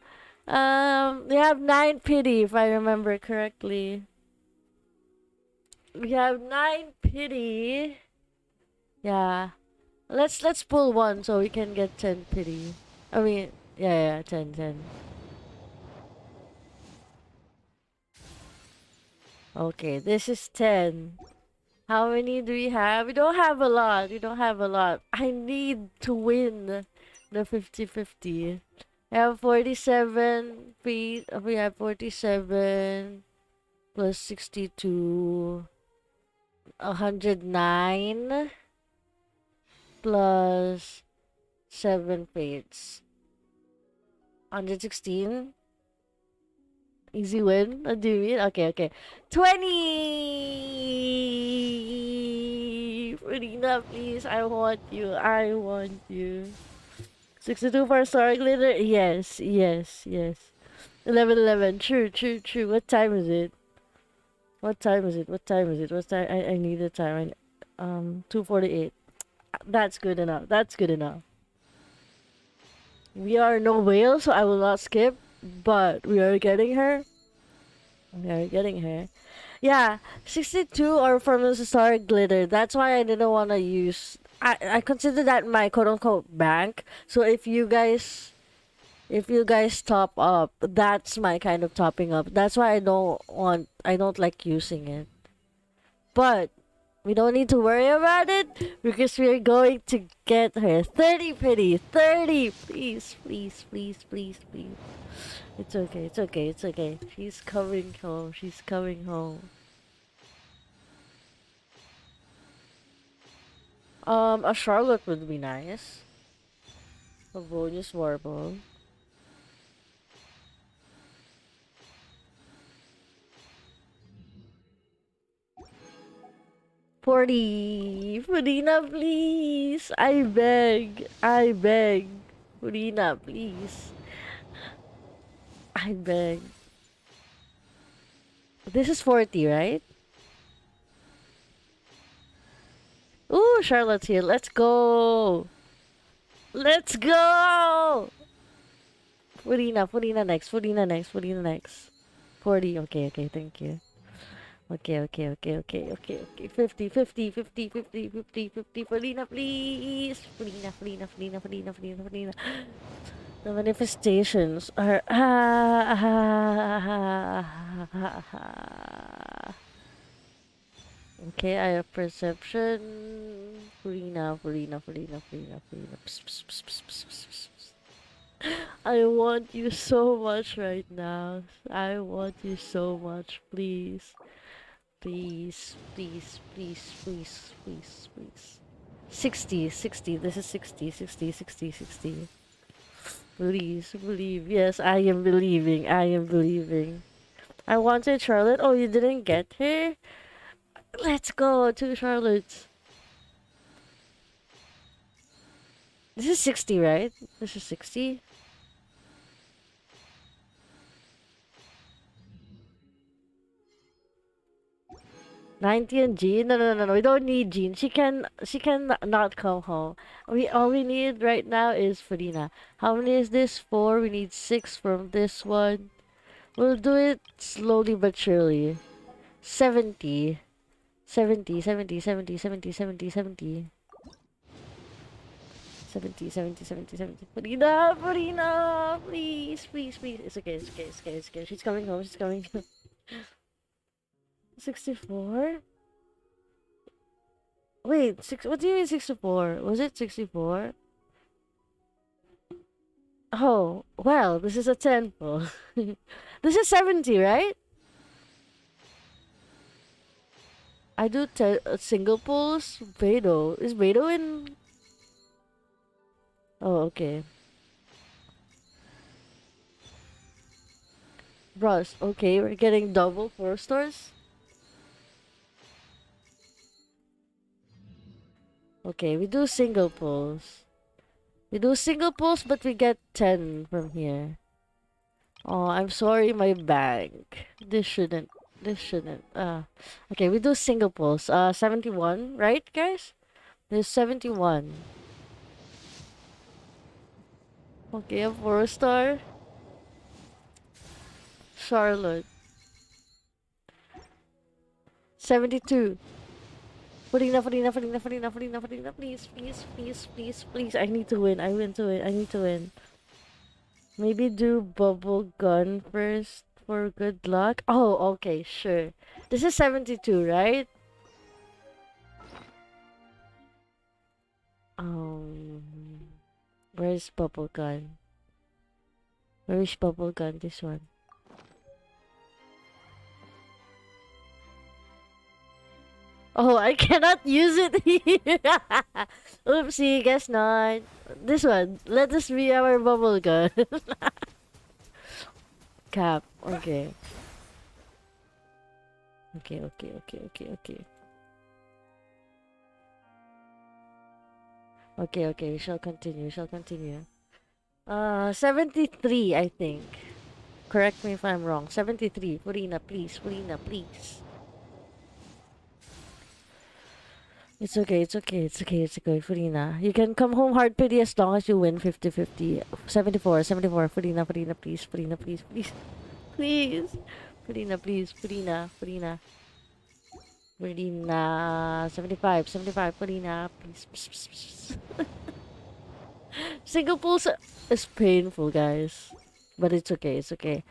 9 pity if I remember correctly. We have 9 pity. Yeah. Let's pull one so we can get 10 pity. I mean, yeah, 10. Okay, this is 10. How many do we have? We don't have a lot. We don't have a lot. I need to win the 50-50. We have 47 feet. We have 47 plus 62. 109 plus 7 fates. 116. Easy win. What do you mean? Okay. 20! Furina, please. I want you. 62 for Star Glitter? Yes. 11. True. What time is it? What time is it? I need a time. 2:48. That's good enough. We are no whale, so I will not skip. But we are getting her. Yeah, 62 are from the Star Glitter. That's why I didn't want to use. I consider that my quote unquote bank. So if you guys top up, that's my kind of topping up. That's why I don't like using it. But we don't need to worry about it because we are going to get her 30 pity. 30, please. It's okay. She's coming home. A Charlotte would be nice. A bonus warble. 40. Furina, please. I beg. Furina, please. I beg. This is 40, right? Ooh, Charlotte's here. Let's go. Furina next. 40. Okay, thank you. Okay. 50. Furina, please. Furina. The manifestations are. Okay, I have perception. Furina. I want you so much right now. I want you so much, please. Please. 60. This is 60. Please, believe. Yes, I am believing. I wanted Charlotte. Oh, you didn't get her? Let's go, 2 Charlottes. This is 60, right? This is 60. And Jean? No. We don't need Jean. She can not come home. All we need right now is Furina. How many is this? 4. We need 6 from this one. We'll do it slowly but surely. 70. 70. Furina, please. It's okay. She's coming home. 64? Wait, what do you mean 64? Was it 64? Oh, well, this is a temple. This is 70, right? I do single pulls. Beidou. Is Beidou in... Oh, okay. Rust. Okay, we're getting double 4 stars. Okay, we do single pulls. We do single pulls, but we get 10 from here. Oh, I'm sorry, my bank. This shouldn't. This shouldn't. Okay, we do single pulls. 71, right, guys? There's 71. Okay, a 4 star. Charlotte. 72. Farina, please, please, please, please, please. I need to win. I win to win. I need to win. Maybe do bubble gun first for good luck. Oh, okay, sure. This is 72, right? Um, where's bubble gun? Where is bubble gun? This one. Oh, I cannot use it here. Oopsie, guess not. This one. Let us be our bubble gun. Cap. Okay. Okay. Okay, shall continue. 73, I think. Correct me if I'm wrong. 73. Furina, please. Furina, please. It's okay, Furina. You can come home hard pity as long as you win 50-50. 74, Furina, please. Please. Furina, please. Furina. 75, Furina, please. Single pulls is painful, guys. But it's okay. 76,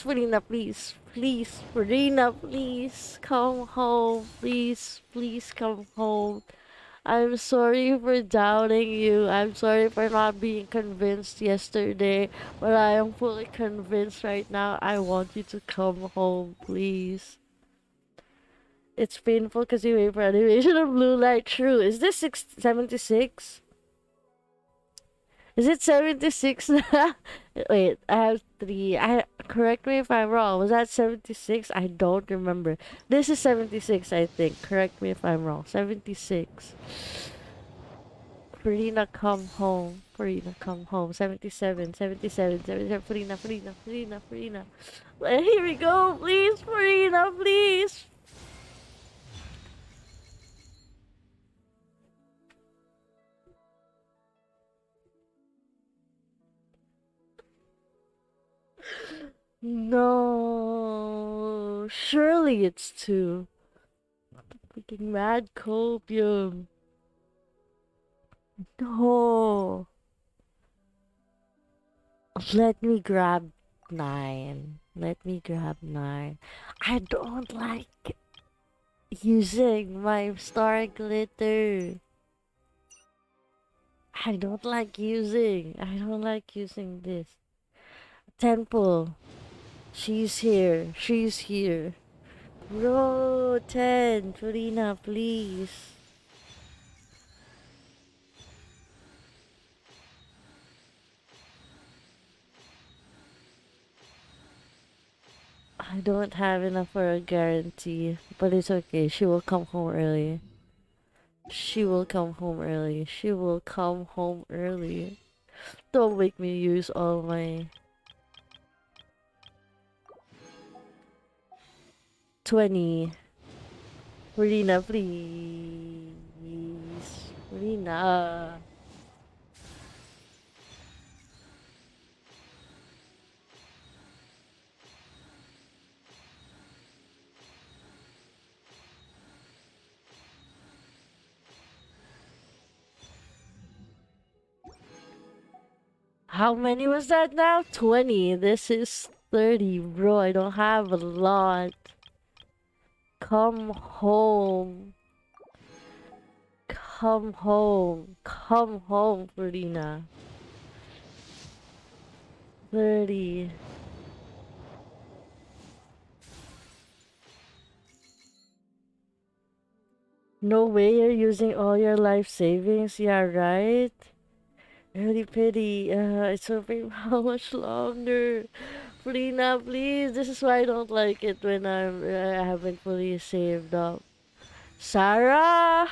Furina, please. Furina, please. Come home, please. Please come home. I'm sorry for doubting you. I'm sorry for not being convinced yesterday. But I am fully convinced right now. I want you to come home, please. It's painful because you wait for animation of blue light. True. Is this 76? Is it 76? Wait, I have 3. Correct me if I'm wrong. Was that 76? I don't remember. This is 76, I think. Correct me if I'm wrong. 76. Farina, come home. 77. Farina. Here we go. Please, Farina, please. No, surely it's 2. Freaking mad copium. No. Let me grab 9. I don't like using my star glitter. I don't like using this. Temple. She's here. Bro, 10. Furina, please. I don't have enough for a guarantee, but it's okay. She will come home early. Don't make me use all my 20. Rina, please. Rina. How many was that now? 20. This is 30, bro. I don't have a lot. Come home. Come home, Ferdina. 30. No way you're using all your life savings. Yeah, right? Really pity. It's over how much longer? Furina, please. This is why I don't like it when I haven't fully saved up. Sarah!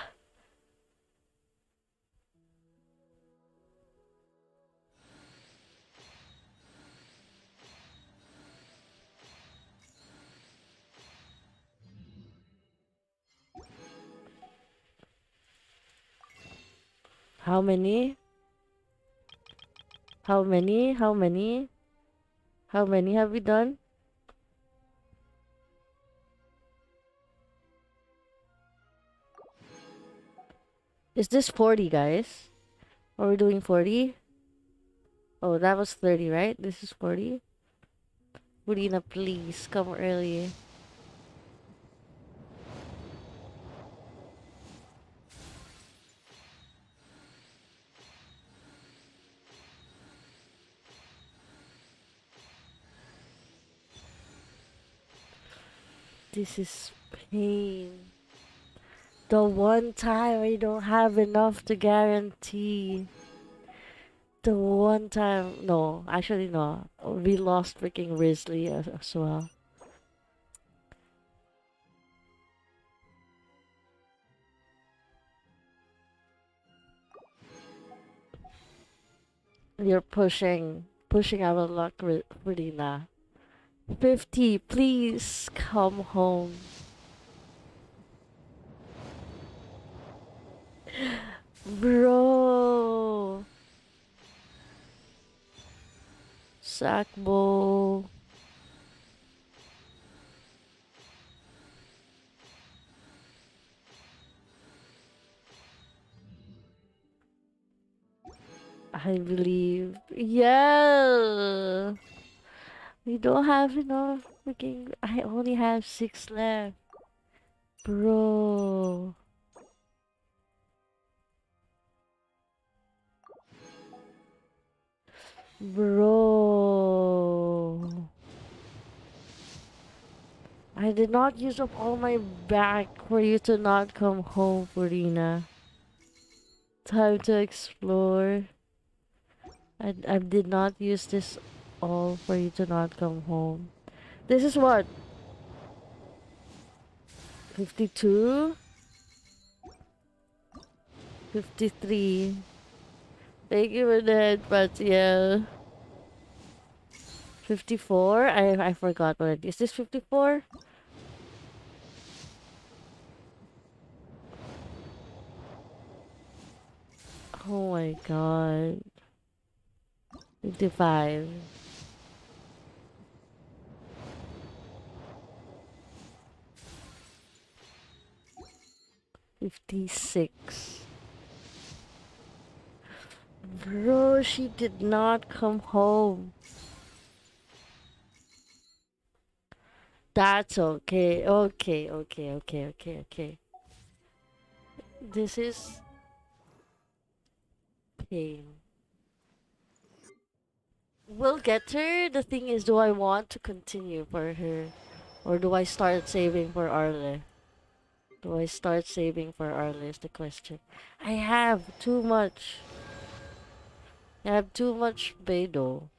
How many? How many? How many? How many have we done? Is this 40, guys? Are we doing 40? Oh, that was 30, right? This is 40? Budina, please, come early. This is pain. The one time I don't have enough to guarantee. The one time, no, actually no. We lost freaking Risley as well. You're pushing our luck, Rina. 50, please come home. Bro. Sackbo. I believe. Yeah. We don't have enough freaking. I only have 6 left. Bro. Bro. I did not use up all my back for you to not come home, Furina. Time to explore. I did not use this all for you to not come home. This is what? 52? 53. Thank you for that, but yeah. 54? I forgot what it is. Is this 54? Oh my god. 55. 56. Bro, she did not come home. That's okay. Okay. This is pain. We'll get her. The thing is, do I want to continue for her? Or do I start saving for Arle? Do I start saving for Arle is the question. I have too much. I have too much Beidou.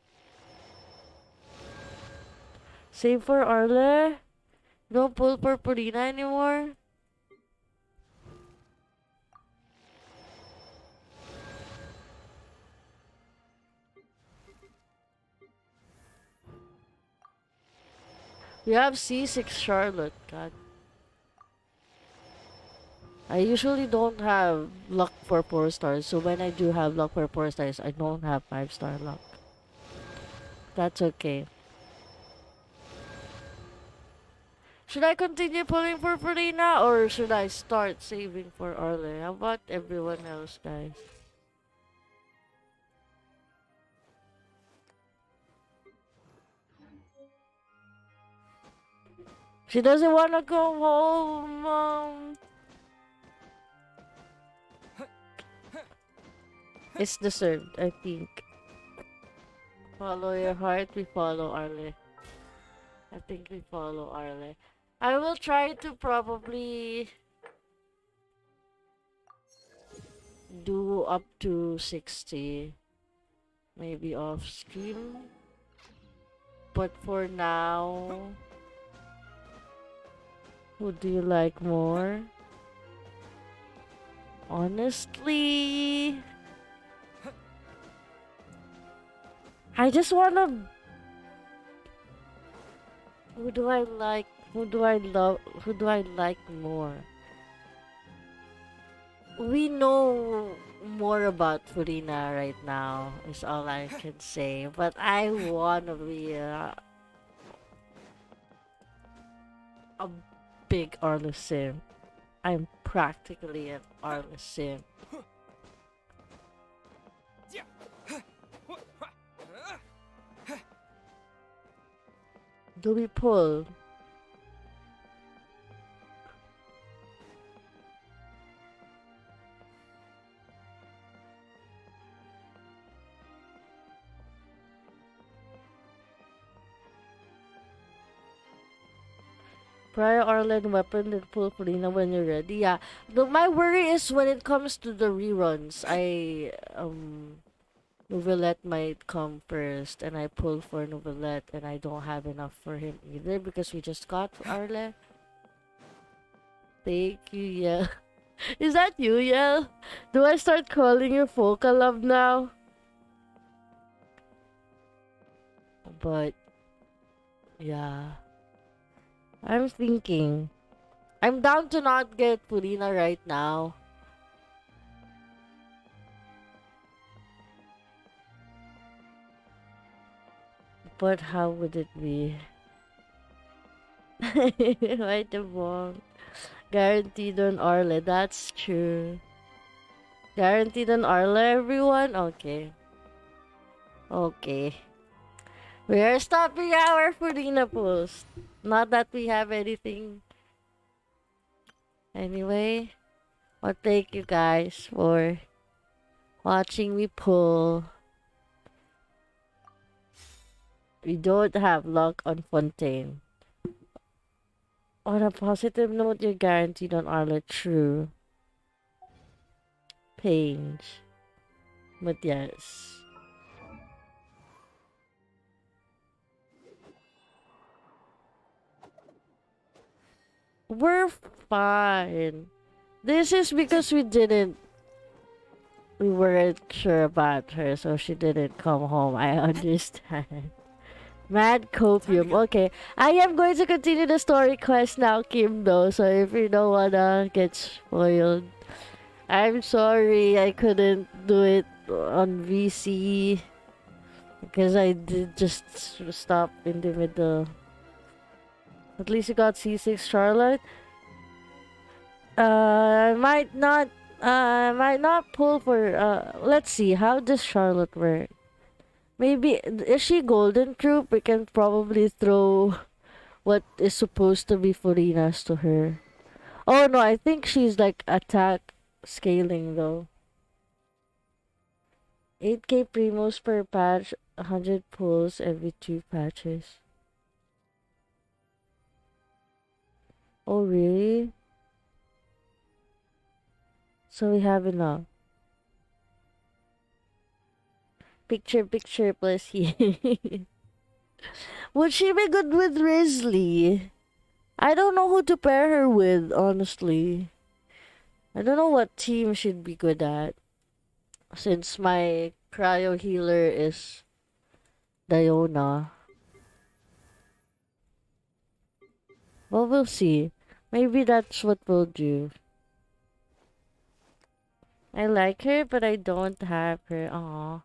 Save for Arle? Don't pull for Purina anymore? We have C6 Charlotte, god. I usually don't have luck for 4 stars, so when I do have luck for 4 stars, I don't have 5-star luck. That's okay. Should I continue pulling for Farina or should I start saving for Arle? How about everyone else, guys? She doesn't want to go home, Mom. It's deserved, I think. Follow your heart, we follow Arle. I think we follow Arle. I will try to probably do up to 60. Maybe off stream. But for now, who do you like more? Honestly, I just wanna. Who do I like? Who do I love? Who do I like more? We know more about Furina right now, is all I can say. But I wanna be a big Arlo sim. I'm practically an Arlo sim. Do we pull? Prior Arlen weapon then pull Furina when you're ready. Yeah. My worry is when it comes to the reruns. Novelette might come first and I pull for Novelette and I don't have enough for him either because we just got Arle. Thank you, Yel. Is that you, Yel? Do I start calling you Foca Love now? But yeah. I'm thinking. I'm down to not get Furina right now. But how would it be? Right the wrong. Guaranteed on Arle, that's true. Guaranteed on Arle, everyone? Okay. Okay. We are stopping our Furina post. Not that we have anything. Anyway, well, thank you guys for watching me pull. We don't have luck on Fontaine. On a positive note, you're guaranteed on Arla. True. Page. But yes. We're fine. This is because we weren't sure about her, so she didn't come home. I understand. Mad copium. Okay. I am going to continue the story quest now, Kim, though. So if you don't wanna get spoiled, I'm sorry I couldn't do it on VC. Because I did just stop in the middle. At least you got C6 Charlotte. Might not pull for, let's see, how does Charlotte work? Maybe, is she Golden Troop? We can probably throw what is supposed to be Furinas to her. Oh no, I think she's like attack scaling though. 8k primos per patch, 100 pulls every 2 patches. Oh really? So we have enough. Picture, plus he. Would she be good with Risley? I don't know who to pair her with, honestly. I don't know what team she'd be good at. Since my cryo healer is Diona. Well, we'll see. Maybe that's what we'll do. I like her, but I don't have her. Aw.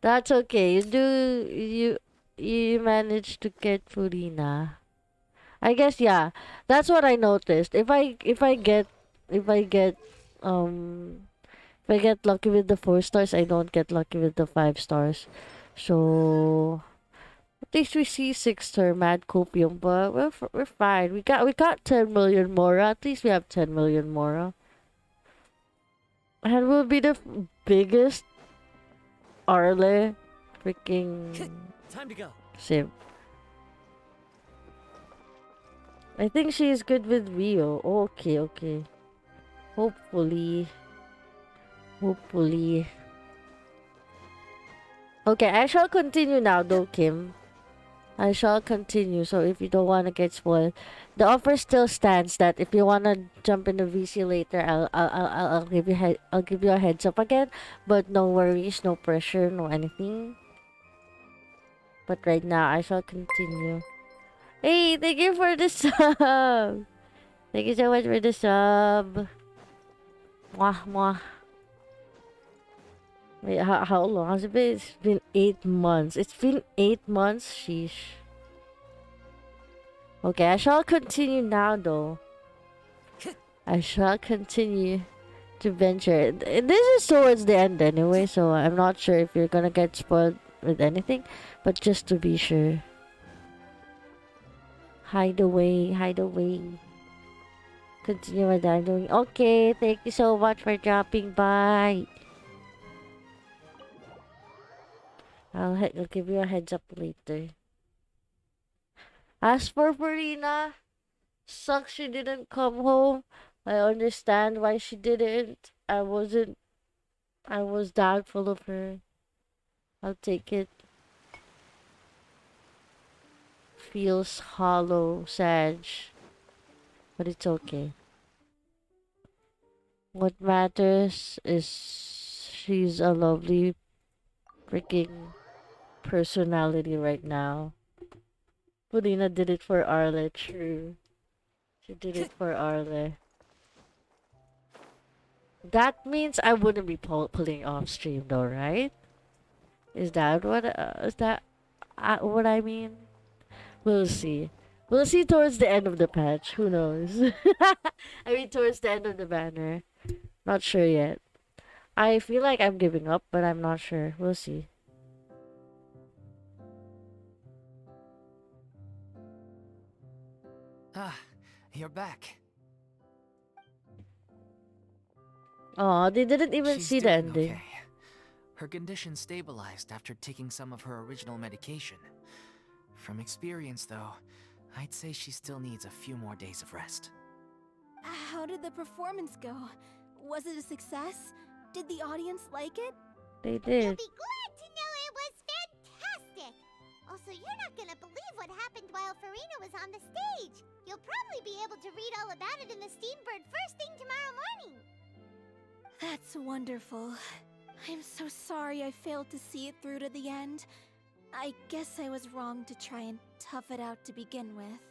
That's okay. You managed to get Furina. I guess yeah. That's what I noticed. Um if I get lucky with the 4 stars, I don't get lucky with the 5 stars. So at least we see 6-star Mad Copium, but we're fine. We got 10 million Mora. At least we have 10 million Mora. And we'll be the biggest Arle freaking time to go. sim. I think she is good with Rio. Okay. Hopefully. Hopefully. Okay, I shall continue now though, Kim. I shall continue, so if you don't want to get spoiled, the offer still stands that if you want to jump in the VC later, I'll give you I'll give you a heads up again, but no worries, no pressure, no anything. But right now, I shall continue. Hey, thank you for the sub. Thank you so much for the sub. Mwah, mwah. Wait, how long has it been? It's been 8 months. It's been 8 months? Sheesh. Okay, I shall continue now though. I shall continue to venture. This is towards the end anyway, so I'm not sure if you're gonna get spoiled with anything, but just to be sure. Hide away, hide away. Continue what I'm doing. Okay, thank you so much for dropping by. I'll give you a heads up later. As for Furina, sucks she didn't come home. I understand why she didn't. I was doubtful of her. I'll take it. Feels hollow, sad. But it's okay. What matters is she's a lovely freaking personality right now. Purina did it for Arle, true. She did it for Arle. That means I wouldn't be pulling off stream though, right? Is that what I mean? We'll see. We'll see towards the end of the patch. Who knows? I mean, towards the end of the banner. Not sure yet. I feel like I'm giving up, but I'm not sure. We'll see. Ah, you're back. Oh, they didn't even She's see the doing ending. okay. Her condition stabilized after taking some of her original medication. From experience, though, I'd say she still needs a few more days of rest. How did the performance go? Was it a success? Did the audience like it? They did. You'll be glad to know it was fantastic! Also, you're not gonna believe what happened while Furina was on the stage. You'll probably be able to read all about it in the Steambird first thing tomorrow morning. That's wonderful. I'm so sorry I failed to see it through to the end. I guess I was wrong to try and tough it out to begin with.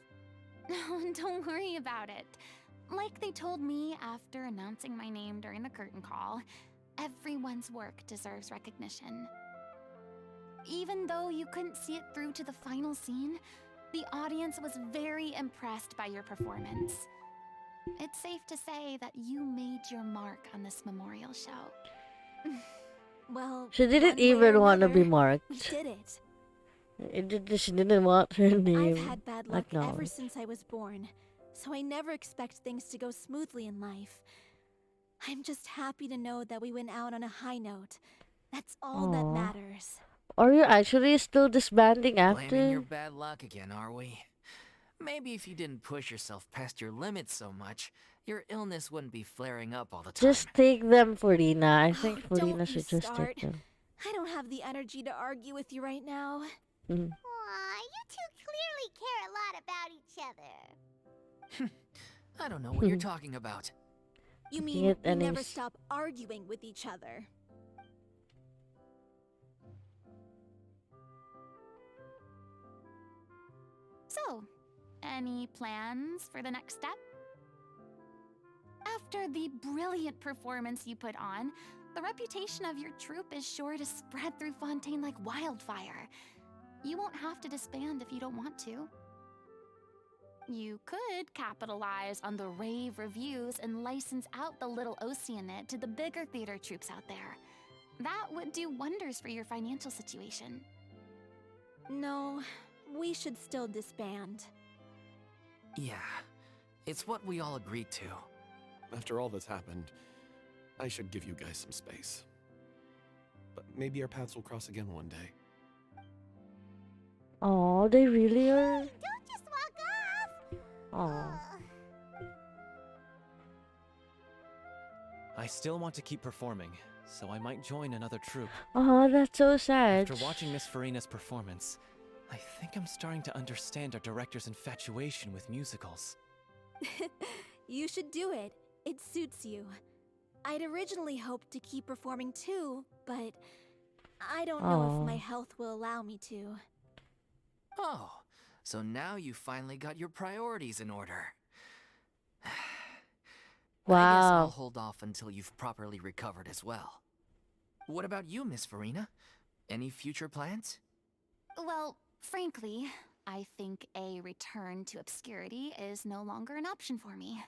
No, don't worry about it. Like they told me after announcing my name during the curtain call, everyone's work deserves recognition. Even though you couldn't see it through to the final scene, the audience was very impressed by your performance. It's safe to say that you made your mark on this memorial show. Well, She didn't even want to be marked. We did it. She didn't want her name. I've had bad luck ever since I was born, so I never expect things to go smoothly in life. I'm just happy to know that we went out on a high note. That's all that matters. Are you actually still disbanding after? Blaming your bad luck again, are we? Maybe if you didn't push yourself past your limits so much, your illness wouldn't be flaring up all the time. Just take them, Furina. I think Furina should just start. take them. I don't have the energy to argue with you right now. Aw, you two clearly care a lot about each other. I don't know what you're talking about. You mean we never stop arguing with each other? So, any plans for the next step? After the brilliant performance you put on, the reputation of your troupe is sure to spread through Fontaine like wildfire. You won't have to disband if you don't want to. You could capitalize on the rave reviews and license out the Little Oceanid to the bigger theater troupes out there. That would do wonders for your financial situation. No, we should still disband. Yeah, it's what we all agreed to. After all that's happened, I should give you guys some space. But maybe our paths will cross again one day. Oh, they really are? Don't just walk off! Oh. I still want to keep performing, so I might join another troupe. Oh, that's so sad. After watching Miss Furina's performance, I think I'm starting to understand our director's infatuation with musicals. You should do it. It suits you. I'd originally hoped to keep performing too, but I don't know if my health will allow me to. Oh, so now you finally got your priorities in order. Wow. I guess I'll hold off until you've properly recovered as well. What about you, Miss Furina? Any future plans? Well, frankly, I think a return to obscurity is no longer an option for me.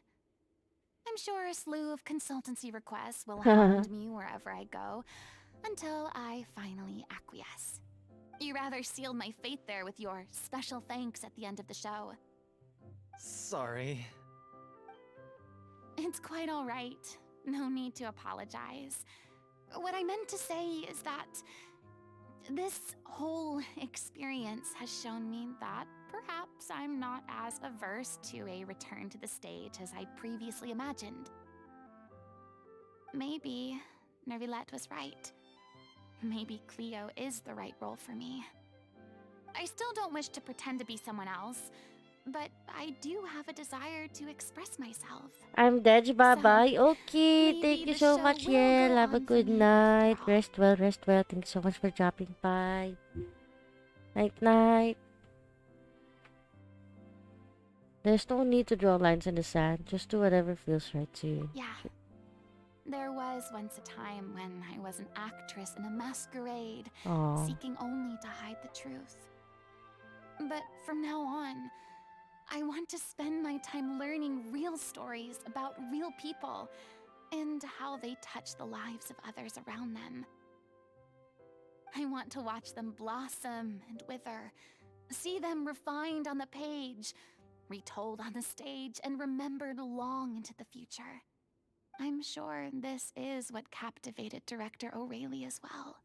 I'm sure a slew of consultancy requests will hound me wherever I go, until I finally acquiesce. You rather sealed my fate there with your special thanks at the end of the show. Sorry. It's quite all right. No need to apologize. What I meant to say is that this whole experience has shown me that perhaps I'm not as averse to a return to the stage as I previously imagined. Maybe Nervilette was right. Maybe Cleo is the right role for me. I still don't wish to pretend to be someone else, but I do have a desire to express myself. I'm dead, bye-bye. Okay, thank you so much, Yel. Have a good night. Rest well, rest well. Thank you so much for dropping by. Night-night. There's no need to draw lines in the sand. Just do whatever feels right to you. Yeah. There was once a time when I was an actress in a masquerade, Aww. seeking only to hide the truth. But from now on, I want to spend my time learning real stories about real people and how they touch the lives of others around them. I want to watch them blossom and wither, see them refined on the page, retold on the stage, and remembered long into the future. I'm sure this is what captivated director O'Reilly as well.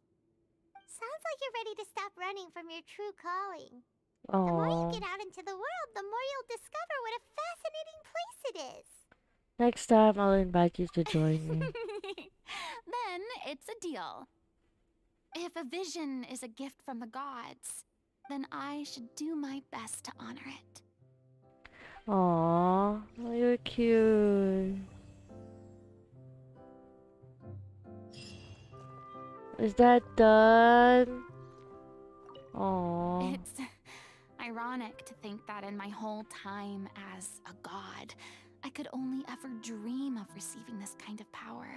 Sounds like you're ready to stop running from your true calling. Aww. The more you get out into the world, the more you'll discover what a fascinating place it is. Next time, I'll invite you to join me. Then it's a deal. If a vision is a gift from the gods, then I should do my best to honor it. Aww, you're cute. Is that done? Aww. It's ironic to think that in my whole time as a god, I could only ever dream of receiving this kind of power.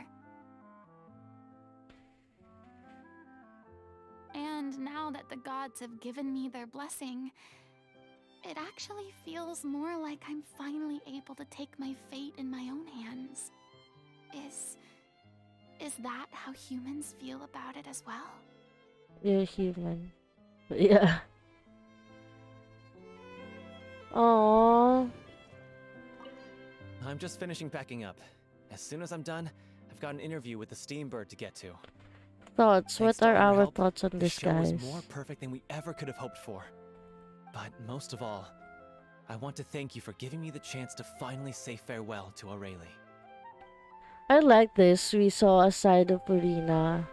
And now that the gods have given me their blessing, it actually feels more like I'm finally able to take my fate in my own hands. Is that how humans feel about it as well? You're human. Yeah. Aww. I'm just finishing packing up. As soon as I'm done, I've got an interview with the Steambird to get to. Thoughts? Thanks What are to all your our help, thoughts on the this, show guys? was more perfect than we ever could have hoped for. But most of all, I want to thank you for giving me the chance to finally say farewell to O'Reilly. I like this. We saw a side of Furina.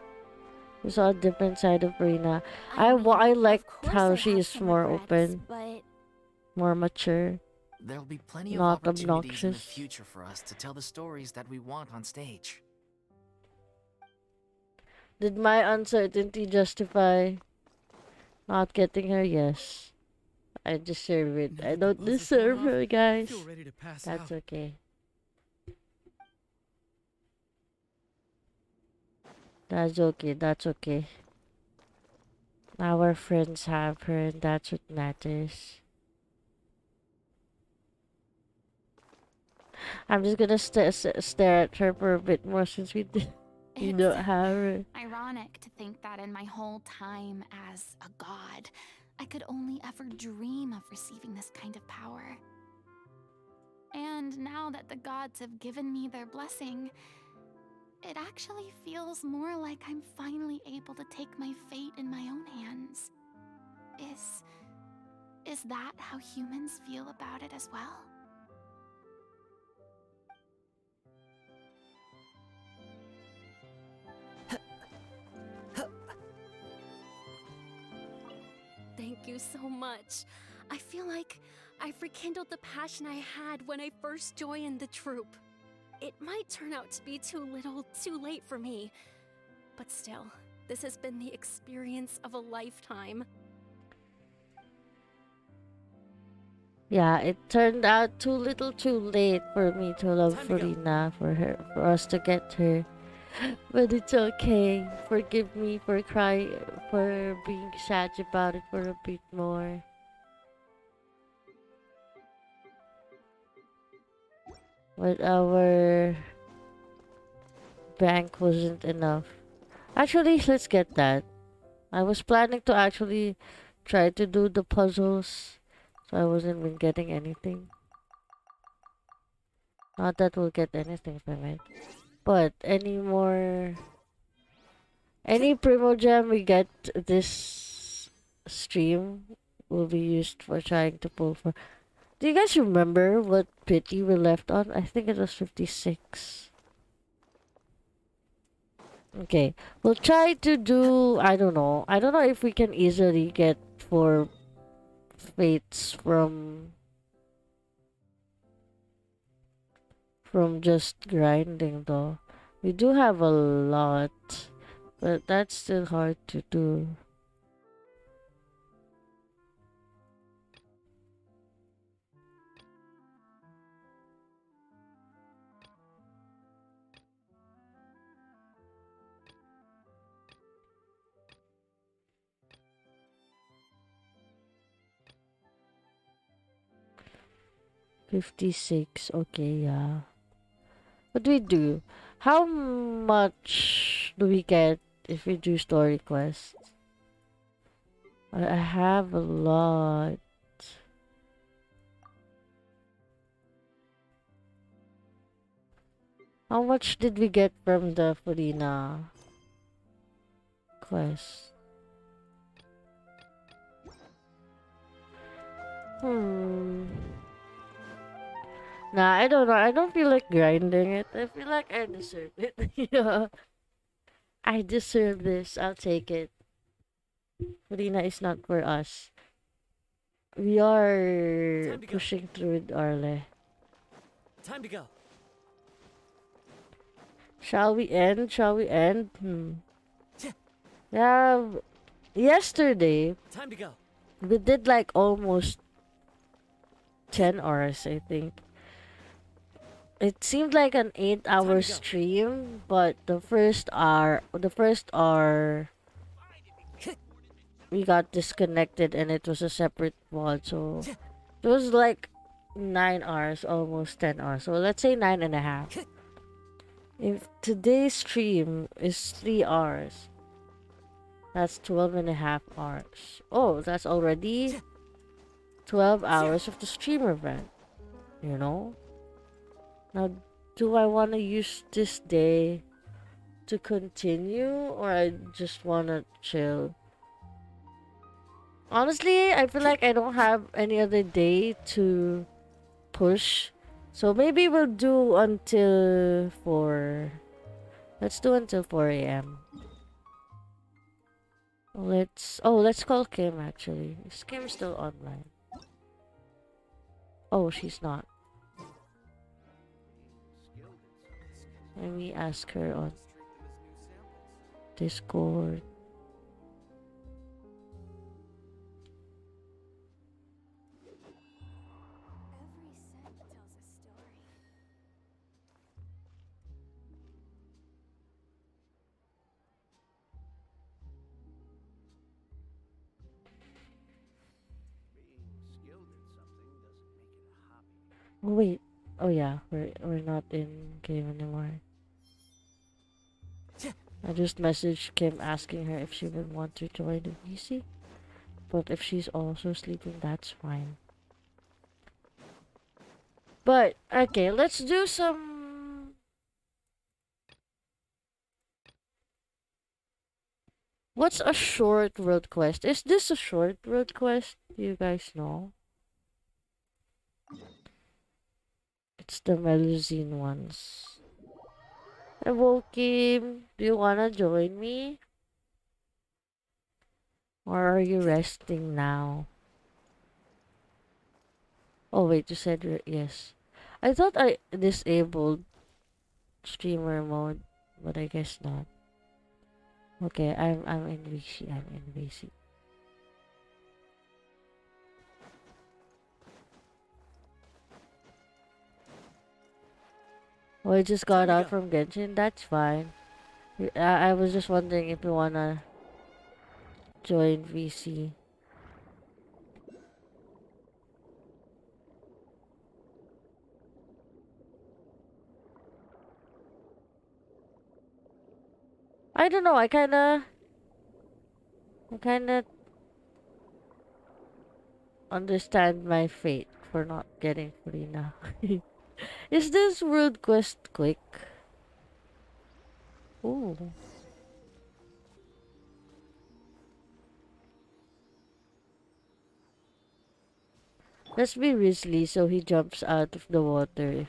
We saw a different side of Furina. I liked how she is more open, but more mature. There'll be plenty Not of opportunities in the obnoxious. future for us to tell the stories that we want on stage. Did my uncertainty justify not getting her? Yes. I deserve it. I don't deserve her, guys. That's okay. That's okay, that's okay. Our friends have her, and that's what matters. I'm just gonna stare at her for a bit more since we don't have her. Ironic to think that in my whole time as a god, I could only ever dream of receiving this kind of power. And now that the gods have given me their blessing, it actually feels more like I'm finally able to take my fate in my own hands. Is that how humans feel about it as well? thank you so much. I feel like I've rekindled the passion I had when I first joined the troupe. It might turn out to be too little, too late for me. But still, this has been the experience of a lifetime. Yeah, it turned out too little too late for me to love Furina, for us to get her. But it's okay. Forgive me for crying, for being sad about it for a bit more. But our bank wasn't enough. Actually, let's get that. I was planning to actually try to do the puzzles, so I wasn't even getting anything. Not that we'll get anything from it. But any Primo Gem we get this stream will be used for trying to pull for. Do you guys remember what pity we left on? I think it was 56. Okay, we'll try to do, I don't know. I don't know if we can easily get 4 fates from just grinding though. We do have a lot, but that's still hard to do. $56, okay, yeah. What do we do? How much do we get if we do story quests? I have a lot. How much did we get from the Furina quest? Nah, I don't know. I don't feel like grinding it. I feel like I deserve it. Yeah. I deserve this. I'll take it. Furina is not for us. We are pushing through with Arle. Time to go. Shall we end? Shall we end? Yeah. Yesterday, Time to go. we did like almost 10 hours, I think. It seemed like an 8-hour stream, but the first hour, we got disconnected and it was a separate VOD, so it was like 9 hours, almost 10 hours. So let's say 9.5. If today's stream is 3 hours, that's 12.5 hours. Oh, that's already 12 hours of the stream event, you know? Now, do I want to use this day to continue, or I just want to chill? Honestly, I feel like I don't have any other day to push. So maybe we'll do until 4. Let's do until 4 a.m. Let's call Kim actually. Is Kim still online? Oh, she's not. Let me ask her on Discord. Wait. Oh yeah, we're not in game anymore. I just messaged Kim asking her if she would want to join the VC. But if she's also sleeping, that's fine. But okay, let's do some. What's a short road quest? Is this a short road quest? Do you guys know? It's the Melusine ones. Hello, Kim. Do you wanna join me? Or are you resting now? Oh wait, you said yes. I thought I disabled streamer mode, but I guess not. Okay, I'm in VC. I'm in VC. Oh, I just got out from Genshin. That's fine. I was just wondering if you wanna join VC. I don't know. I kinda understand my fate for not getting free now. Is this world quest quick? Ooh. Let's be Risley so he jumps out of the water.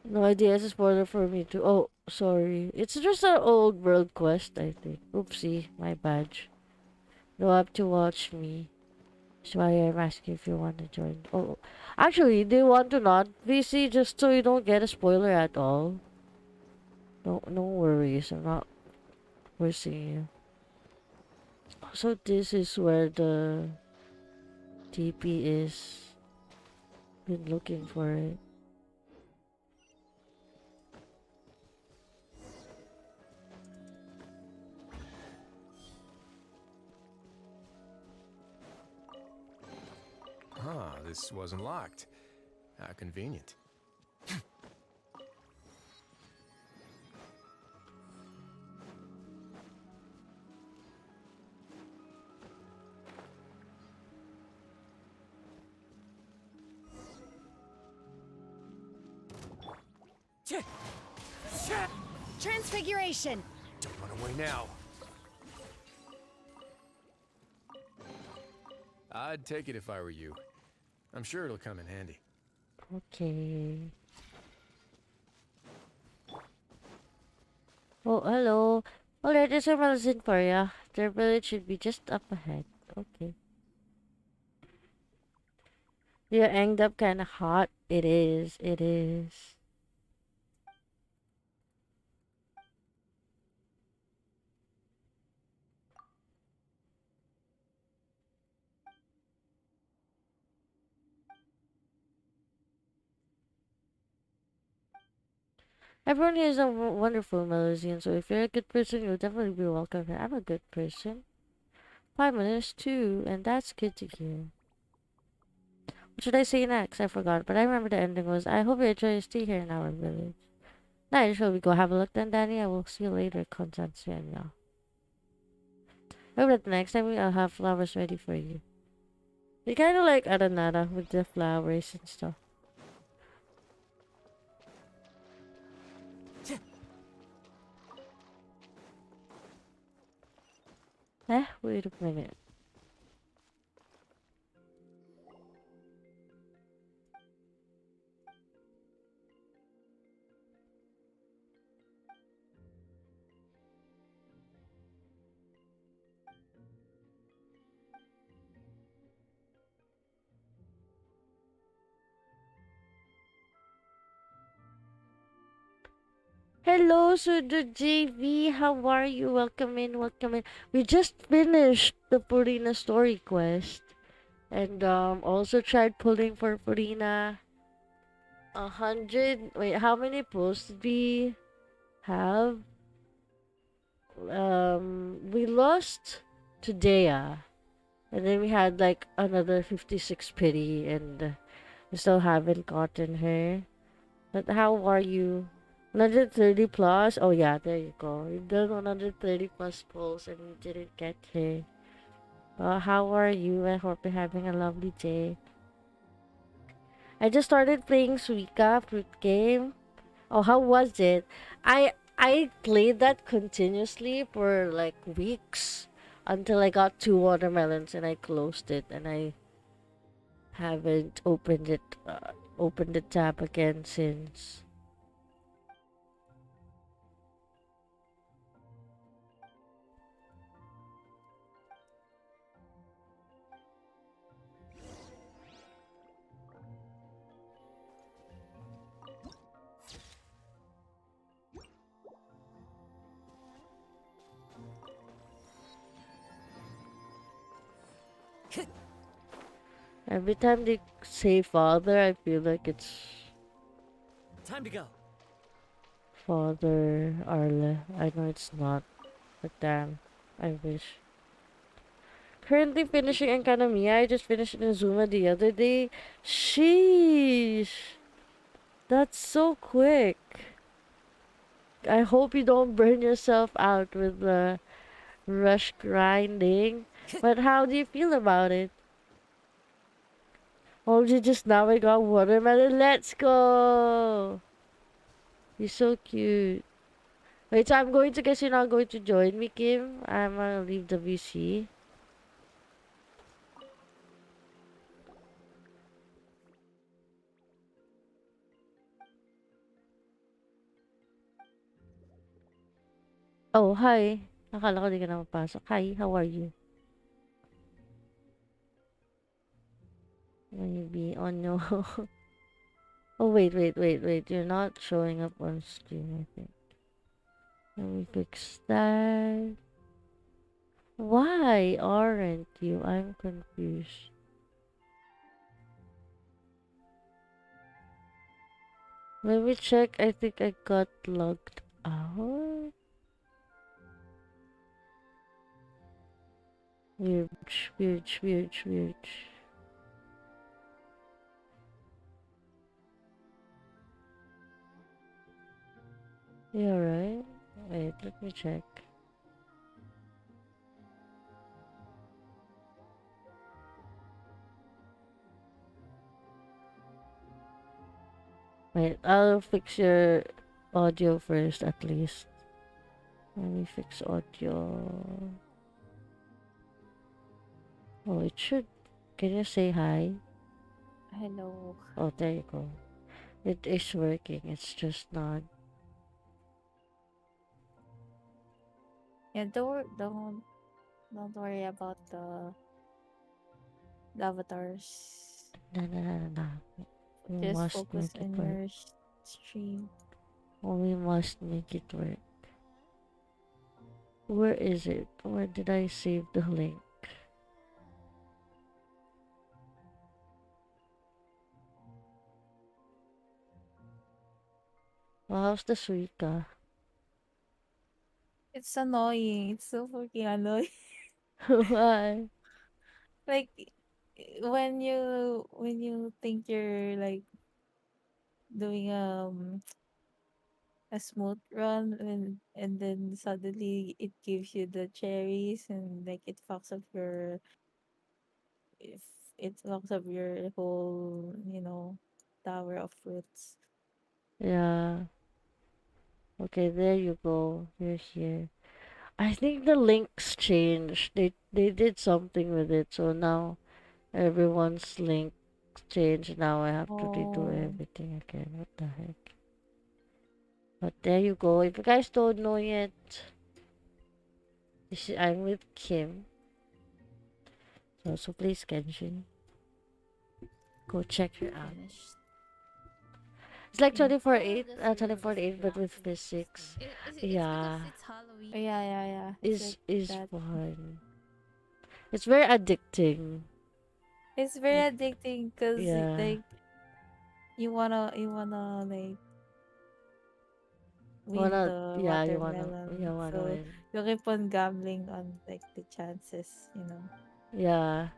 No idea, it's a spoiler for me too. Oh, sorry. It's just an old world quest, I think. Oopsie, my badge. You have to watch me. That's why I'm asking if you want to join. Oh, actually, do you want to not VC just so you don't get a spoiler at all? No worries. I'm not forcing you. So this is where the TP is. Been looking for it. Ah, this wasn't locked. How convenient. Transfiguration! Don't run away now. I'd take it if I were you. I'm sure it'll come in handy. Okay. Oh, hello. Alright, there's a medicine for ya. Their village should be just up ahead. Okay. You end up kinda hot. It is. It is. Everyone here is a wonderful Melusian, so if you're a good person, you'll definitely be welcome here. I'm a good person. 5 minutes too, and that's good to hear. What should I say next? I forgot, but I remember the ending was, I hope you enjoy your stay here in our village. Nice, shall we go have a look then, Danny? I will see you later, Constantia. Hope that the next time I'll have flowers ready for you. You kinda like Aranara with the flowers and stuff. Wait a minute. Hello, Sudo JV. How are you? Welcome in, welcome in. We just finished the Furina story quest. And also tried pulling for Furina. 100. Wait, how many pulls did we have? We lost to Dea. And then we had like another 56 pity, and we still haven't gotten her. But how are you? 130 plus? Oh yeah, there you go. You've done 130 plus pulls and we didn't get her. How are you? I hope you're having a lovely day. I just started playing Suika Fruit Game. Oh, how was it? I played that continuously for like weeks until I got 2 watermelons and I closed it and I Haven't opened the tab again since. Every time they say father, I feel like it's Time to go. Father Arle. I know it's not, but damn, I wish. Currently finishing Academia. I just finished Inazuma the other day. Sheesh! That's so quick. I hope you don't burn yourself out with the rush grinding. But how do you feel about it? Only just now I got watermelon. Let's go! You're so cute. Wait, so I'm going to guess you're not going to join me, Kim. I'm gonna leave the VC. Oh, hi. Akala ko di ka na mapasok. Hi, how are you? Maybe on your... Oh, wait. You're not showing up on stream, I think. Let me fix that. Why aren't you? I'm confused. Let me check. I think I got logged out. Weird. You alright? Wait, let me check. Wait, I'll fix your audio first at least. Let me fix audio. Oh, it should. Can you say hi? Hello. Oh, there you go. It is working. It's just not. Yeah, don't worry about the avatars. No. We Just must focus make it on work. your stream. Oh, we must make it work. Where is it? Where did I save the link? Well, how's the Suica? It's annoying. It's so fucking annoying. Why? Like when you think you're like doing a smooth run and then suddenly it gives you the cherries and like it fucks up your if it fucks up your whole tower of fruits. Yeah. Okay, there you go. You're here. I think the links changed. They did something with it, so now everyone's link changed. Now I have to redo Oh. everything again. What the heck? But there you go. If you guys don't know yet, I'm with Kim. She also plays Genshin. Go check her out. It's like 24/8, 24/8, but with physics. Yeah. Yeah. Is That. fun. It's very addicting. It's very addicting because Yeah. like you wanna like win Wanna, the yeah, you watermelon. wanna So win. you keep on gambling on like the chances. Yeah.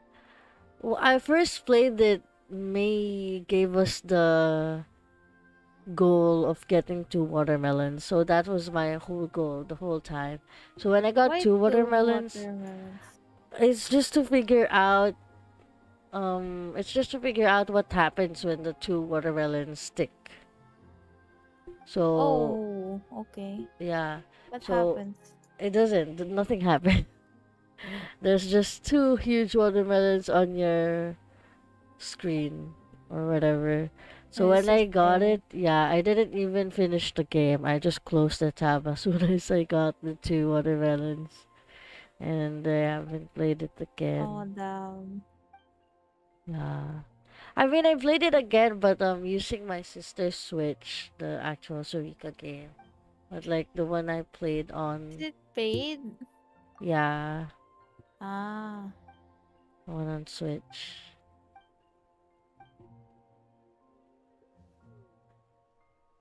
Well, I first played it. May gave us the goal of getting 2 watermelons, so that was my whole goal the whole time. So when I got Why two two watermelons, watermelons? it's just to figure out. It's just to figure out what happens when the 2 watermelons stick. So Oh, okay. yeah. What So happens? it doesn't. Nothing happened. There's just two huge watermelons on your screen or whatever. So It's when just I got there. it, yeah, I didn't even finish the game. I just closed the tab as soon as I got the two watermelons. And I haven't played it Oh, again. damn. Yeah. I mean, I played it again, but using my sister's Switch, the actual Surika game. But like the one I played Is on, it paid? yeah, Ah, the one on Switch.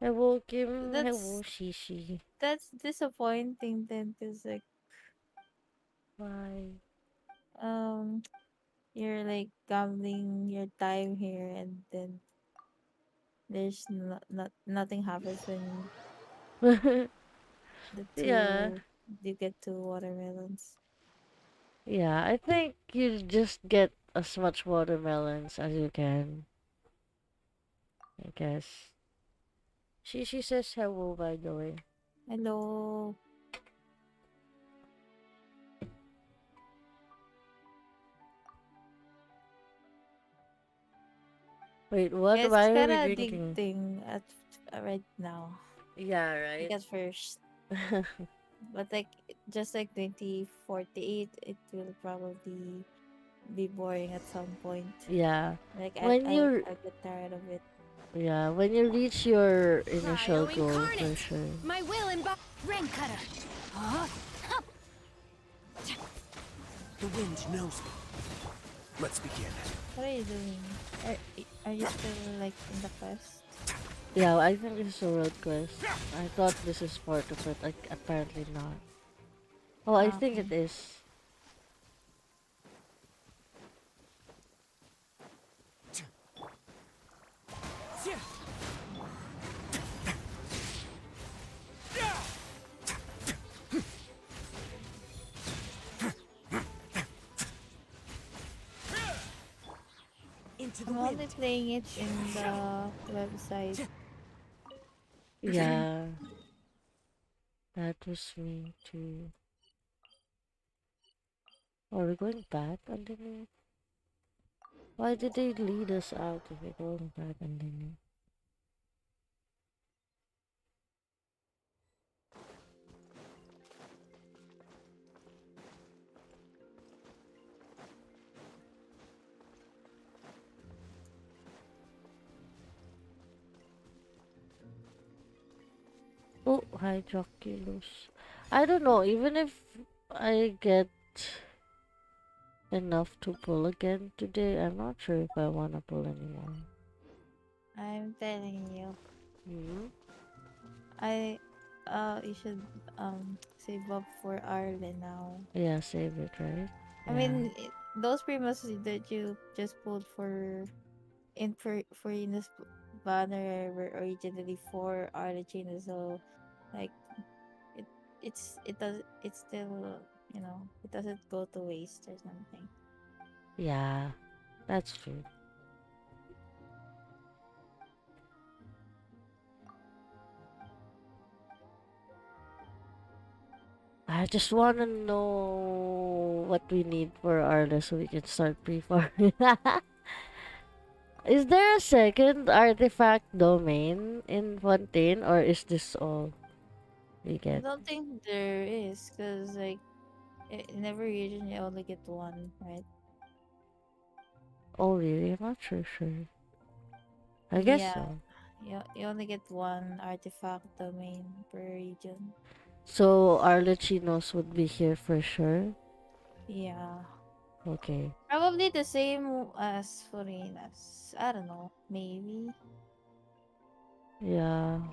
Hello, Kim. that's Hello, Shishi. that's disappointing then, cause like Why? um you're like gambling your time here, and then there's nothing happens when the Yeah. two you get two watermelons. Yeah, I think you just get as much watermelons as you can, I guess. She says hello, by the way. Hello. Wait, what? Yeah, it's Why are kind we of drinking? addicting at right now. Yeah, Like right? at first, but like just like 2048, it will probably be boring at some point. Yeah. Like When you I'll get tired of it. yeah, when you reach your initial Cryo goal for incarnate! sure. My will embody. Ring cutter. Huh? The wind knows me. Let's begin. What are you doing? Are you still like in the quest? Yeah, I think this is a road quest. I thought this is part of it. Like apparently not. Oh, I Ah, think it okay. is. Into the I'm only wind. playing it in the website. Yeah, that was me too. Oh, are we going back underneath? Why did they lead us out if we're going back underneath? Oh, hydroculus. I don't know, even if I get enough to pull again today, I'm not sure if I wanna pull anymore. I'm telling you, Hmm? I you should save up for Ireland now. Yeah, save it, right? I Yeah. mean, those primos that you just pulled for Inus banner were originally for Arlecchino, so like it it's still, it doesn't go to waste or something. Yeah, that's true. I just wanna know what we need for Arla so we can start pre-farming. Is there a second artifact domain in Fontaine, or is this all we I get? don't think there is, because like in every region you only get one, right? Oh, really? I'm not sure. I guess Yeah, so. you only get one artifact domain per region. So Arlechinos would be here for sure. Yeah. Okay. Probably the same as Furinas. I don't know. Maybe. Yeah, I'm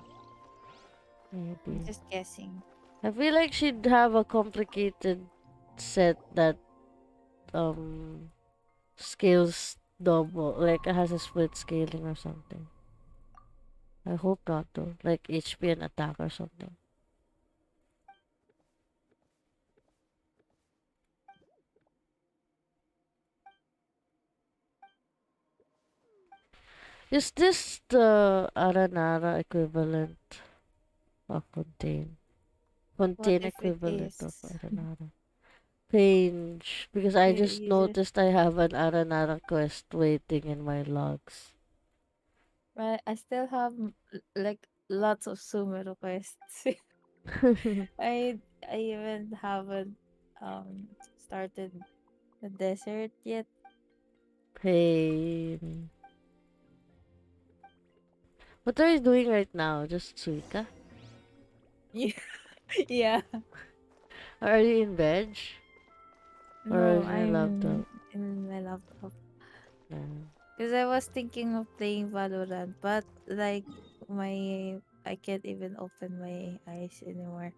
maybe. just guessing. I feel like she'd have a complicated set that um scales double, like it has a split scaling or something. I hope not though, like HP and attack or something. Is this the Aranara equivalent of Fontaine? What Fontaine if it equivalent of is? Aranara. Page, because I just you just noticed I have an Aranara quest waiting in my logs. right. I still have like lots of sumo requests. I I even haven't started the desert yet. Pain. What are you doing right now? Just Suika? Yeah. Yeah. Are you in bed? Or No, in your I'm laptop? in my laptop. Yeah. Because I was thinking of playing Valorant, but like I can't even open my eyes anymore.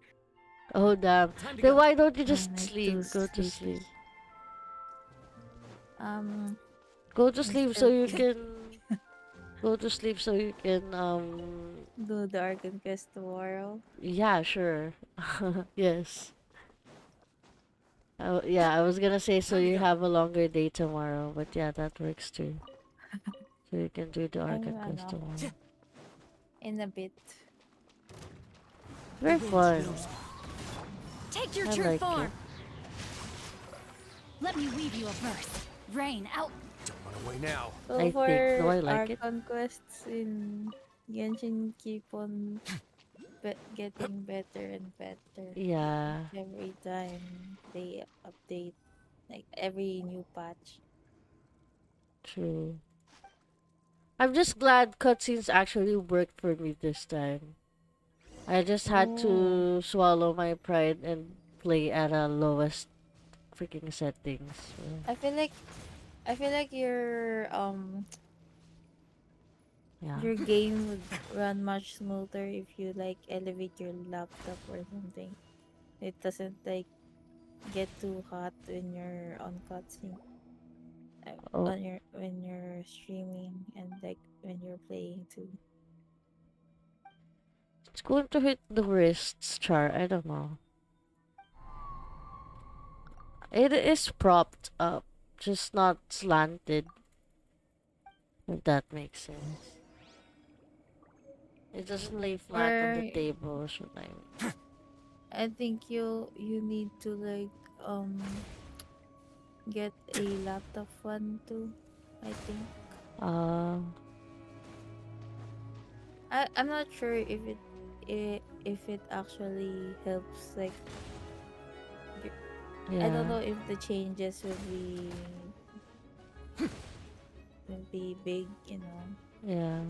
Oh damn. Then why don't you just I'm sleep? too Go to sleepy. sleep. Um, Go to I'm sleep so still you can go to sleep so you can do the Argon Quest tomorrow. yeah, sure. Yes. Yeah, I was gonna say so you have a longer day tomorrow, but yeah, that works too. So you can do the I'm Arcan quest ano, tomorrow. in a bit. Very fun. Take your I true like it. form. Let me weave you a verse. Rain out. Don't run away now. So I think. Do for I like our it? conquests in Genshin keep on getting better and better Yeah, every time they update, like every new patch. true. I'm just glad cutscenes actually worked for me this time. I just had Oh, to swallow my pride and play at a lowest freaking settings. So, I feel like I feel like yeah. your game would run much smoother if you like elevate your laptop or something. It doesn't like get too hot when you're on cutscene. Oh, On your when you're streaming and like when you're playing too. it's going to hit the wrists, Char. I don't know. It is propped up, just not slanted, if that makes sense. It doesn't lay flat on the Or table, is what I mean. I think you need to like get a laptop one too. I think. Uh, I'm not sure if it actually helps like I don't yeah, know if the changes will be big, you know. yeah.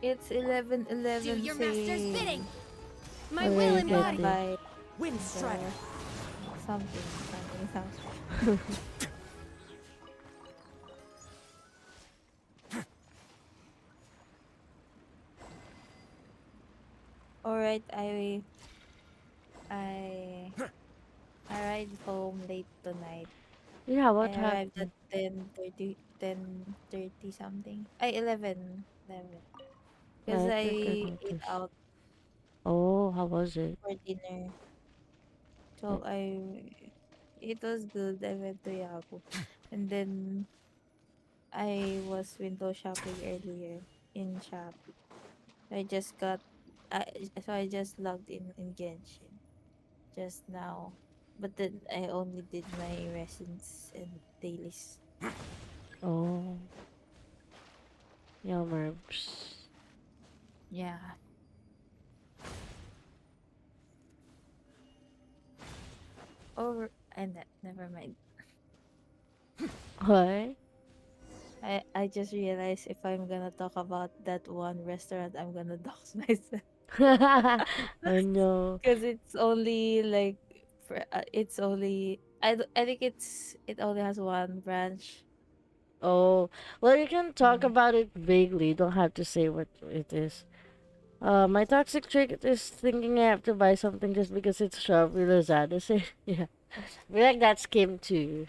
It's Do 11:11 your master's bidding. saying My Oh, yeah, will you you get can embodied. it. buy Wind strider. the something. All right, I arrived home late tonight. Yeah, I what arrived at happened? 10:30 something. I 11. Because I I think I ate noticed. out Oh, how was it? for dinner. Oh, So it was good. I went to Yabu. And then I was window shopping earlier in Shopee. I just got, I, so I just logged in Genshin just now. But then I only did my resins and dailies. oh, yummers. Yeah. Over and never mind. Why? I just realized if I'm gonna talk about that one restaurant, I'm gonna dox myself. Oh no. Because it's only like it's only I think it only has one branch. Oh, well, you can talk Mm. about it vaguely. You don't have to say what it is. My toxic trait is thinking I have to buy something just because it's sharp with Lazada. So, yeah. I feel like that's Kim too.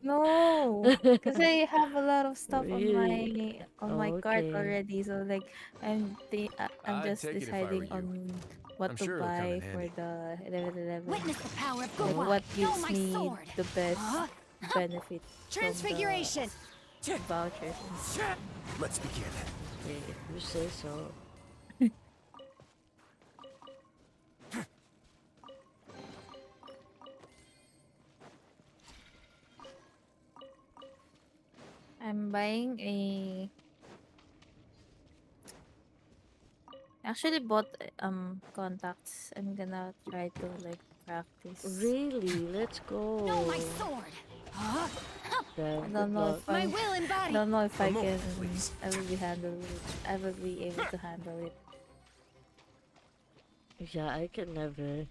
No, because I have a lot of stuff Really? on my cart Okay. already. So like I'm I'd just take it if I were deciding you. on what I'm to sure it'll come in buy for handy. the 11/11. Witness the power of Like Gowai. what Know gives my me sword. the best Huh? benefit from the Transfiguration! vouchers and stuff. Let's begin. Okay, if you say so. I'm buying a actually bought contacts. I'm gonna try to like practice. Really? Let's Know my go. sword. Huh? I Then don't good know luck. if My I'm will I embodied. don't know if A I moment, can please. I will be handle it. I will be able to handle it. Yeah, I can never.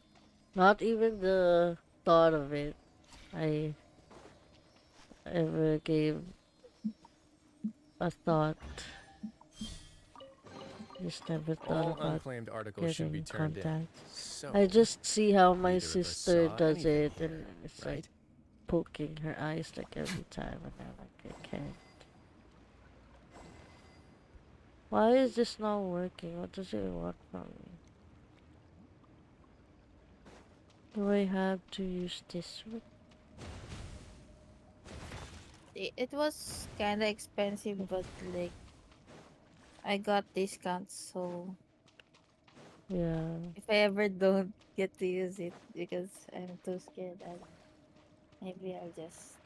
Not even the thought of it. I ever gave a thought. Just never thought All about unclaimed articles should be getting turned in. contacts. So, I just see how my neither of us sister saw does anything it, here, and it's like right? poking her eyes like every time, and I'm like, I can't. Why is this not working? What does it want from me? Do I have to use this one? It was kind of expensive, but like I got discounts, so Yeah. if I ever don't get to use it because I'm too scared, maybe I'll just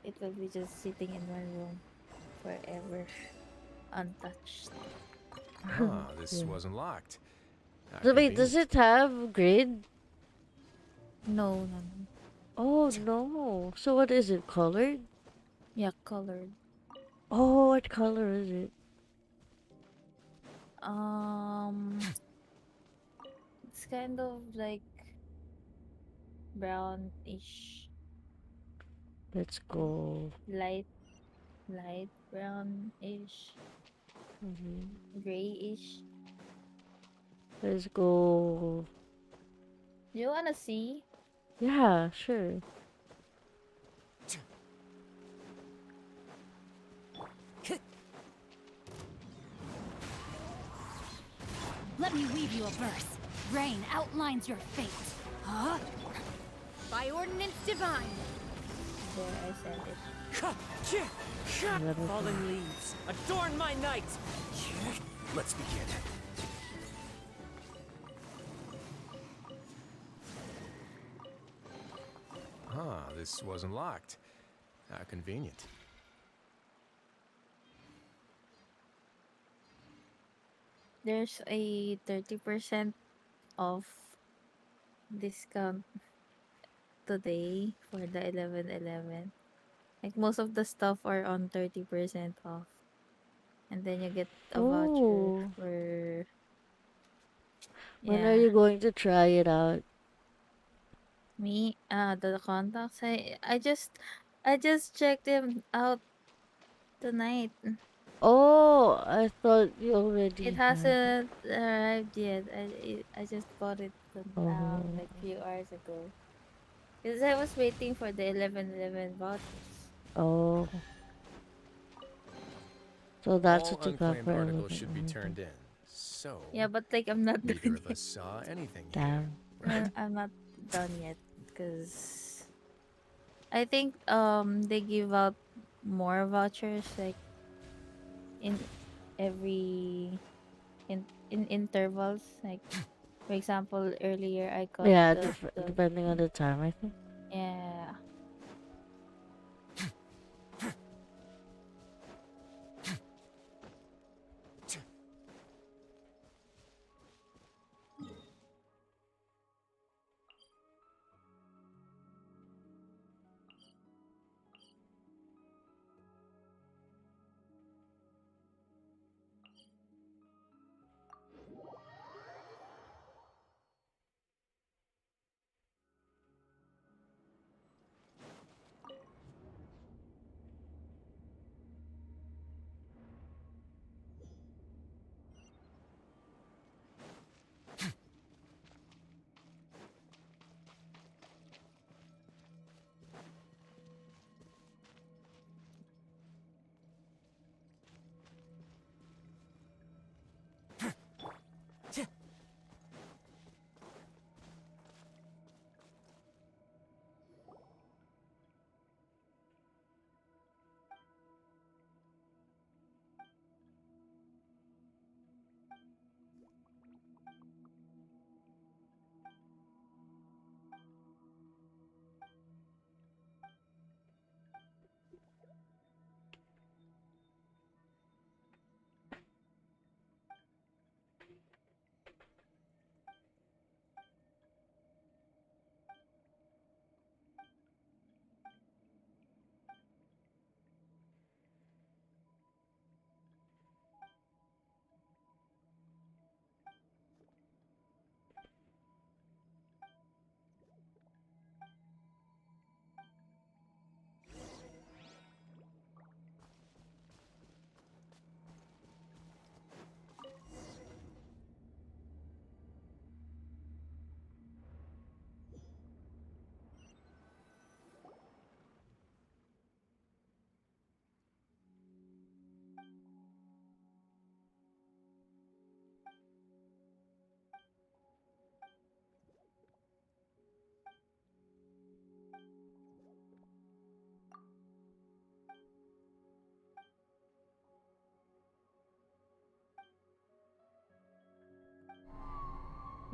it will be just sitting in my room forever untouched. Ah, this Yeah. wasn't locked. How So wait, does convenient. it have grid? No, no, no. Oh no. So what is it? Colored? Yeah, colored. Oh, what color is it? Um, it's kind of like brownish, Let's go. light, light brownish, grayish. Let's go. You wanna see? Yeah, sure. Let me weave you a verse. Rain outlines your fate. Huh? By ordinance divine. There, I sent it. Fallen leaves, adorn my night! Let's begin. Ah, this wasn't locked. How convenient. There's a 30% off discount today for the 11/11. Like most of the stuff are on 30% off. And then you get a voucher Oh. for When are yeah. you going to try it out? Me, the contacts. I just checked them out tonight. Oh, I thought you already It had it. hasn't arrived yet. I just bought it Oh. like few hours ago. Because I was waiting for the 11/11 vouchers. Oh. So that's All what you got unclaimed for articles should be 11. turned in. So, Yeah, but like I'm not neither done of yet. us saw anything here, Damn. right? I'm not done yet because I think they give out more vouchers like in every in intervals. Like for example, earlier I got Yeah, the depending on the time, I think. yeah.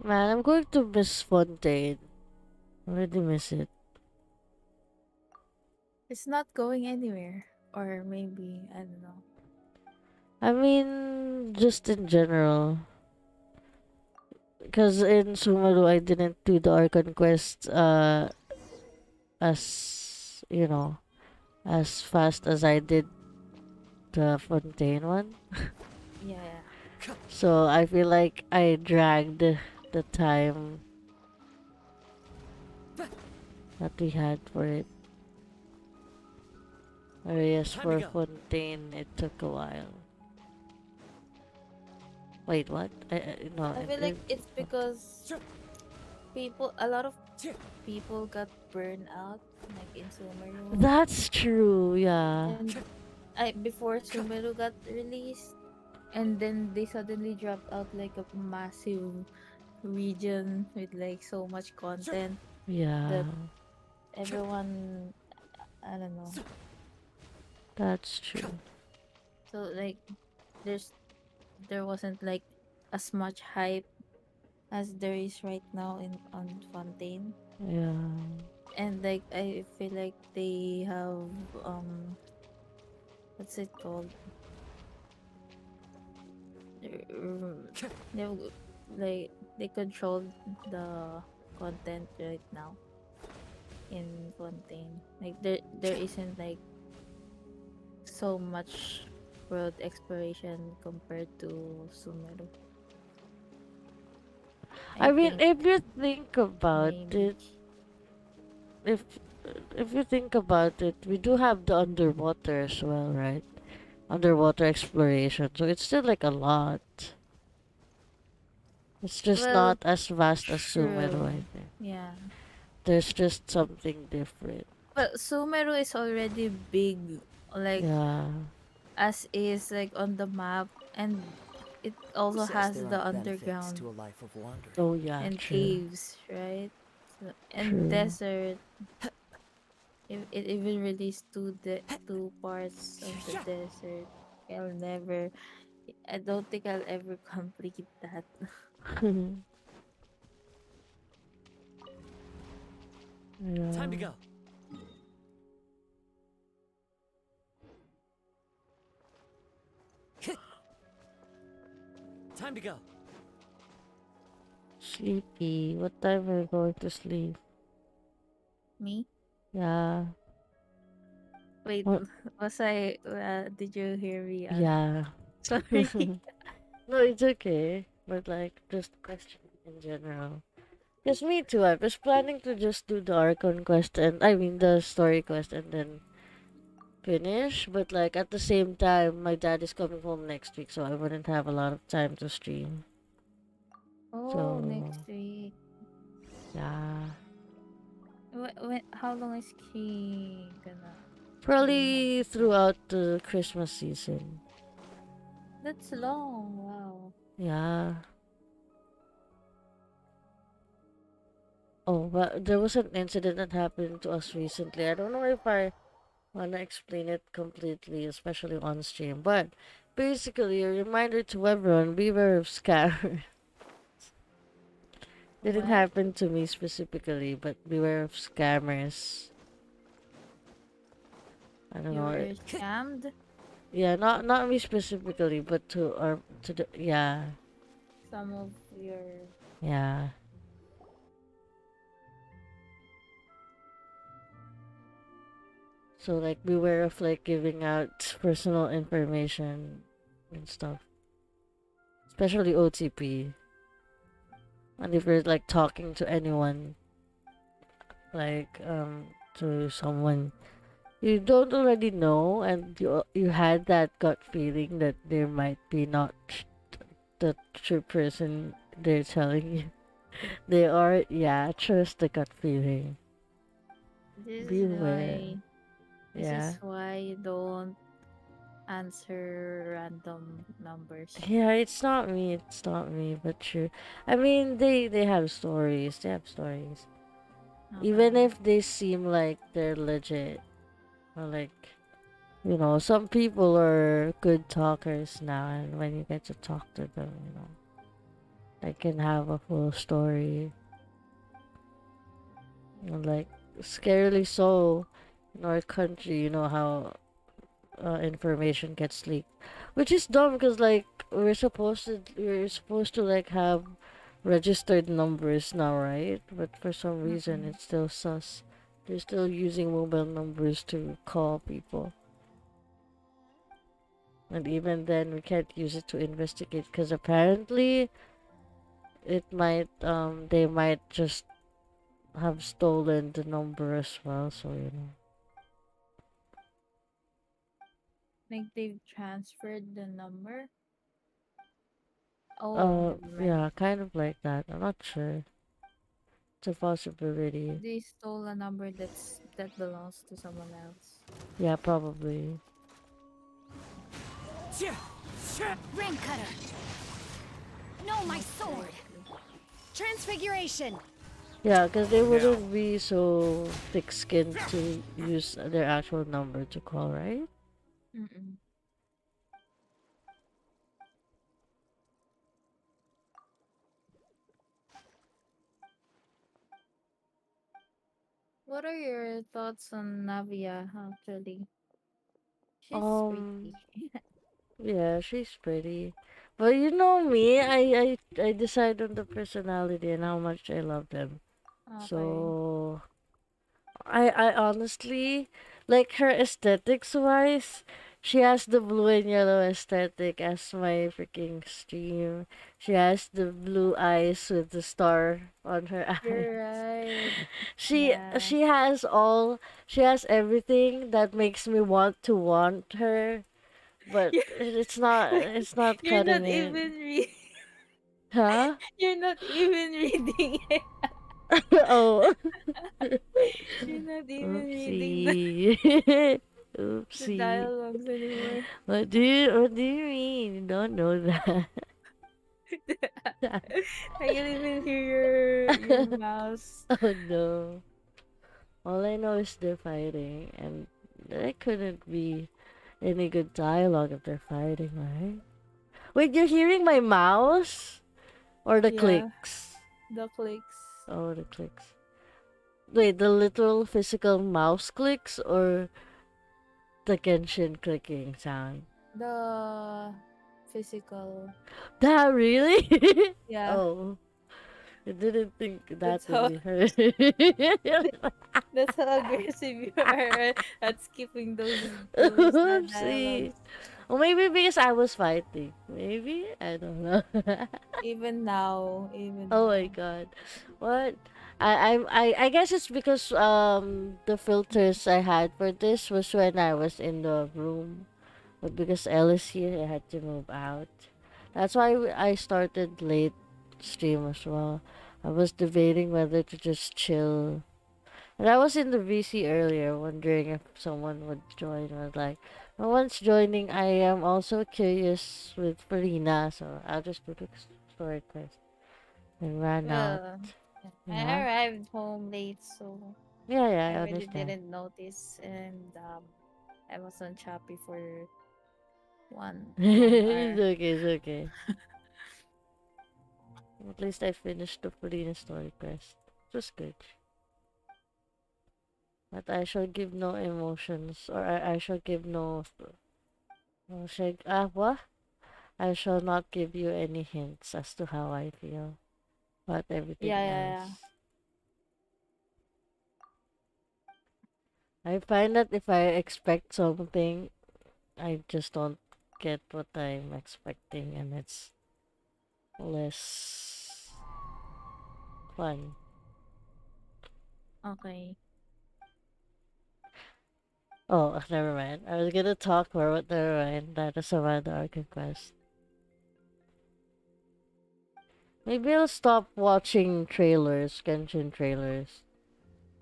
Man, I'm going to miss Fontaine. I already miss it. It's not going anywhere. Or maybe, I don't know. I mean, just in general. Because in Sumaru, I didn't do the Archon quest as, as fast as I did the Fontaine one. Yeah. So I feel like I dragged the time that we had for it. Whereas for Fontaine, it took a while. Wait, what? No, I feel like it's because a lot of people got burned out, like in Sumeru. That's true, yeah. And before Sumeru got released, and then they suddenly dropped out like a massive region with like so much content Yeah. that everyone, I don't know. That's true. So like there wasn't like as much hype as there is right now in on Fontaine. Yeah. And like I feel like they have what's it called? They have, like they controlled the content right now in Fontaine. Like there isn't like so much world exploration compared to Sumeru. I mean, think if you think about maybe. it, if if you think about it, we do have the underwater as well, right? Underwater exploration, so it's still like a lot. It's just Well, not as vast as Sumeru, true. I think. Yeah. There's just something different. Well, Sumeru is already big, like Yeah. as is like on the map, and it also Says has there the aren't benefits underground to a life of wandering. Oh yeah, and true. caves, right? So, and True. desert. It even released two parts of the desert. I'll never. I don't think I'll ever complete that. Time to Yeah. go. Time to go. Sleepy. What time are you going to sleep? Me? Yeah. Wait, What? was I? Did you hear me? Yeah. Sorry. No, it's okay. But like, just question in general. Yes, me too. I was planning to just do the Archon quest and I mean the story quest and then finish. But like at the same time, my dad is coming home next week, so I wouldn't have a lot of time to stream. Oh, So next week. yeah, How long is he gonna be home? probably throughout the Christmas season. That's long. Wow. Yeah. Oh, but there was an incident that happened to us recently. I don't know if I wanna explain it completely, especially on stream. But basically, a reminder to everyone: beware of scammers. Didn't What? happen to me specifically, but beware of scammers. I don't You know. were scammed? Yeah, not me specifically, but to the yeah Some of your. yeah. So like beware of like giving out personal information and stuff, especially OTP. And if you're like talking to anyone, like to someone you don't already know, and you had that gut feeling that there might be not the true person they're telling you they are, yeah, trust the gut feeling. This is Beware. why. This Yeah. is why you don't answer random numbers. Yeah, it's not me, but true. I mean, they have stories. They have stories. Even Okay. if they seem like they're legit. Or like, some people are good talkers now, and when you get to talk to them. I can have a full story. And like, scarily so, in our country, you know how information gets leaked, which is dumb because like we're supposed to like have registered numbers now, right? But for some reason, Mm-mm. it's still sus. They're still using mobile numbers to call people, and even then, we can't use it to investigate because apparently, they might just have stolen the number as well. So you know. Like they've transferred the number. Oh, never mind. Yeah, kind of like that. I'm not sure. It's a possibility. They stole a number that belongs to someone else. Yeah, probably. Ring cutter. No, my sword. Transfiguration. Yeah, because they Now. wouldn't be so thick-skinned to use their actual number to call, right? Mm-mm. What are your thoughts on Navia, actually? She's Um, pretty. yeah, she's pretty. But you know me, I decide on the personality and how much I love them. Okay. So, I honestly like her aesthetics wise. She has the blue and yellow aesthetic as my freaking stream. She has the blue eyes with the star on her You're eyes. right. She Yeah. she has all she has everything that makes me want her, but You're, it's not you're cutting not it. even Huh? you're not even reading it. Oh. You're not even reading Oopsie. the Oopsie. dialogues anymore. What do you mean? You don't know that. I can even hear your mouse. Oh no. All I know is they're fighting, and there couldn't be any good dialogue if they're fighting, right? Wait, you're hearing my mouse? Or the Yeah, clicks? the clicks. Oh, the clicks. Wait, the literal physical mouse clicks or the Genshin clicking sound? The physical. That really? Yeah, Oh, I didn't think that that's would how be her. that's how aggressive you are at skipping those Oopsie. dialogues. Or maybe because I was fighting. Maybe? I don't know. Even Oh my now. god. What? I guess it's because the filters I had for this was when I was in the room. But because Ella's here, I had to move out. That's why I started late stream as well. I was debating whether to just chill. And I was in the VC earlier, wondering if someone would join. I was like, no one's joining. I am also curious with Farina, so I'll just do the story quest and ran out. Well, I Yeah, arrived home late, so yeah, yeah. I I really understand. didn't notice, and I was on Shopee for one It's hour. okay, it's okay. At least I finished the Farina story quest. It was good. But I shall give no emotions, or I shall give no. What? I shall not give you any hints as to how I feel about everything Yeah, yeah, yeah. else. I find that if I expect something, I just don't get what I'm expecting, and it's less fun. Okay. Oh, never mind. I was gonna talk more, but never mind. That is about the Arcade Quest. Maybe I'll stop watching trailers, Genshin trailers.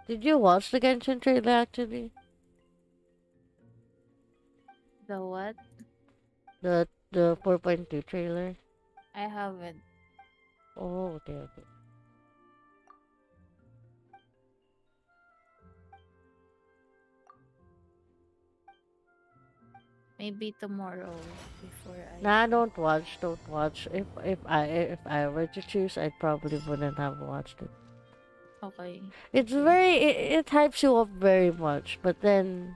Did you watch the Genshin trailer actually? The what? The 4.2 trailer? I haven't. Oh, okay, okay. Maybe tomorrow before I. Nah, don't watch. Don't watch. If I were to choose, I probably wouldn't have watched it. Okay. It's very it hypes you up very much, but then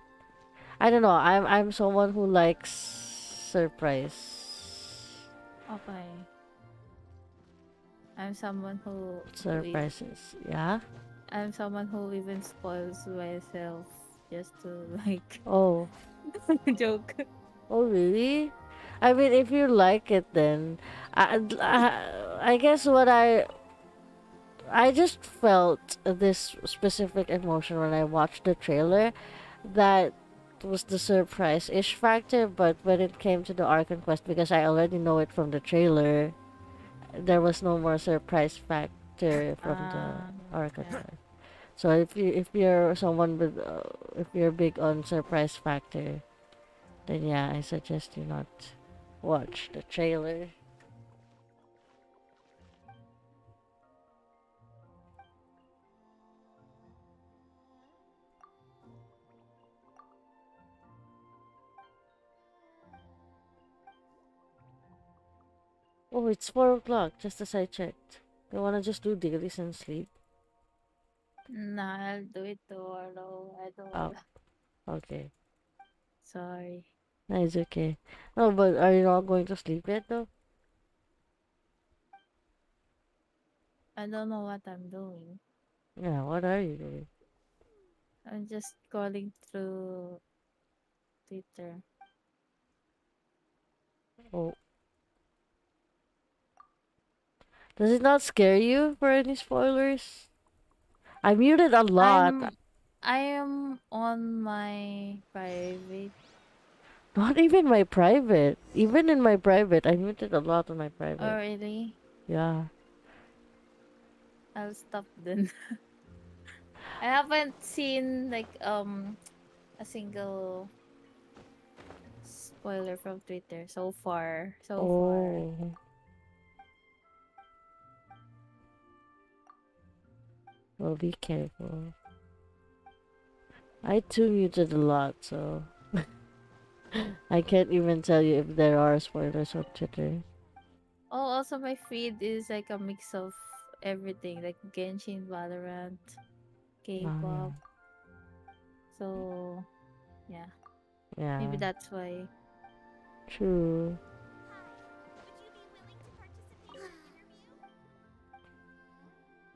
I don't know. I'm someone who likes surprise Okay. I'm someone surprises. Yeah. I'm someone who even spoils myself just to like Oh. joke. Oh really? I mean, if you like it, then I guess I just felt this specific emotion when I watched the trailer. That was the surprise-ish factor, but when it came to the Archon Quest, because I already know it from the trailer, there was no more surprise factor from the Archon Quest. So if you're someone with if you're big on surprise factor, then yeah, I suggest you not watch the trailer. Oh, it's 4 o'clock, just as I checked. You wanna just do dailies and sleep? Nah, I'll do it tomorrow. I don't Oh, wanna. okay. Sorry. No, it's okay. No, but are you not going to sleep yet though? I don't know what I'm doing. Yeah, what are you doing? I'm just scrolling through Twitter. Oh. Does it not scare you for any spoilers? I muted a lot. I am on my private. Not even my private. Even in my private, I muted a lot on my Oh private. really? Yeah. I'll stop then. I haven't seen like a single spoiler from Twitter so far. So far. Oh. Well, be careful. I too muted a lot, so I can't even tell you if there are spoilers on Twitter. Oh, also my feed is like a mix of everything, like Genshin, Valorant, K-pop. So, yeah. Yeah. Maybe that's why. True.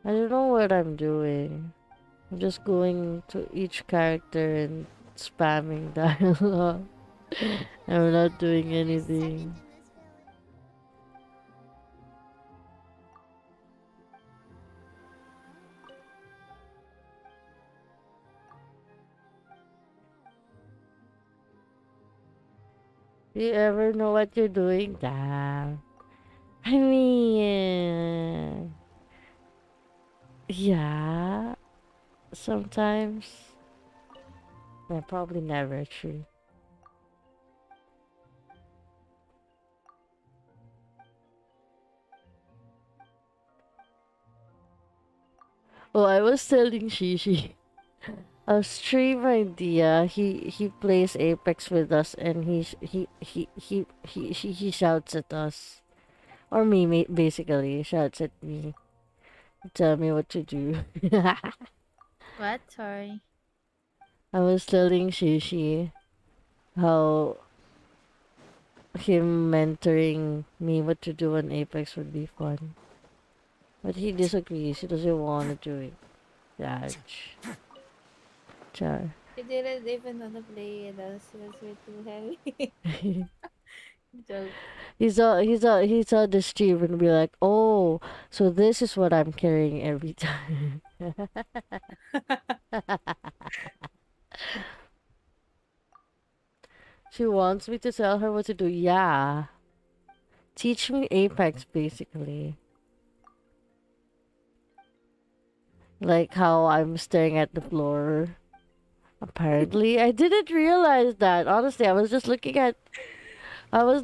I don't know what I'm doing. I'm just going to each character and spamming dialogue. I'm not doing anything. You ever know what you're doing? Damn. I mean, yeah, sometimes. Yeah, probably never, true. Oh, I was telling Shishi. A stream idea. He plays Apex with us, and he shouts at us, or me, basically shouts at me, tell me what to do. What? Sorry. I was telling Shishi how him mentoring me what to do on Apex would be fun, but he disagrees. He doesn't want to do it. Ouch. Char. He didn't even want to play it as we're too heavy. Joke. He saw the stream and be like, oh, so this is what I'm carrying every time. She wants me to tell her what to do. Yeah. Teach me Apex, basically. Like how I'm staring at the floor. Apparently, I didn't realize that. Honestly, I was looking at what's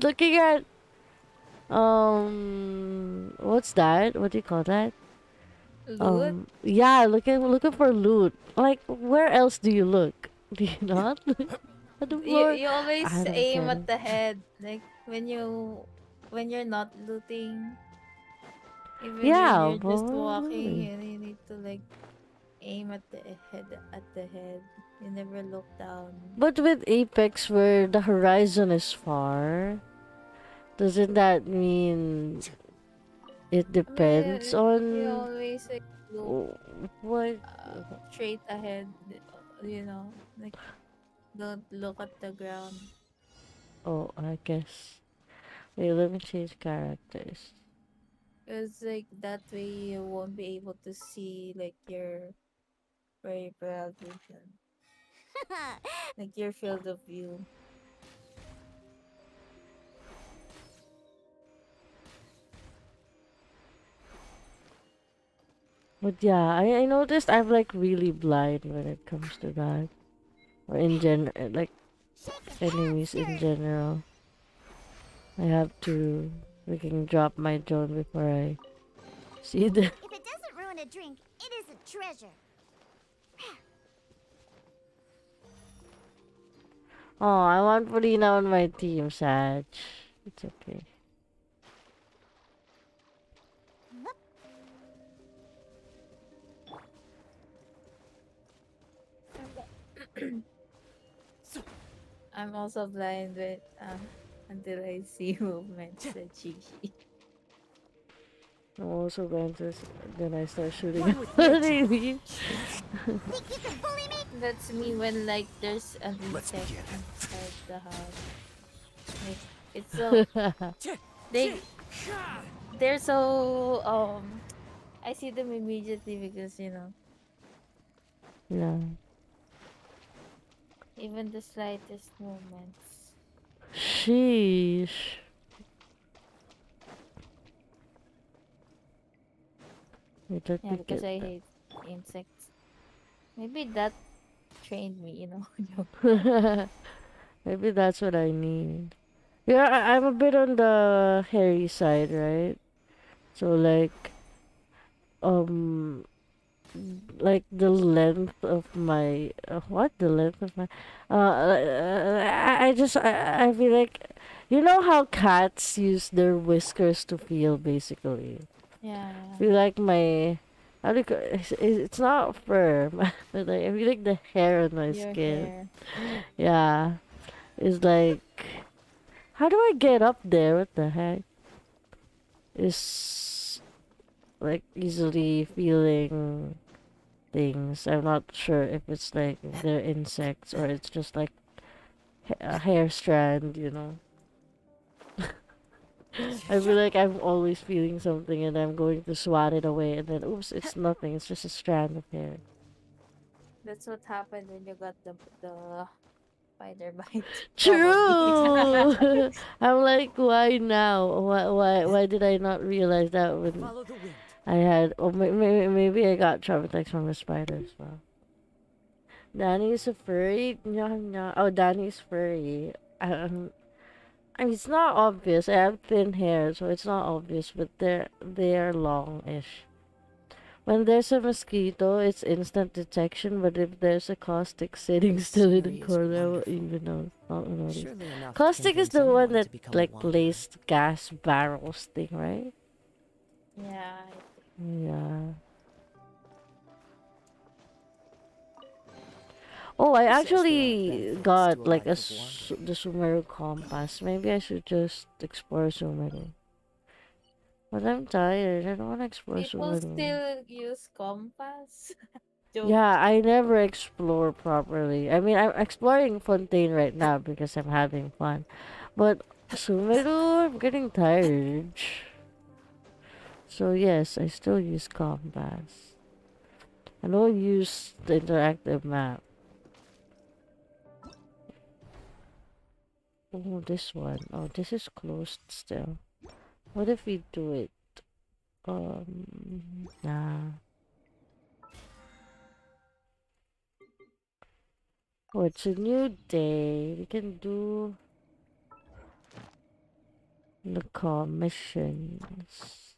that? What do you call that? Loot? Yeah, looking for loot. Like, where else do you look? Do you not look? On the You floor. you always I don't aim get at it. the head, like when you're not looting, even when Yeah, you're just walking, probably. you need to like aim at the head. You never look down. But with Apex, where the horizon is far, doesn't that mean it I mean, depends you on always like look what? straight ahead. Like don't look at the ground. Oh, I guess. Wait, let me change characters. Cause like that way you won't be able to see like your peripheral vision, like your field of view. But yeah, I noticed I'm like really blind when it comes to that. Or in like enemies in general. I have to freaking drop my drone before I see them. If it doesn't ruin a drink, it is a treasure. Oh, I want Furina on my team, Sag. It's okay. I'm also blind with until I see movements that Chichi. I'm also going to then I start shooting One with when nature. they leave. That's me when like there's an Let's insect begin. inside the house. Like it's so they they're so I see them immediately because Yeah. even the slightest movements. Sheesh. Wait, let Yeah, me because get I that. hate insects. Maybe that trained me. Maybe that's what I need. Yeah, I'm a bit on the hairy side, right? So um, like the length of my what? The length of my I feel like you know how cats use their whiskers to feel basically. Yeah, I yeah. feel like my how do you it's not fur, but like I feel like the hair on my Your skin. hair. Yeah, is like how do I get up there? What the heck? Is like easily feeling things. I'm not sure if it's like they're insects or it's just like a hair strand, you know. I feel like I'm always feeling something and I'm going to swat it away and then oops, it's nothing. It's just a strand of hair. That's what happened when you got the spider bite. Probably. True. I'm like, why now? Why did I not realize that when Follow the wind. I had? Oh, maybe I got traumatized from a spider as well. Danny's a furry. No, no. Oh, Danny's furry. I mean, it's not obvious. I have thin hair, so it's not obvious. But they're longish. When there's a mosquito, it's instant detection. But if there's a caustic sitting This still in the scenery is corner, I won't wonderful. even not notice. Surely enough to Caustic is convince the one anyone that to become a like wanderer. placed gas barrels thing, right? Yeah. Yeah. Oh, I Says there are actually benefits to got a like life of wandering. the Sumeru compass. Maybe I should just explore Sumeru. But I'm tired. I don't want to explore People Sumeru. still use compass. Joke. Yeah, I never explore properly. I mean, I'm exploring Fontaine right now because I'm having fun. But Sumeru, I'm getting tired. So yes, I still use compass. I don't use the interactive map. Oh, this one. Oh, this is closed still. What if we do it? Nah. Oh, it's a new day. We can do the commissions.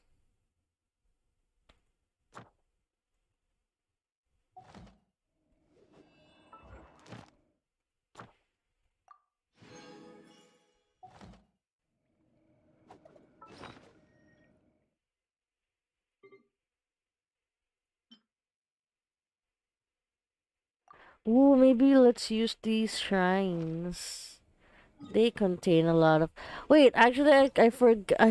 Ooh, maybe let's use these shrines. They contain a lot of. Wait, actually, I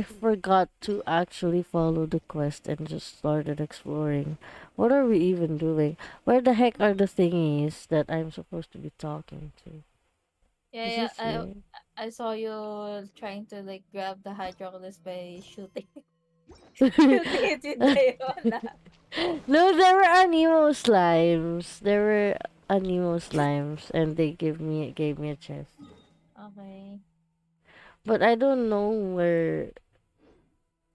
forgot to actually follow the quest and just started exploring. What are we even doing? Where the heck are the thingies that I'm supposed to be talking to? Yeah, Is yeah. this here? I saw you trying to like grab the hydroculus by shooting shooting it with Diona. No, there were anemo slimes. There were anemo slimes, and they gave me a chest. Okay. But I don't know where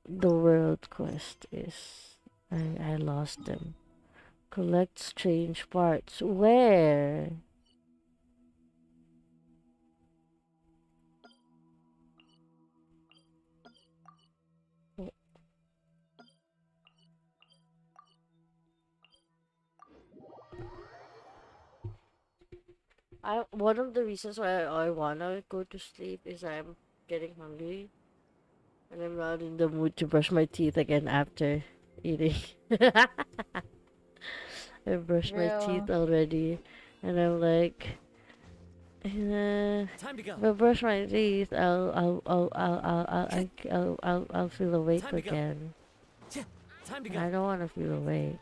the world quest is. I lost them. Collect strange parts. Where? I one of the reasons why I wanna go to sleep is I'm getting hungry and I'm not in the mood to brush my teeth again after eating. I brushed my teeth Real. already and I'm like Time to go. if I brush my teeth, I'll feel awake Time to go. again. Time to And go. I don't want to feel awake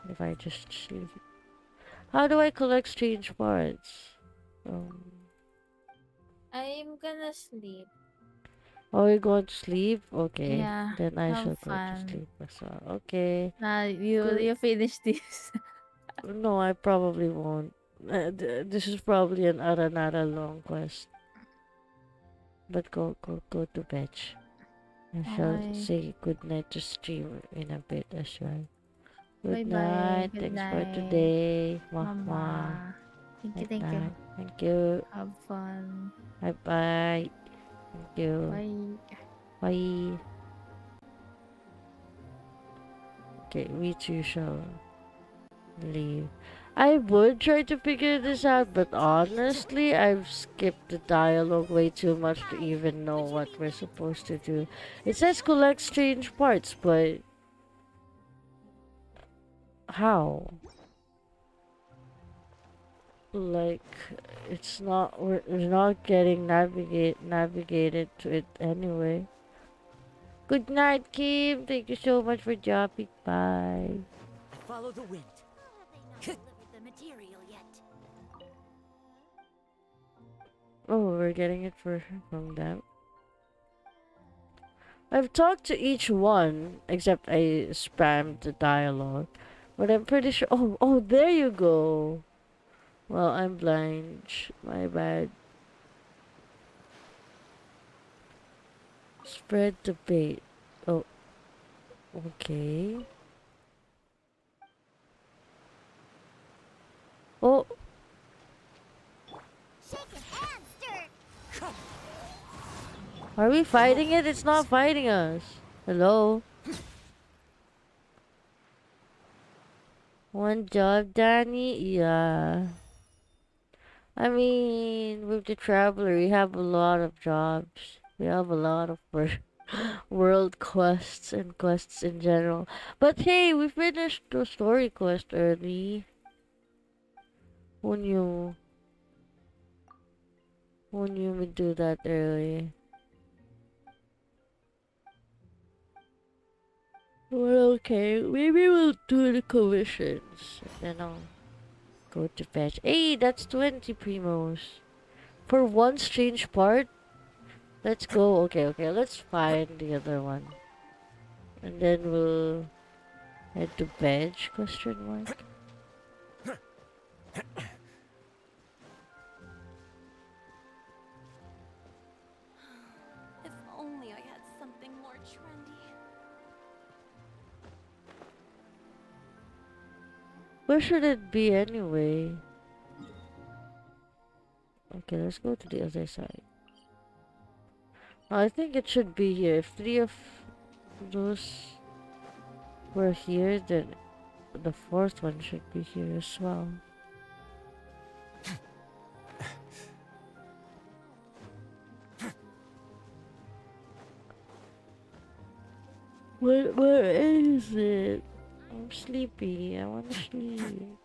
if I just sleep. How do I collect strange parts? Um, I'm gonna sleep. are we going to sleep? Okay, Yeah, then I have shall go to fun. sleep as well. Okay, good. You finish this. No, I probably won't. This is probably another long quest. But go to bed. I shall Okay. say good night to stream in a bit as well. Bye Good bye. night. Good Thanks for night. today. Mwah mwah. Mama. Thank you, Good thank you. night. Thank you. Have fun. Bye bye. Thank you. Bye. Bye. Okay, we too shall leave. I would try to figure this out, but honestly, I've skipped the dialogue way too much to even know what we're supposed to do. It says collect strange parts, but how? Like, it's not, we're not getting navigated to it anyway. Good night, Kim. Thank you so much for dropping by. I follow the wind. Delivered the material yet. Oh, we're getting it from them. I've talked to each one, except I spammed the dialogue. But I'm pretty sure. Oh, there you go. Well, I'm blind. My bad. Spread the bait. Oh, okay. Oh, are we fighting it? It's not fighting us. Hello? One job, Danny? Yeah. I mean, with the Traveler, we have a lot of jobs. We have a lot of world quests and quests in general. But hey, we finished the story quest early. Who knew? Who knew we'd do that early? Well, okay. Maybe we'll do the commissions. And then I'll go to fetch. Hey, that's 20 primos. For one strange part? Let's go. Okay. Let's find the other one. And then we'll head to bed? Question mark. If only I had something more trendy. Where should it be anyway? Okay, let's go to the other side. I think it should be here. If three of those were here, then the fourth one should be here as well. Where is it? I'm sleepy. I want to sleep.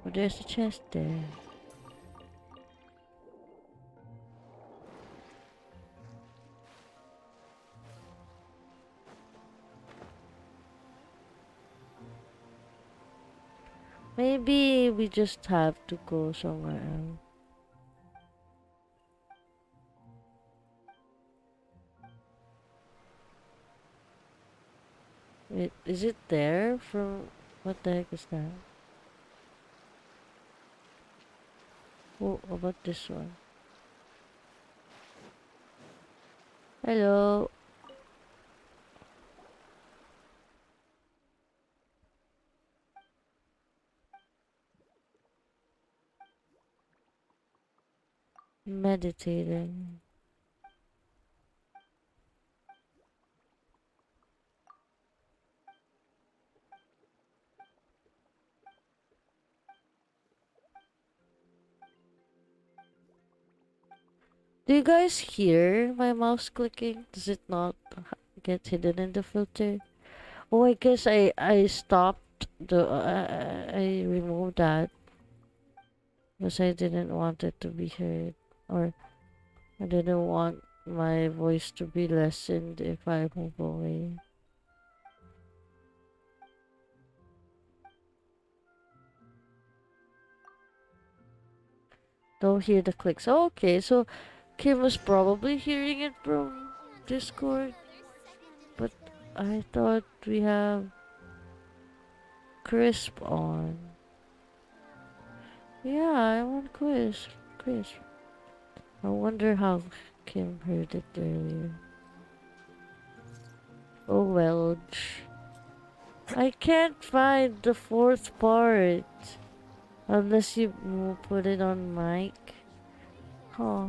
Oh, there's a chest there. Maybe we just have to go somewhere else. Wait, is it there from... What the heck is that? Oh, what about this one? Hello. Meditating. Do you guys hear my mouse clicking? Does it not get hidden in the filter? Oh, I guess I stopped the I removed that because I didn't want it to be heard, or I didn't want my voice to be lessened if I move away. Don't hear the clicks. Oh, okay, so Kim was probably hearing it from Discord, but I thought we have Crisp on. Yeah, I want Crisp. I wonder how Kim heard it earlier. Oh well. I can't find the fourth part. Unless you put it on mic. Huh.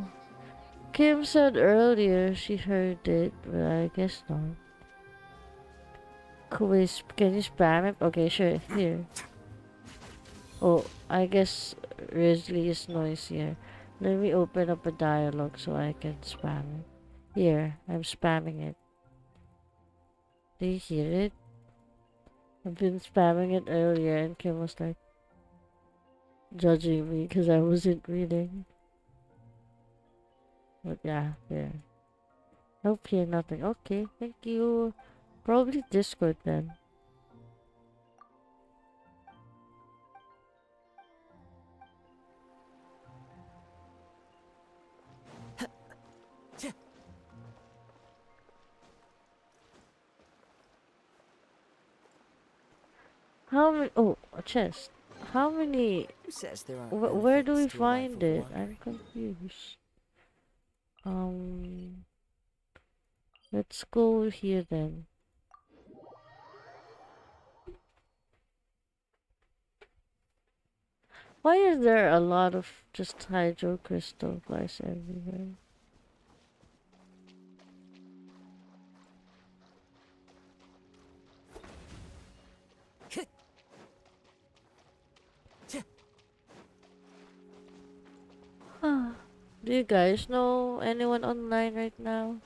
Kim said earlier she heard it, but I guess not. Quiz, can you spam it? Okay, sure, here. Oh, I guess Risley is noisier. Let me open up a dialogue so I can spam it. Here, I'm spamming it. Do you hear it? I've been spamming it earlier and Kim was like judging me because I wasn't reading. But yeah, there. Nope, here nothing. Okay, thank you. Probably Discord then. How many? Oh, a chest. How many? Who says there aren't Where do we benefits to a life find of it? wandering? I'm confused. Let's go here then. Why is there a lot of just hydro crystal flies everywhere? Do you guys know anyone online right now?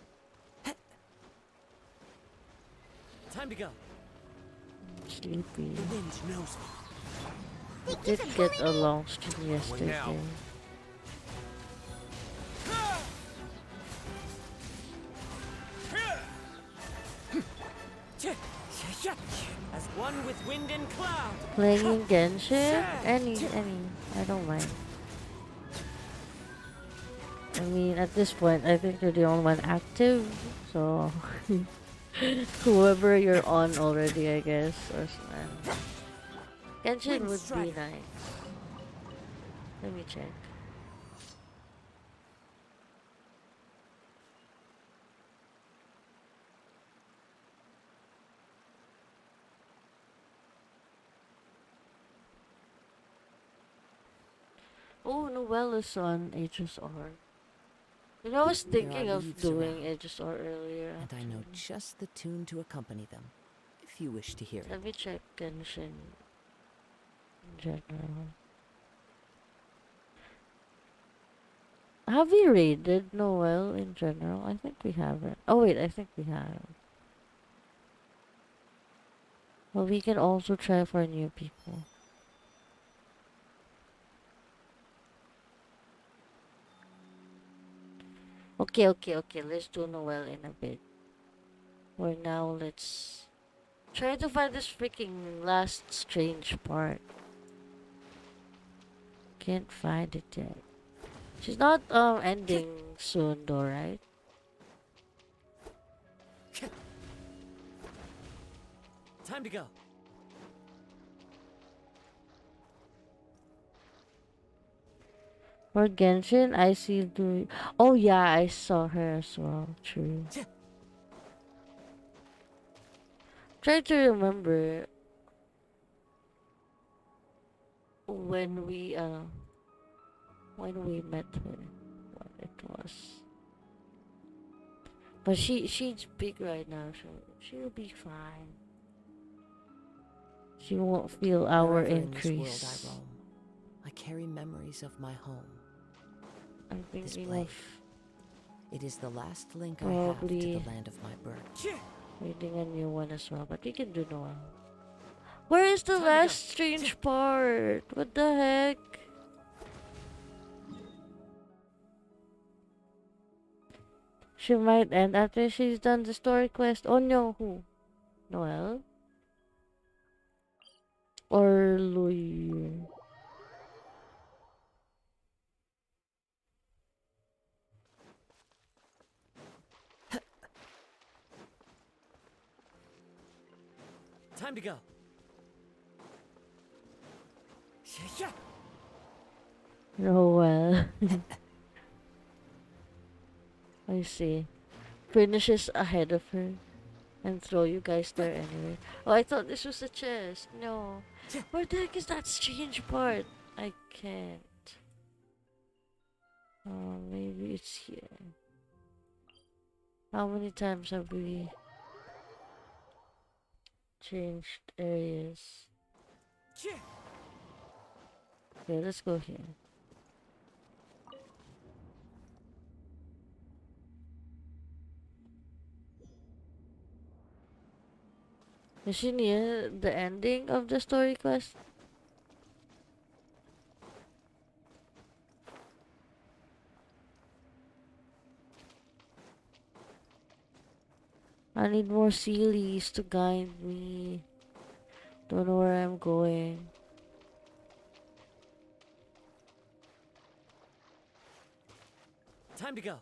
Time to go. I'm sleepy. The wind knows me. I did get a long stream yesterday. As one with wind and cloud. Playing Genshin? Any. I don't mind. I mean, at this point, I think you're the only one active, so whoever you're on already, I guess. Or Genshin would be nice. Let me check. Oh, Novella's on HSR. You know, I was thinking of doing HSR earlier. And I know just the tune to accompany them, if you wish to hear it. Let me check Genshin in general. Have we raided Noelle in general? I think we haven't. Oh wait, I think we have. Well, we can also try for new people. Okay, okay, okay. Let's do Noel in a bit. For now, let's try to find this freaking last strange part. Can't find it yet. She's not ending soon though, right? Time to go. For Genshin, I see the. Oh yeah, I saw her as well. True. Try to remember when we met her, what it was. But she's big right now, so she'll be fine. She won't feel our Wherever in this world increase. I roam, I carry memories of my home. I'm This thinking blade. of It is the last link I have to probably the land of my birth. reading a new one as well, but we can do Noel. Where is the last strange part? What the heck? She might end after she's done the story quest. Oh no, who? Noel? Or Louis? Time to go. Noel. I see. Finishes ahead of her and throw you guys there anyway. Oh, I thought this was a chest. No. Where the heck is that strange part? I can't. Oh, maybe it's here. How many times have we changed areas? Okay, let's go here. Is she near the ending of the story quest? I need more Sealies to guide me. Don't know where I'm going. Time to go.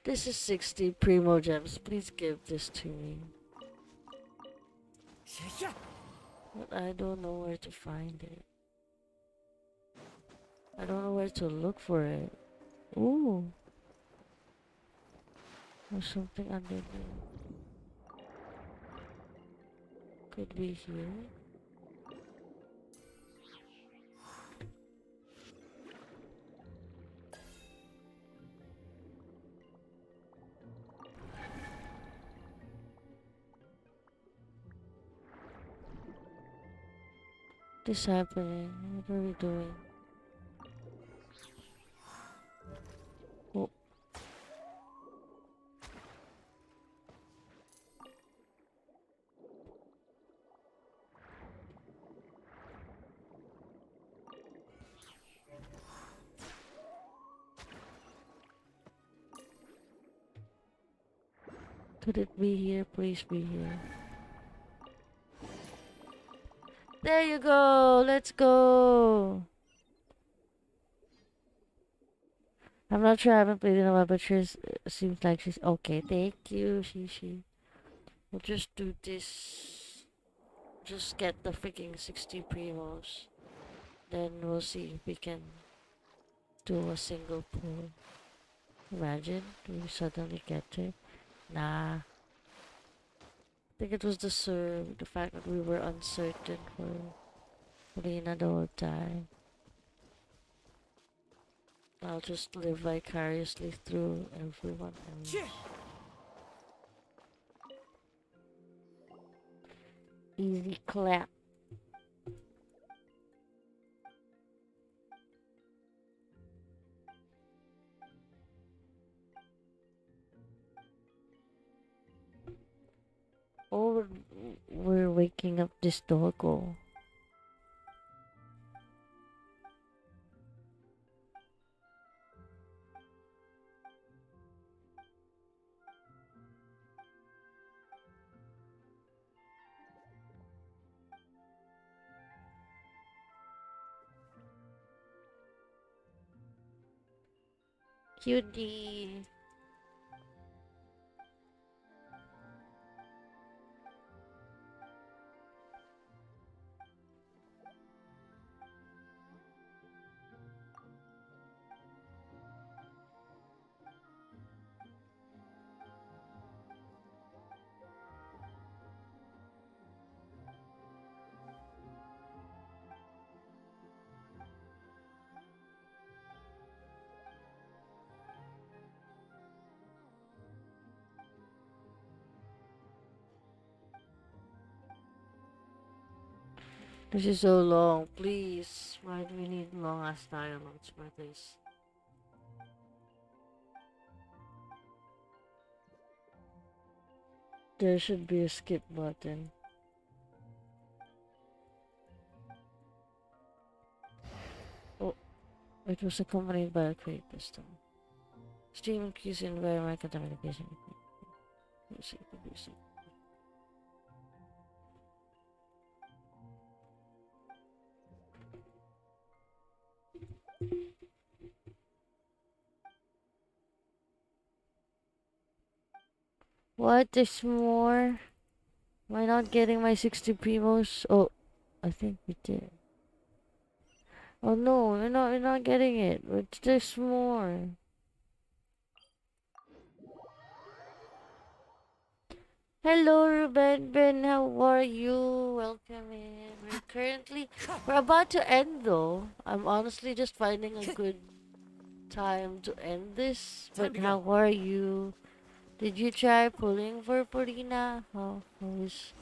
This is 60 Primo Gems. Please give this to me. But I don't know where to find it. I don't know where to look for it. Ooh. There's something under there. Could be here. This happening? What are we doing? Oh. Could it be here? Please be here. There you go. Let's go. I'm not sure. I haven't played in a while, but seems like she's okay. Thank you, Shishi. We'll just do this. Just get the freaking 60 primos. Then we'll see if we can do a single pull. Imagine we suddenly get it. Nah. I think it was the fact that we were uncertain for Lena the whole time. I'll just live vicariously through everyone else. Easy clap. picking up this doggo. Cutie. This is so long. Please. Why do we need long ass dialogues for this? There should be a skip button. Oh, it was accompanied by a crate this time. Steam increase in environment contamination. What? There's more? Am I not getting my 60 primos? Oh, I think we did. Oh no, we're not getting it. But there's more. Hello, Ruben Ben. How are you? Welcome in. We're about to end though. I'm honestly just finding a good time to end this. But how are you? Did you try pulling for Purina? How is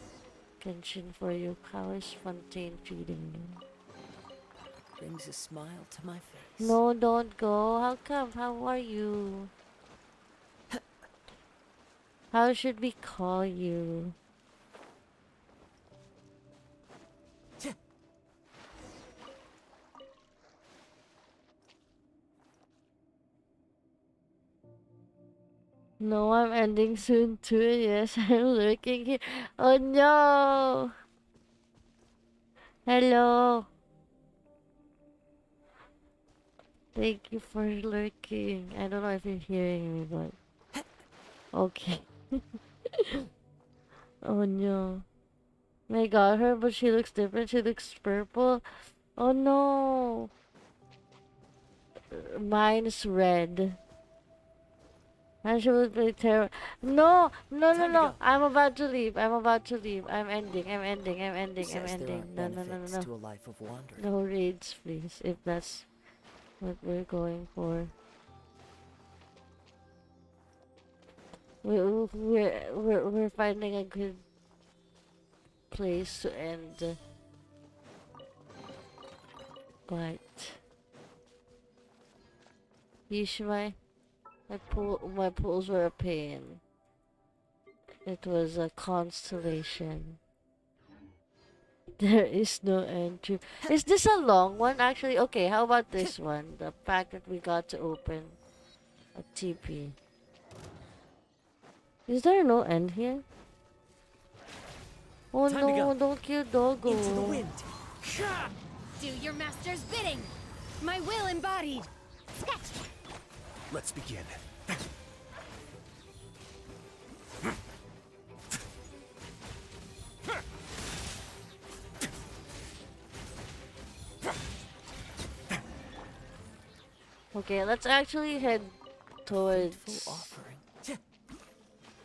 Genshin for you? How is Fontaine treating you? Brings a smile to my face. No, don't go. How come? How are you? How should we call you? No, I'm ending soon too. Yes, I'm lurking here. Oh no! Hello. Thank you for lurking. I don't know if you're hearing me, but okay. Oh no. I got her, but she looks different. She looks purple. Oh no. Mine's red. And she would be terrible. No, no, no, no. I'm about to leave. I'm about to leave. I'm ending. I'm ending. I'm ending. I'm ending. No, no, no, no, To a no. life of wandering. No raids, please. If that's what we're going for. We're finding a good place to end. But my pulls were a pain. It was a constellation. There is no entry. Is this a long one? Actually, okay, how about this one? The packet we got to open. A TP. Is there no end here? Oh no, don't kill Doggo. Into the wind. Do your master's bidding. My will embodied. Sketch. Let's begin. Okay, let's actually head towards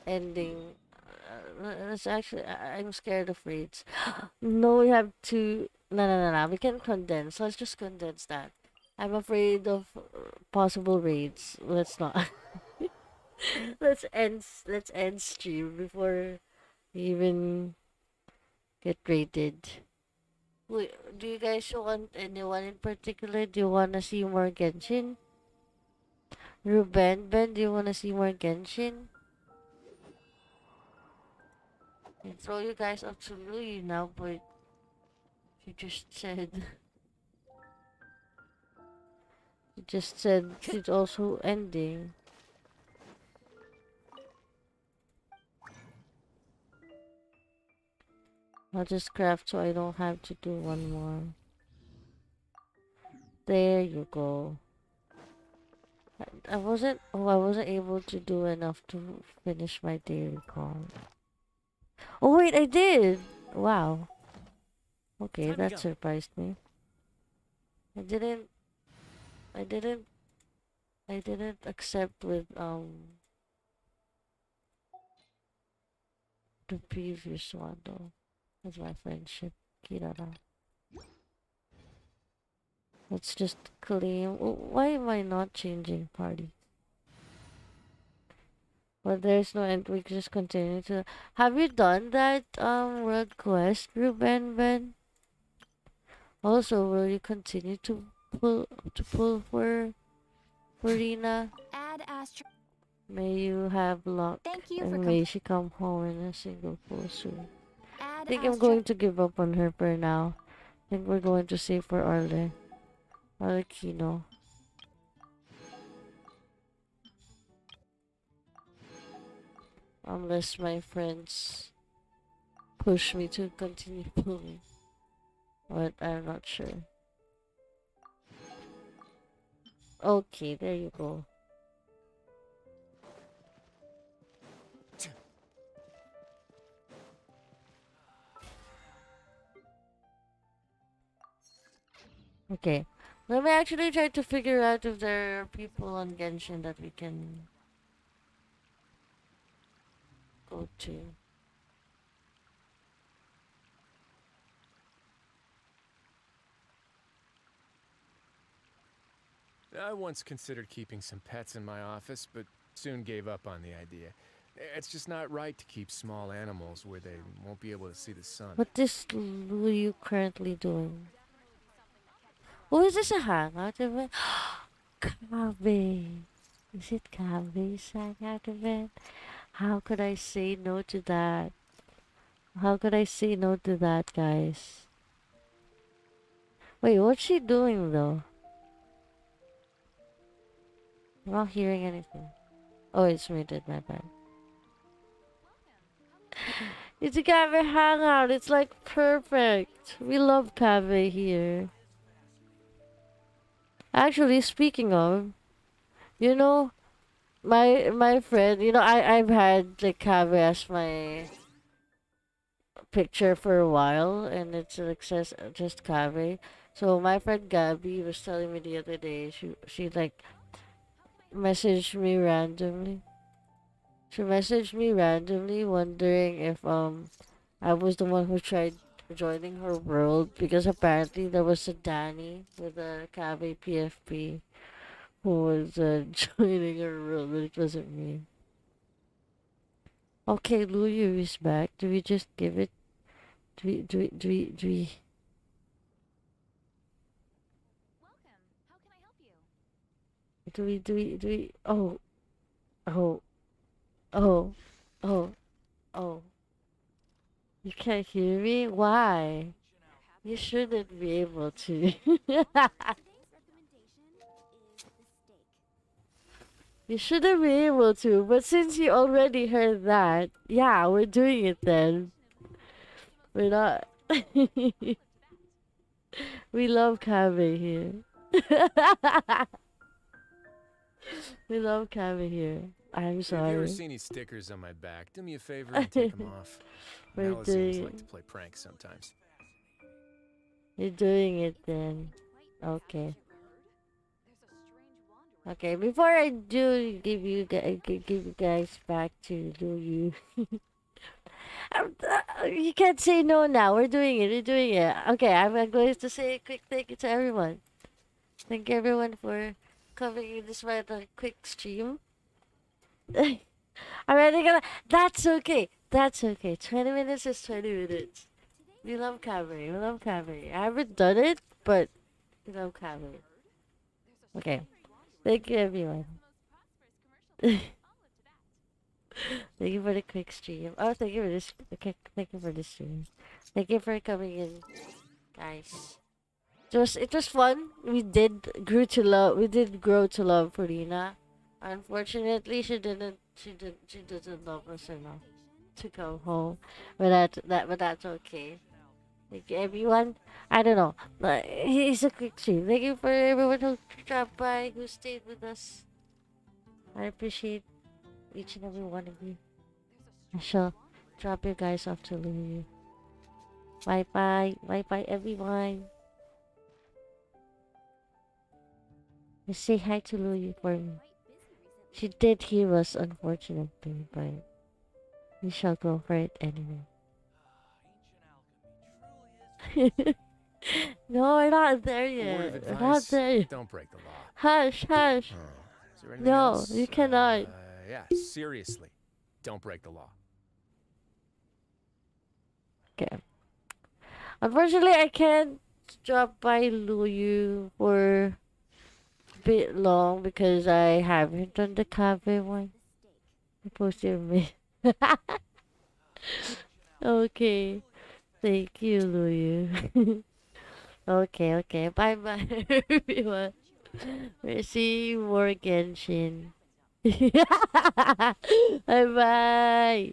ending. Let's actually. I'm scared of raids. No, we have to. No, no, no, no. We can condense. Let's just condense that. I'm afraid of possible raids. Let's not. Let's end stream before we even get rated. Wait, do you guys want anyone in particular? Do you wanna see more Genshin? Ruben, Ben, do you wanna see more Genshin? I throw you guys up to Louis now, but you just said it's also ending. I'll just craft so I don't have to do one more. There you go. I wasn't able to do enough to finish my daily call. Oh wait, I did! Wow. Okay, that surprised me. I didn't I didn't accept with the previous one though. That's my friendship. Kirara. Let's just claim. Why am I not changing party? But there's no end. We can just continue to. Have you done that world quest, Ruben Ben? Also, will you continue to pull for furina? Add Astro. May you have luck, Thank you for and may she come home in a single pull soon. I think I'm Astro. going to give up on her for now. I think we're going to save for Arlecchino. Unless my friends push me to continue pulling. But I'm not sure. Okay, there you go. Okay. Let me actually try to figure out if there are people on Genshin that we can go to. I once considered keeping some pets in my office, but soon gave up on the idea. It's just not right to keep small animals where they won't be able to see the sun. What is you currently doing? Oh, is this a hangout event? Kabe. Is it Kabe's hangout event? How could I say no to that? How could I say no to that, guys? Wait, what's she doing though? I'm not hearing anything. Oh, it's muted, my bad. It's a cafe hangout. It's like perfect. We love cafe here. Actually, speaking of, you know, my friend, you know, I've had like cafe as my picture for a while, and it's like says just cafe. So my friend Gabby was telling me the other day, she like messaged me randomly. She messaged me randomly wondering if I was the one who tried joining her world, because apparently there was a Danny with a Cafe PFP who was joining her world, but it wasn't me. Okay, Luyu is back. Do we just give it? Do we? Oh, oh, oh, oh, oh. You can't hear me? Why? You shouldn't be able to. You shouldn't be able to, but since you already heard that, yeah, we're doing it then. We're not. We love Kame here. We love Kame here. I'm If you ever sorry. see any stickers on my back, do me a favor and take them off. We're Malazines doing like it. to play pranks sometimes. You're doing it then. Okay. Okay, before I do give you guys back to do you. You can't say no now. We're doing it. We're doing it. Okay, I'm going to say a quick thank you to everyone. Thank you everyone for coming in this rather quick stream. I'm already gonna. That's okay. That's okay. 20 minutes is 20 minutes. We love Camry. We love Camry. I haven't done it, but we love Camry. Okay. Thank you, everyone. Thank you for the quick stream. Oh, thank you for this. Okay, thank you for the stream. Thank you for coming in, guys. It was fun. We did grow to love Furina. Unfortunately, she doesn't love us enough to come home. But that's okay. Thank you everyone. I don't know. But it's a quick stream. Thank you for everyone who dropped by, who stayed with us. I appreciate each and every one of you. I shall drop you guys off to Lulu. Bye bye. Bye bye everyone. Just say hi to Lulu for me. She did hear us unfortunately, but we shall go for it anyway. No, we're not there A word of yet. We're not advice: there yet. don't break the law. Hush, hush. Is there anything No, else? you cannot. Yeah, seriously, don't break the law. Okay. Unfortunately, I can't drop by Luyu for a bit long because I haven't done the cafe one. Supposed to admit. Okay. Thank you, Luyu. Okay, okay. Bye bye, everyone. We'll see you more Genshin. Bye bye.